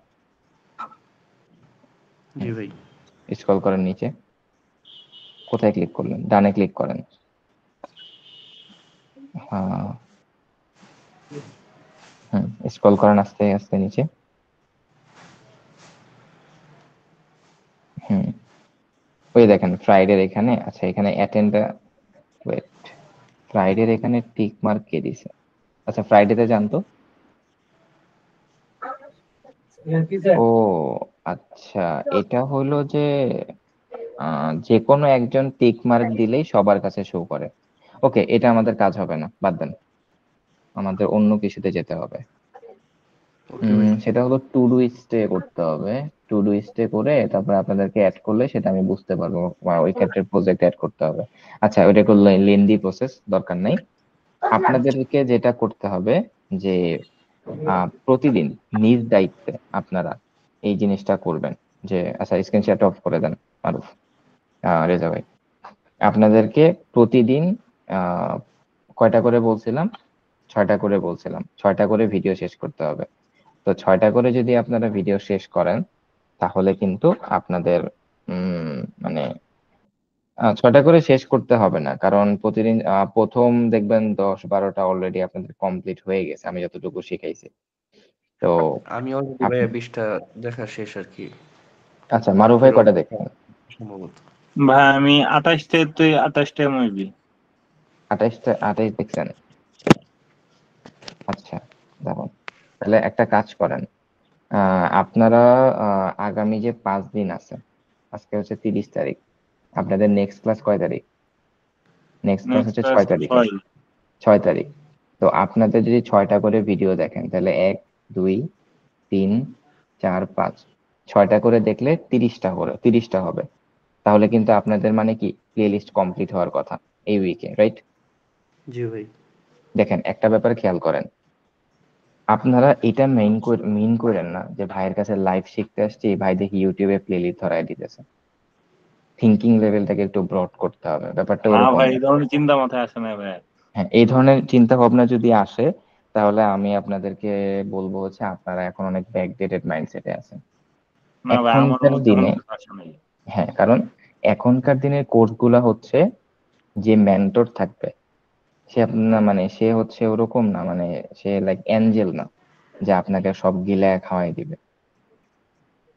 জি ভাই। স্ক্রল করেন নিচে, কোথায় ক্লিক করলেন? ডানে ক্লিক করেন। হ্যাঁ, স্ক্রল করেন আস্তে আস্তে নিচে। হুম, ওই দেখেন ফ্রাইডের এখানে, আচ্ছা এখানে অ্যাটেন্ড, ওয়েট, ফ্রাইডের এখানে টিক মার্ক কে দিছে? আচ্ছা ফ্রাইডেতে যান তো। ও আচ্ছা, এটা হলো যে যে কোনো একজন টিক মার্ক দিলেই সবার কাছে শো করে। ওকে, এটা আমাদের কাজ হবে না, বাদ দেন, আমাদের অন্য কিছুতে যেতে হবে। ওকে ভাই। সেটা হলো টু ডু স্টে করতে হবে। টু ডু স্টে করে তারপর আপনাদেরকে অ্যাড করলে সেটা আমি বুঝতে পারবো, বা ওই ক্ষেত্রে প্রজেক্ট অ্যাড করতে হবে। আচ্ছা, ওটা একটু লেন্দি প্রসেস, দরকার নেই। আপনাদেরকে যেটা করতে হবে যে প্রতিদিন নিজ দায়িত্বে আপনারা এই জিনিসটা করবেন, যে আচ্ছা স্ক্রিনশট অফ করে দেন মারুফ, রেজা ভাই। আপনাদেরকে প্রতিদিন আহ কয়টা করে বলছিলাম? 6টা করে বলছিলাম, 6টা করে ভিডিও শেষ করতে হবে। তো 6টা করে যদি আপনারা ভিডিও শেষ করেন, তাহলে কিন্তু আপনাদের মানে 6টা করে শেষ করতে হবে না, কারণ প্রতিদিন প্রথম দেখবেন 10-12টা অলরেডি আপনাদের কমপ্লিট হয়ে গেছে, আমি যতটুকু শিখাইছি। তো আমি অলরেডি ভাই আপনি, 20টা দেখা শেষ আর কি, আচ্ছা মারুফ ভাই বাকির কটা অবস্থা দেখছেন? সম্ভবত। ভাই আমি 28টা মেবি। 28 দেখছেন? আচ্ছা, দেখুন, তাহলে একটা কাজ করেন, আপনারা আগামী যে 5 দিন আছে, আজকে হচ্ছে 30 তারিখ, আপনাদের নেক্সট ক্লাস কয় তারিখ? নেক্সট ক্লাস নেক্সট হচ্ছে ক্লাস 6 তারিখে। 6। 6 তারিখ। তো আপনাদের যদি 6টা করে ভিডিও দেখেন, তাহলে 1, 2, 3, 4, 5, 6টা করে দেখলে 30টা হবে। তাহলে কিন্তু আপনাদের মানে কি প্লে লিস্ট কমপ্লিট হওয়ার কথা এই উইকে, রাইট? জি ভাই। দেখেন একটা ব্যাপার খেয়াল করেন, আপনারা এটা মেইন করেন না যে ভাইয়ের কাছে লাইভ শিখতে আসছি, ভাই দেখি ইউটিউবে প্লে লিস্ট ধরায় দিতেছে। থিঙ্কিং লেভেলটাকে একটু ব্রড করতে হবে, ব্যাপারটা না ওরকম ভাই, না। এই ধরনের চিন্তা মাথায় আসে না ভাই। হ্যাঁ, এই ধরনের চিন্তা ভাবনা যদি আসে, তাহলে আমি আপনাদেরকে বলবো হচ্ছে আপনারা এখন অনেক ব্যাকডেটেড মাইন্ডসেটে আছেন না ভাই, আমারও এখনকার মধ্যে কোনো দিনে। কিছু আসে নাই। হ্যাঁ, কারণ এখনকার দিনের কোর্স গুলা হচ্ছে, যে মেন্টর থাকবে সে আপনার মানে সে হচ্ছে ওরকম না, মানে সে লাইক অ্যাঞ্জেল না যে আপনাকে সব গিলায় খাওয়াই দিবে।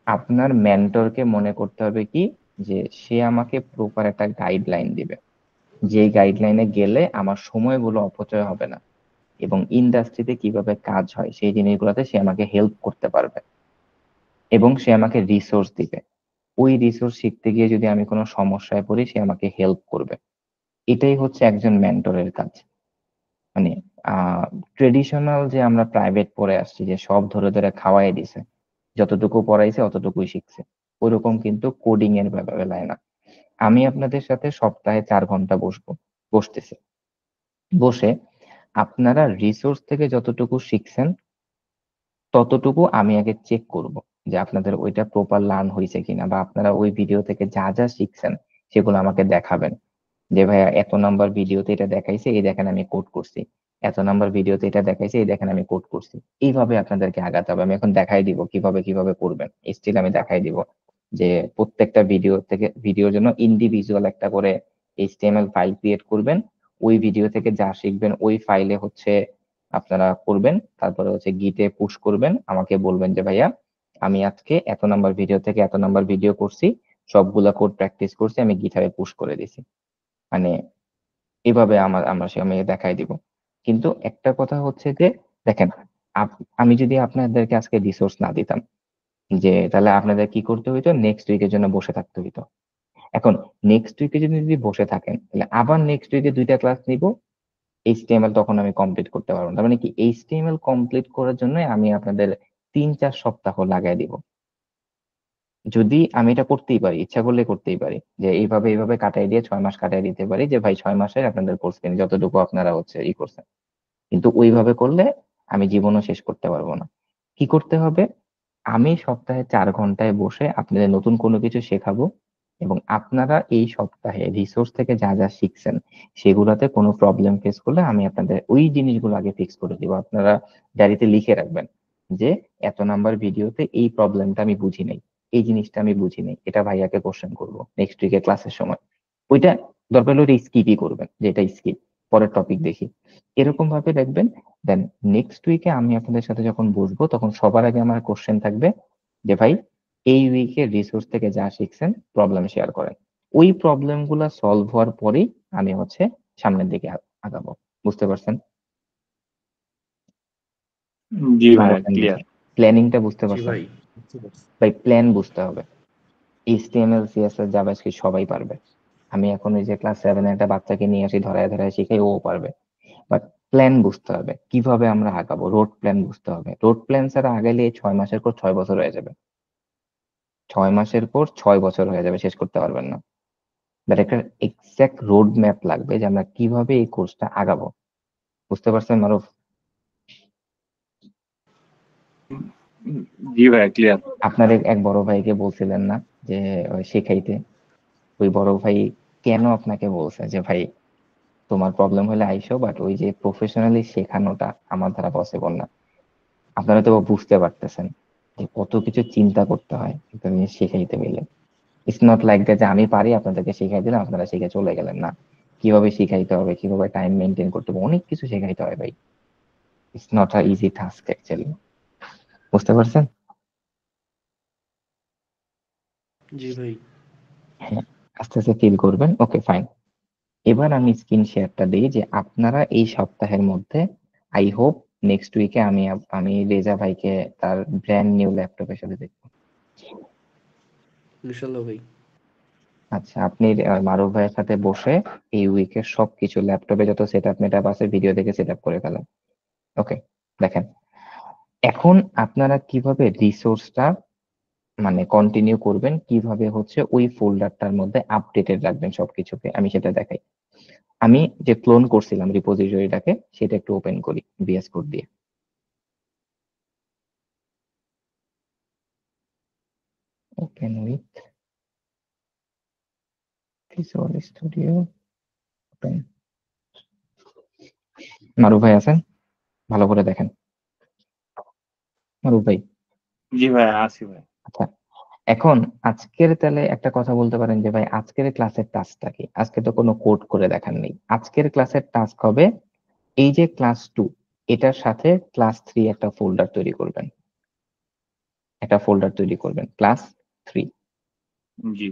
আপনার মেন্টরকে মনে করতে হবে কি, যে সে আমাকে প্রপার একটা গাইডলাইন দিবে, যে গাইডলাইনে গেলে আমার সময়গুলো অপচয় হবে না, এবং ইন্ডাস্ট্রিতে কিভাবে কাজ হয় সেই জিনিসগুলোতে সে আমাকে হেল্প করতে পারবে, এবং সে আমাকে রিসোর্স দিবে। ওই রিসোর্স শিখতে গিয়ে যদি আমি কোনো সমস্যায় পড়ি, সে আমাকে হেল্প করবে। এটাই হচ্ছে একজন মেন্টরের কাজ। মানে ট্রেডিশনাল যে আমরা প্রাইভেট পড়ে আসছি, যে সব ধরে ধরে খাওয়াই দিছে, যতটুকু পড়াইছে অতটুকুই শিখছে, ওরকম কিন্তু কোডিং এর বেলায় না। আমি আপনাদের সাথে সপ্তাহে 4 ঘন্টা বসতেছি, বসে আপনারা রিসোর্স থেকে যতটুকু শিখছেন ততটুকু আমি আগে চেক করব, যে আপনাদের ওইটা প্রপার লার্ন হয়েছে কিনা, বা আপনারা ওই ভিডিও থেকে যা যা শিখছেন সেগুলো আমাকে দেখাবেন, যে ভাইয়া এত নাম্বার ভিডিওতে এটা দেখাইছে, এই দেখেন আমি কোড করছি, এত নাম্বার ভিডিওতে এটা দেখাইছে, এই দেখেন আমি কোড করছি। এইভাবে আপনাদেরকে আগাতে হবে। আমি এখন দেখাই দিব কিভাবে কিভাবে করবেন, স্টিল আমি দেখাই দিব যে প্রত্যেকটা ভিডিওর জন্য ইন্ডিভিজুয়াল একটা করে এইচটিএমএল ফাইল ক্রিয়েট করবেন। ওই ভিডিও থেকে যা শিখবেন ওই ফাইলে হচ্ছে আপনারা করবেন, তারপরে হচ্ছে গিটে পুশ করবেন, আমাকে বলবেন যে ভাইয়া আমি আজকে এত নাম্বার ভিডিও থেকে এত নাম্বার ভিডিও করছি, সবগুলা কোড প্র্যাকটিস করছি, আমি গিটারে পুশ করে দিছি। মানে এভাবে আমি দেখাই দিব। কিন্তু একটা কথা হচ্ছে যে দেখেন, আমি যদি আপনাদেরকে আজকে রিসোর্স না দিতাম, যে তাহলে আপনাদের কি করতে হইতো, নেক্সট উইকের জন্য বসে থাকতে হইতো। এখন নেক্সট উইকে যদি বসে থাকেন, তাহলে আবার নেক্সট উইকে 2টা ক্লাস নিব, এইচটিএমএল তখন আমি কমপ্লিট করতে পারবো না। তার মানে কি এইচটিএমএল কমপ্লিট করার জন্য আমি আপনাদের 3-4 সপ্তাহ লাগাই দিব। যদি আমি এটা করতেই পারি, ইচ্ছা করলে করতেই পারি, যে এইভাবে কাটাই দিয়ে 6 মাস কাটাই দিতে পারি, যে ভাই 6 মাসের আপনাদের কোর্স কিনে যতটুকু আপনারা হচ্ছে করছেন। কিন্তু ওইভাবে করলে আমি জীবনও শেষ করতে পারবো না। কি করতে হবে? আমি সপ্তাহে 4 ঘন্টায় বসে আপনাদের নতুন কোনো কিছু শেখাবো, এবং আপনারা এই সপ্তাহে রিসোর্স থেকে যা যা শিখছেন সেগুলাতে কোনো প্রবলেম ফেস করলে আমি আপনাদের ওই জিনিসগুলো আগে ফিক্স করে দিব। আপনারা ডায়েরিতে লিখে রাখবেন যে এত নাম্বার ভিডিওতে এই প্রবলেমটা আমি বুঝি নাই, এই জিনিসটা আমি বুঝি নাই, এটা ভাইয়াকে কোশ্চেন করবো নেক্সট উইকে ক্লাসের সময়। ওইটা দরকার হলে স্কিপই করবেন, যেটা স্কিপ, পরের টপিক দেখি, এরকম ভাবে দেখবেন। দেন নেক্সট উইকে আমি আপনাদের সাথে যখন বসবো তখন সবার আগে আমার কোশ্চেন থাকবে যে ভাই এই উইকে রিসোর্স থেকে যা শিখছেন প্রবলেম শেয়ার করেন। ওই প্রবলেম গুলা সলভ হওয়ার পরেই আমি সামনের দিকে আগাবো। বুঝতে পারছেন? জি ভাই, ক্লিয়ার। প্ল্যানিংটা বুঝতে জি পারছেন? ভাই। ভাই প্ল্যান বুঝতে হবে। HTML CSS জাভাস্ক্রিপ্ট সবাই পারবে। আমি এখন ওই যে ক্লাস 7 একটা বাচ্চাকে নিয়ে আসি, ধরায় ধরায় শিখাই, ও পারবে। বাট প্ল্যান বুঝতে হবে, কিভাবে আমরা আগাবো, রোড প্ল্যান বুঝতে হবে। রোড প্ল্যান ছাড়া আগাইলে 6 মাসের কোর্স 6 বছর হয়ে যাবে, 6 মাসের কোর্স 6 বছর হয়ে যাবে, শেষ করতে পারবেন না। বাট একটা এক্সাক্ট রোড ম্যাপ লাগবে যে আমরা কিভাবে এই কোর্সটা আগাবো। বুঝতে পারছেন মারুফ? জি ভাই, ক্লিয়ার। আপনার এক বড় ভাইকে বলছিলেন না যে শেখাইতে? ওই বড় ভাই কেন আপনাকে বলছে যে ভাই তোমার প্রবলেম হলে আইসো, বাট ওই যে প্রফেশনালি শেখানোটা আমার দ্বারা পসিবল না। আপনারা তো বুঝতে পারতেছেন যে কত কিছু চিন্তা করতে হয় একটা জিনিস শেখাইতে গেলে। ইটস নট লাইক দ্যাট যে আমি পারি আপনাদেরকে শিখাই দিলাম আপনারা শিখে চলে গেলেন, না। কিভাবে শিখাইতে হবে, কিভাবে টাইম মেনটেন করতে হবে, অনেক কিছু শেখাইতে হয় ভাই। It's not a easy task actually. বুঝতে পারছেন? জি ভাই। হ্যাঁ, আস্তে আস্তে ফিল করবেন। Okay fine. এবার আমি স্ক্রিন শেয়ারটা দিই যে আপনারা এই সপ্তাহের মধ্যে, আই হোপ নেক্সট উইকে আমি রেজা ভাইকে তার ব্র্যান্ড নিউ ল্যাপটপের সাথে দেখবো। ইনশাল্লাহ ভাই। আচ্ছা, আপনি মারুফ ভাইয়ের সাথে বসে এই উইকের সবকিছু ল্যাপটপে যত সেট আপ মেট আপ আছে ভিডিও দেখে সেট আপ করে ফেলেন। ওকে, দেখেন এখন আপনারা কিভাবে রিসোর্সটা মানে কন্টিনিউ করবেন, কিভাবে ওই ফোল্ডারটার মধ্যে আপডেটেড রাখবেন সবকিছুকে, আমি সেটা দেখাই। আমি যে ক্লোন করছিলাম রিপোজিটরিটাকে সেটা একটু ওপেন করি VS কোড দিয়ে। Open with visual studio open. Maruf ভাই আছেন? ভালো করে দেখেন মারুফ ভাই। জি ভাই, আসি ভাই। আচ্ছা, এখন আজকের তাহলে একটা কথা বলতে পারেন যে ভাই আজকের ক্লাসের টাস্কটা কি? আজকে তো কোনো কোড করে দেখার নেই। আজকের ক্লাসের টাস্ক হবে এই যে ক্লাস 2 এটার সাথে ক্লাস 3 একটা ফোল্ডার তৈরি করবেন। ক্লাস 3, জি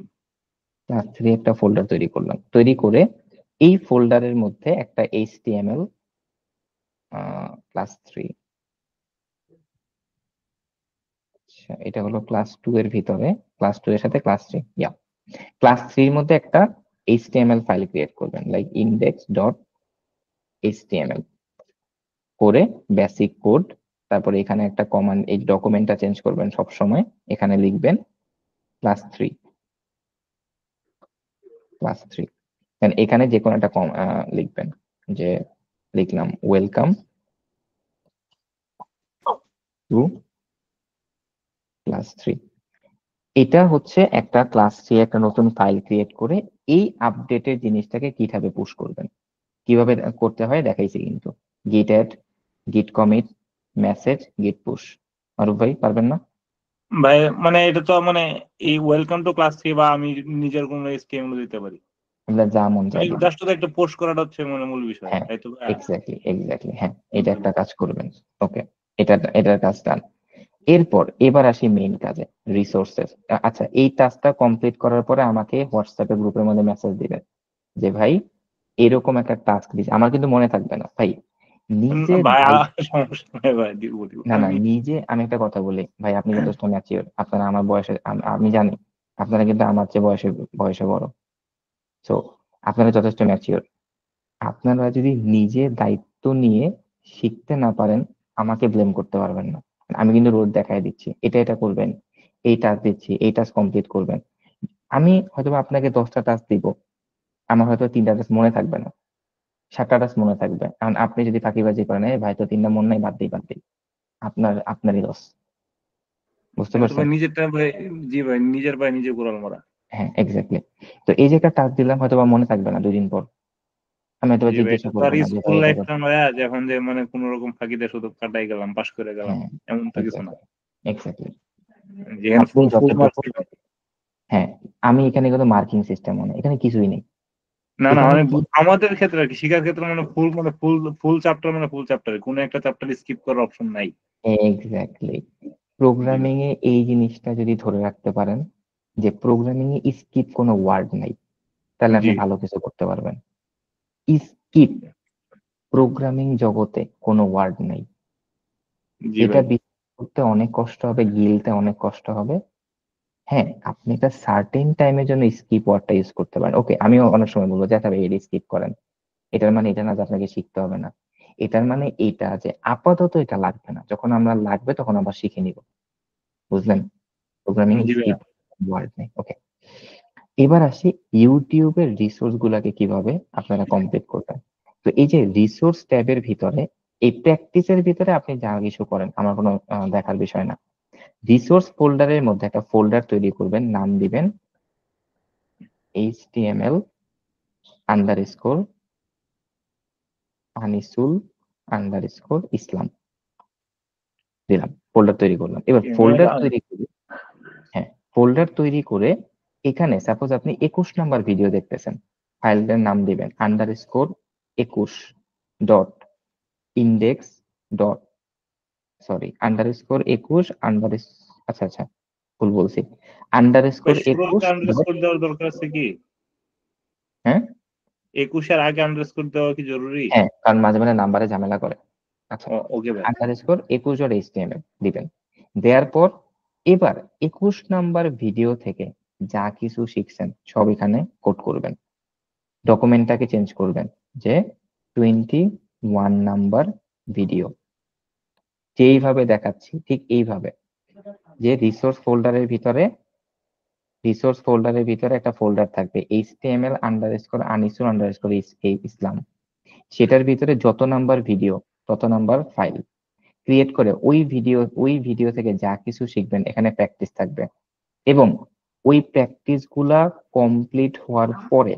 একটা ফোল্ডার তৈরি করলাম। তৈরি করে এই ফোল্ডারের মধ্যে একটা HTML ক্লাস 3, এটা হলো ক্লাস 2 এর ভিতরে, ক্লাস 2 এর সাথে ক্লাস 3, ক্লাস 3 এর মধ্যে একটা HTML ফাইল ক্রিয়েট করবেন লাইক index.html করে বেসিক কোড। তারপরে এখানে একটা কমান্ড, এই ডকুমেন্টটা চেঞ্জ করবেন সব সময়। এখানে লিখবেন ক্লাস 3, এখানে যে কোনো একটা লিখবেন, যে লিখলাম ওয়েলকাম টু ক্লাস 3। এটা একটা ক্লাস 3 একটা নতুন ফাইল ক্রিয়েট করে এই আপডেটের জিনিসটাকে কিভাবে পুশ করবেন, কিভাবে করতে হয় দেখাইছি কিন্তু। গিট অ্যাড, গিট কমিট, মেসেজ, গিট পুশ। মারুফ ভাই পারবেন না? ভাই, মানে এটা তো মানে এই ওয়েলকাম টু ক্লাস 3 বা আমি নিজের কোনো স্কিম দিতে পারি। আমরা যা মন চাই দিবেন। জাস্ট তো একটা পোস্ট করাটা হচ্ছে মানে মূল বিষয়, হ্যাঁ তাই তো? এক্স্যাক্টলি হ্যাঁ, এটা একটা কাজ করবেন। ওকে, এটার কাজ ডান। এবার আসি মেইন কাজে, রিসোর্সেস। আচ্ছা, এই টাস্কটা কমপ্লিট করার পরে আমাকে হোয়াটসঅ্যাপে গ্রুপের মধ্যে মেসেজ দিবেন যে ভাই এরকম একটা টাস্ক দিচ্ছে। আমার কিন্তু মনে থাকবে না ভাই, নিজে ভাই দায়িত্ব। সমস্যা নেই ভাই, দিব দিব না আমি। নিজে, আমি একটা কথা বলি ভাই, আপনি যথেষ্ট ম্যাচিওর, আপনারা আমার বয়সে, আমি জানি আপনারা কিন্তু আমার চেয়ে বয়সে বড়। সো আপনারা যথেষ্ট ম্যাচিওর। আপনারা যদি নিজে দায়িত্ব নিয়ে শিখতে না পারেন আমাকে ব্লেম করতে পারবেন না। আমি কিন্তু রোড দেখাই দিচ্ছি, এটা করবেন, এই টাস্ক দিচ্ছি, এই টাস্ক কমপ্লিট করবেন। আমি হয়তো আপনাকে 10টা টাস্ক দিব, আমার হয়তো 3টা টাস্ক মনে থাকবে না। 7টা টাস্ক মনে থাকবে। এখন আপনি যদি ফাঁকিবাজি করেন, এই ভাই তো 3টা মন নাই, বাদ দিই, আপনারই লস। বুঝতে কিন্তু পারছেন? ভাই নিজেরটা ভাই, জি ভাই নিজের ভাই নিজে কোরাল মারা। হ্যাঁ, এক্স্যাক্টলি। তো এই যে একটা টাস্ক দিলাম, হয়তো বা মনে থাকবে না 2 দিন পর, আমি হয়তো জি ভাই, জিজ্ঞাসা এটা তো করবো আর না যে ভাই স্কুল এটা লাইফ না ভাইয়া, যে এখন যে মানে কোন রকম ফাঁকি দিয়ে শুধু কাটাই গেলাম, পাশ করে গেলাম, হ্যাঁ, এমন তো কিছু না। এক্স্যাক্টলি। যেখানে আপনি ফুল ফুল মার্কস যতটুকু, ছিল। হ্যাঁ, আমি এখানে কিন্তু মার্কিং সিস্টেম মানে এখানে কিছুই নেই। না না, এখানে মানে কি আমাদের ক্ষেত্রে আর কি, শিক্ষার ক্ষেত্রে মানে ফুল ফুল চ্যাপ্টার, মানে ফুল চ্যাপ্টার, কোনো একটা চ্যাপ্টার স্কিপ করার অপশন নাই। এক্স্যাক্টলি জি ভাই। প্রোগ্রামিং এ এই জিনিসটা যদি ধরে রাখতে পারেন যে প্রোগ্রামিং এ স্কিপ কোনো ওয়ার্ড নাই, তাহলে জি আপনি ভালো কিছু করতে পারবেন। স্কিপ প্রোগ্রামিং জগতে কোনো ওয়ার্ড নাই। জি এটা ভাই। বিশ্বাস করতে অনেক কষ্ট হবে, গিলতে অনেক কষ্ট হবে। হ্যাঁ, আপনি একটা সার্টেন টাইমের জন্য স্কিপ ওয়ার্ডটা ইউজ করতে পারেন। ওকে, আমিও অনেক সময় বলবো যে তবে এটা স্কিপ করেন। এটার মানে এটা না যে আপনাকে শিখতে হবে না। এটার মানে এটা যে আপাতত এটা লাগবে না, যখন আমরা লাগবে তখন আবার শিখে নিব। বুঝলেন? প্রোগ্রামিং জি ভাইয়া। স্কিপ ওয়ার্ড নেই। ওকে, এবার আসি ইউটিউবের রিসোর্স গুলাকে কিভাবে আপনারা কমপ্লিট করবেন। তো এই যে রিসোর্স ট্যাবের ভিতরে, এই প্র্যাকটিসের ভিতরে আপনি যা কিছু করেন আমার কোনো দেখার বিষয় না। রিসোর্স ফোল্ডারের মধ্যে একটা ফোল্ডার তৈরি করবেন, নাম দিবেন HTML আন্ডারস্কোর আনিসুল আন্ডারস্কোর ইসলাম দিলাম, ফোল্ডার তৈরি করলাম। এবার ফোল্ডার তৈরি করে, হ্যাঁ, ফোল্ডার তৈরি করে এখানে সাপোজ আপনি 21 নাম্বার ভিডিও দেখতেছেন, ফাইলটার নাম দিবেন underscore 21 dot index dot, sorry underscore 21 আচ্ছা আচ্ছা, ভুল বলছি, ভাই আন্ডারস্কোর শুরুতে 21 ডট, আন্ডারস্কোর দেওয়ার দরকার আছে কি? হ্যাঁ 21-এর আগে আন্ডারস্কোর দেওয়া কি জরুরি? হ্যাঁ, কারণ মাঝে মাঝে নাম্বারে ঝামেলা করে। আচ্ছা, ওকে ভাই। আন্ডারস্কোর 21 ডট HTML দিবেন। দেওয়ার পর এবার 21 নাম্বার ভিডিও থেকে যা কিছু শিখছেন সব এখানে কোড করবেন। ডকুমেন্টটাকে চেঞ্জ করবেন যে 21 নাম্বার ভিডিও, যেইভাবে দেখাচ্ছি ঠিক এইভাবে, যে রিসোর্স ফোল্ডারের ভিতরে একটা ফোল্ডার থাকবে HTML আন্ডারস্কোর আনিসুর আন্ডারস্কোর ইসলাম, সেটার ভিতরে যত নাম্বার ভিডিও তত নাম্বার ফাইল ক্রিয়েট করে ওই ভিডিও থেকে যা কিছু শিখবেন এখানে প্র্যাকটিস থাকবে। এবং ওই প্র্যাকটিস গুলা কমপ্লিট হওয়ার পরে,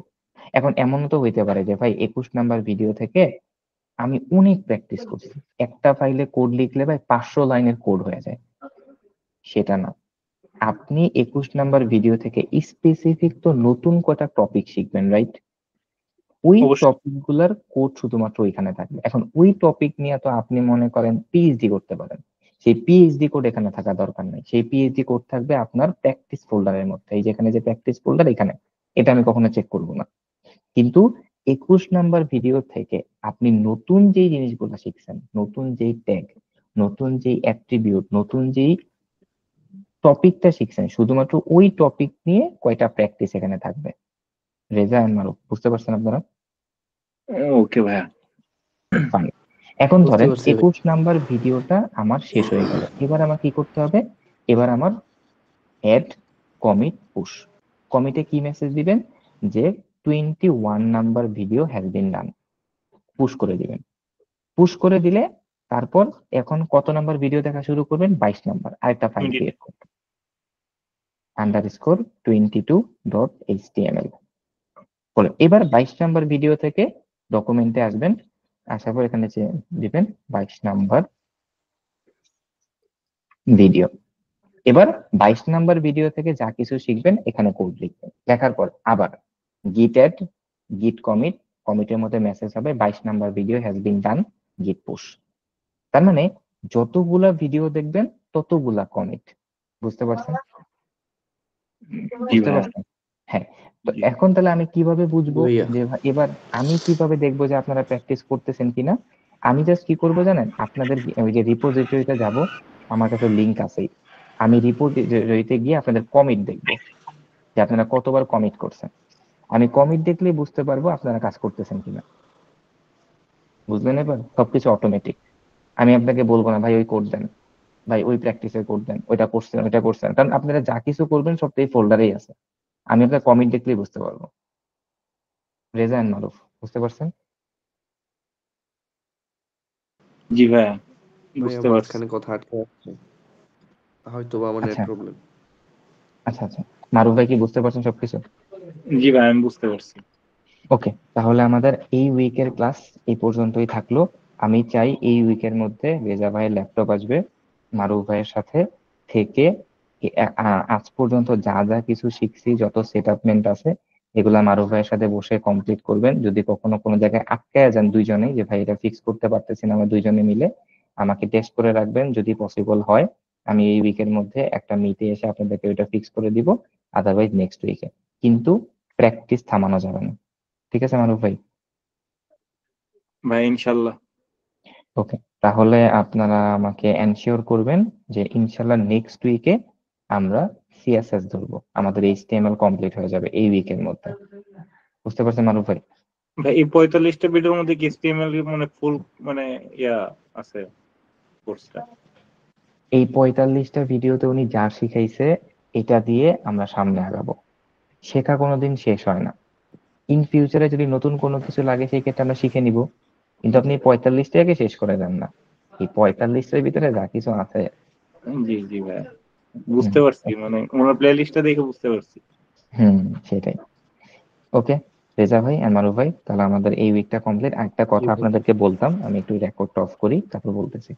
এখন এমন তো হইতে পারে যে ভাই 21 নাম্বার ভিডিও থেকে আমি অনেক প্র্যাকটিস করছি, একটা ফাইলে কোড লিখলে ভাই 500 লাইনের কোড হয়ে যায়, সেটা না। আপনি 21 নাম্বার ভিডিও থেকে স্পেসিফিক তো নতুন কটা টপিক শিখবেন, রাইট? ওই অবশ্যই। টপিক গুলার কোড শুধুমাত্র ওইখানে থাকবে। এখন ওই টপিক নিয়ে তো আপনি মনে করেন পিএইচডি করতে পারেন, সেই পিএইচডি কোড এখানে থাকা দরকার নাই। সেই পিএইচডি কোড থাকবে আপনার প্র্যাকটিস ফোল্ডারের মধ্যে, এই যেখানে যে প্র্যাকটিস ফোল্ডার এখানে, এটা আমি কখনো চেক করব না। কিন্তু 21 নাম্বার ভিডিও থেকে আপনি নতুন যেই জিনিসগুলো শিখছেন, নতুন যেই ট্যাগ, নতুন যেই অ্যাট্রিবিউট, নতুন যেই টপিকটা শিখছেন, শুধুমাত্র ওই টপিক নিয়ে কয়টা প্র্যাকটিস এখানে থাকবে। রেজা এন্ড মারুফ, বুঝতে পারছেন আপনারা? ওকে ভাইয়া। ফাইন। এখন বুঝতে ধরেন পারছি ভাই। 21 নাম্বার ভিডিওটা আমার শেষ হয়ে গেল, এবার আমার কি করতে হবে? এবার আমার অ্যাড কমিট পুশ, কমিটে কি মেসেজ দিবেন যে 21 number video has been done, push করে দিবেন। পুশ করে দিলে তারপর এখন কত নাম্বার ভিডিও দেখা শুরু করবেন? 22 নাম্বার, আরেকটা ফাইল 22। ক্রিয়েট করবেন আন্ডারস্কোর 22 ডট HTML বলে। এবার 22 নাম্বার ভিডিও থেকে ডকুমেন্টে আসবেন, আসার পর এখানে যে দিবেন 22 নাম্বার ভিডিও। এবার 22 নাম্বার ভিডিও থেকে যা কিছু শিখবেন এখানে কোড লিখবেন, লেখার পর আবার গিট অ্যাড, গিট কমিট, কমিটের মধ্যে মেসেজ হবে 22 নাম্বার ভিডিও হ্যাজ বিন ডান, গিট পুশ। তার মানে যতগুলা ভিডিও দেখবেন ততগুলা কমিট। বুঝতে পারছেন? জি বুঝতে ভাইয়া। পারছেন? হ্যাঁ। তো জি। এখন তাহলে আমি কিভাবে বুঝবো ভাইয়া যে এবার আমি কিভাবে দেখবো যে আপনারা প্র্যাকটিস করতেছেন কিনা? আমি জাস্ট কি করবো জানেন, আপনাদের ওই যে রিপোজিটরিতে যাব, আমার কাছে লিংক আছেই, আমি রিপোজিটরিতে গিয়ে আপনাদের কমিট দেখবো যে আপনারা কতবার কমিট করছেন। আমি কমিট দেখলেই বুঝতে পারবো আপনারা কাজ করতেছেন কিনা। বুঝলেন? এবার সবকিছু অটোমেটিক, আমি আপনাকে বলবো না ভাই ওই কোড দেন, ভাই ওই প্র্যাকটিসের কোড দেন, ওইটা করছেন, কারণ আপনারা যা কিছু করবেন সব তো এই ফোল্ডারেই আছে। আমি আপনার কমিট দেখলেই বুঝতে পারবো। রেজা এন্ড মারুফ, বুঝতে পারছেন? জি ভাইয়া, ভাইয়া বুঝতে পারছি। মাঝখানে কথা আটকে যাচ্ছে, হয়তো বা আমার নেট আচ্ছা প্রবলেম। আচ্ছা আচ্ছা, মারুফ ভাই কি বুঝতে পারছেন সবকিছু? জি ভাই, আমি বুঝতে পারছি। ওকে, তাহলে আমাদের এই উইকের ক্লাস এই পর্যন্তই থাকলো। আমি চাই এই উইকের মধ্যে রেজা ভাইয়ের ল্যাপটপ আসবে, মারুফ ভাইয়ের সাথে থেকে আজ পর্যন্ত যা যা কিছু শিখছি, যত সেটআপমেন্ট আছে, এগুলা মারুফ ভাইয়ের সাথে বসে কমপ্লিট করবেন। যদি কখনো কোনো জায়গায় আটকায় যান দুইজনে, যে ভাই এটা ফিক্স করতে পারতেছি না, আমরা দুইজনে মিলে আমাকে টেস্ট করে রাখবেন। যদি পসিবল হয় আমি এই উইকের মধ্যে একটা মিটে এসে আপনাদেরকে ওইটা ফিক্স করে দিব, আদারওয়াইজ নেক্সট উইকে। কিন্তু প্র্যাকটিস থামানো যাবে না, ঠিক আছে মারুফ ভাই? ভাই ইনশাল্লাহ। ওকে, তাহলে আপনারা আমাকে এনশিওর করবেন যে ইনশাল্লাহ নেক্সট উইকে আমরা সিএসএস ধরবো, আমাদের এইচটিএমএল কমপ্লিট হয়ে যাবে এই উইকের মধ্যে। বুঝতে পারছেন মারুফ ভাই? ভাই এই 45টা ভিডিওর মধ্যে কি HTML মানে ফুল মানে ইয়া আছে কোর্সটা? এই 45টা ভিডিওতে উনি যা শিখাইছে এটা দিয়ে আমরা সামনে আগাবো। শেখা কোনোদিন শেষ হয় না। ইন ফিউচারে যদি নতুন কোনো কিছু লাগে সেই ক্ষেত্রে আমরা শিখে নিব, কিন্তু আপনি 45টাকে শেষ করে দেন না। এই 45টার ভিতরে যা কিছু আছে। জি জি ভাই, হুম, বুঝতে পারছি, মানে ওনার প্লে লিস্টটা দেখে বুঝতে পারছি। হুম, সেটাই। ওকে রেজা ভাই আর মারুফ ভাই, তাহলে আমাদের এই উইকটা কমপ্লিট। একটা জি কথা ভাই। আপনাদেরকে বলতাম, আমি একটু রেকর্ডটা অফ করি তারপর বলতেছি।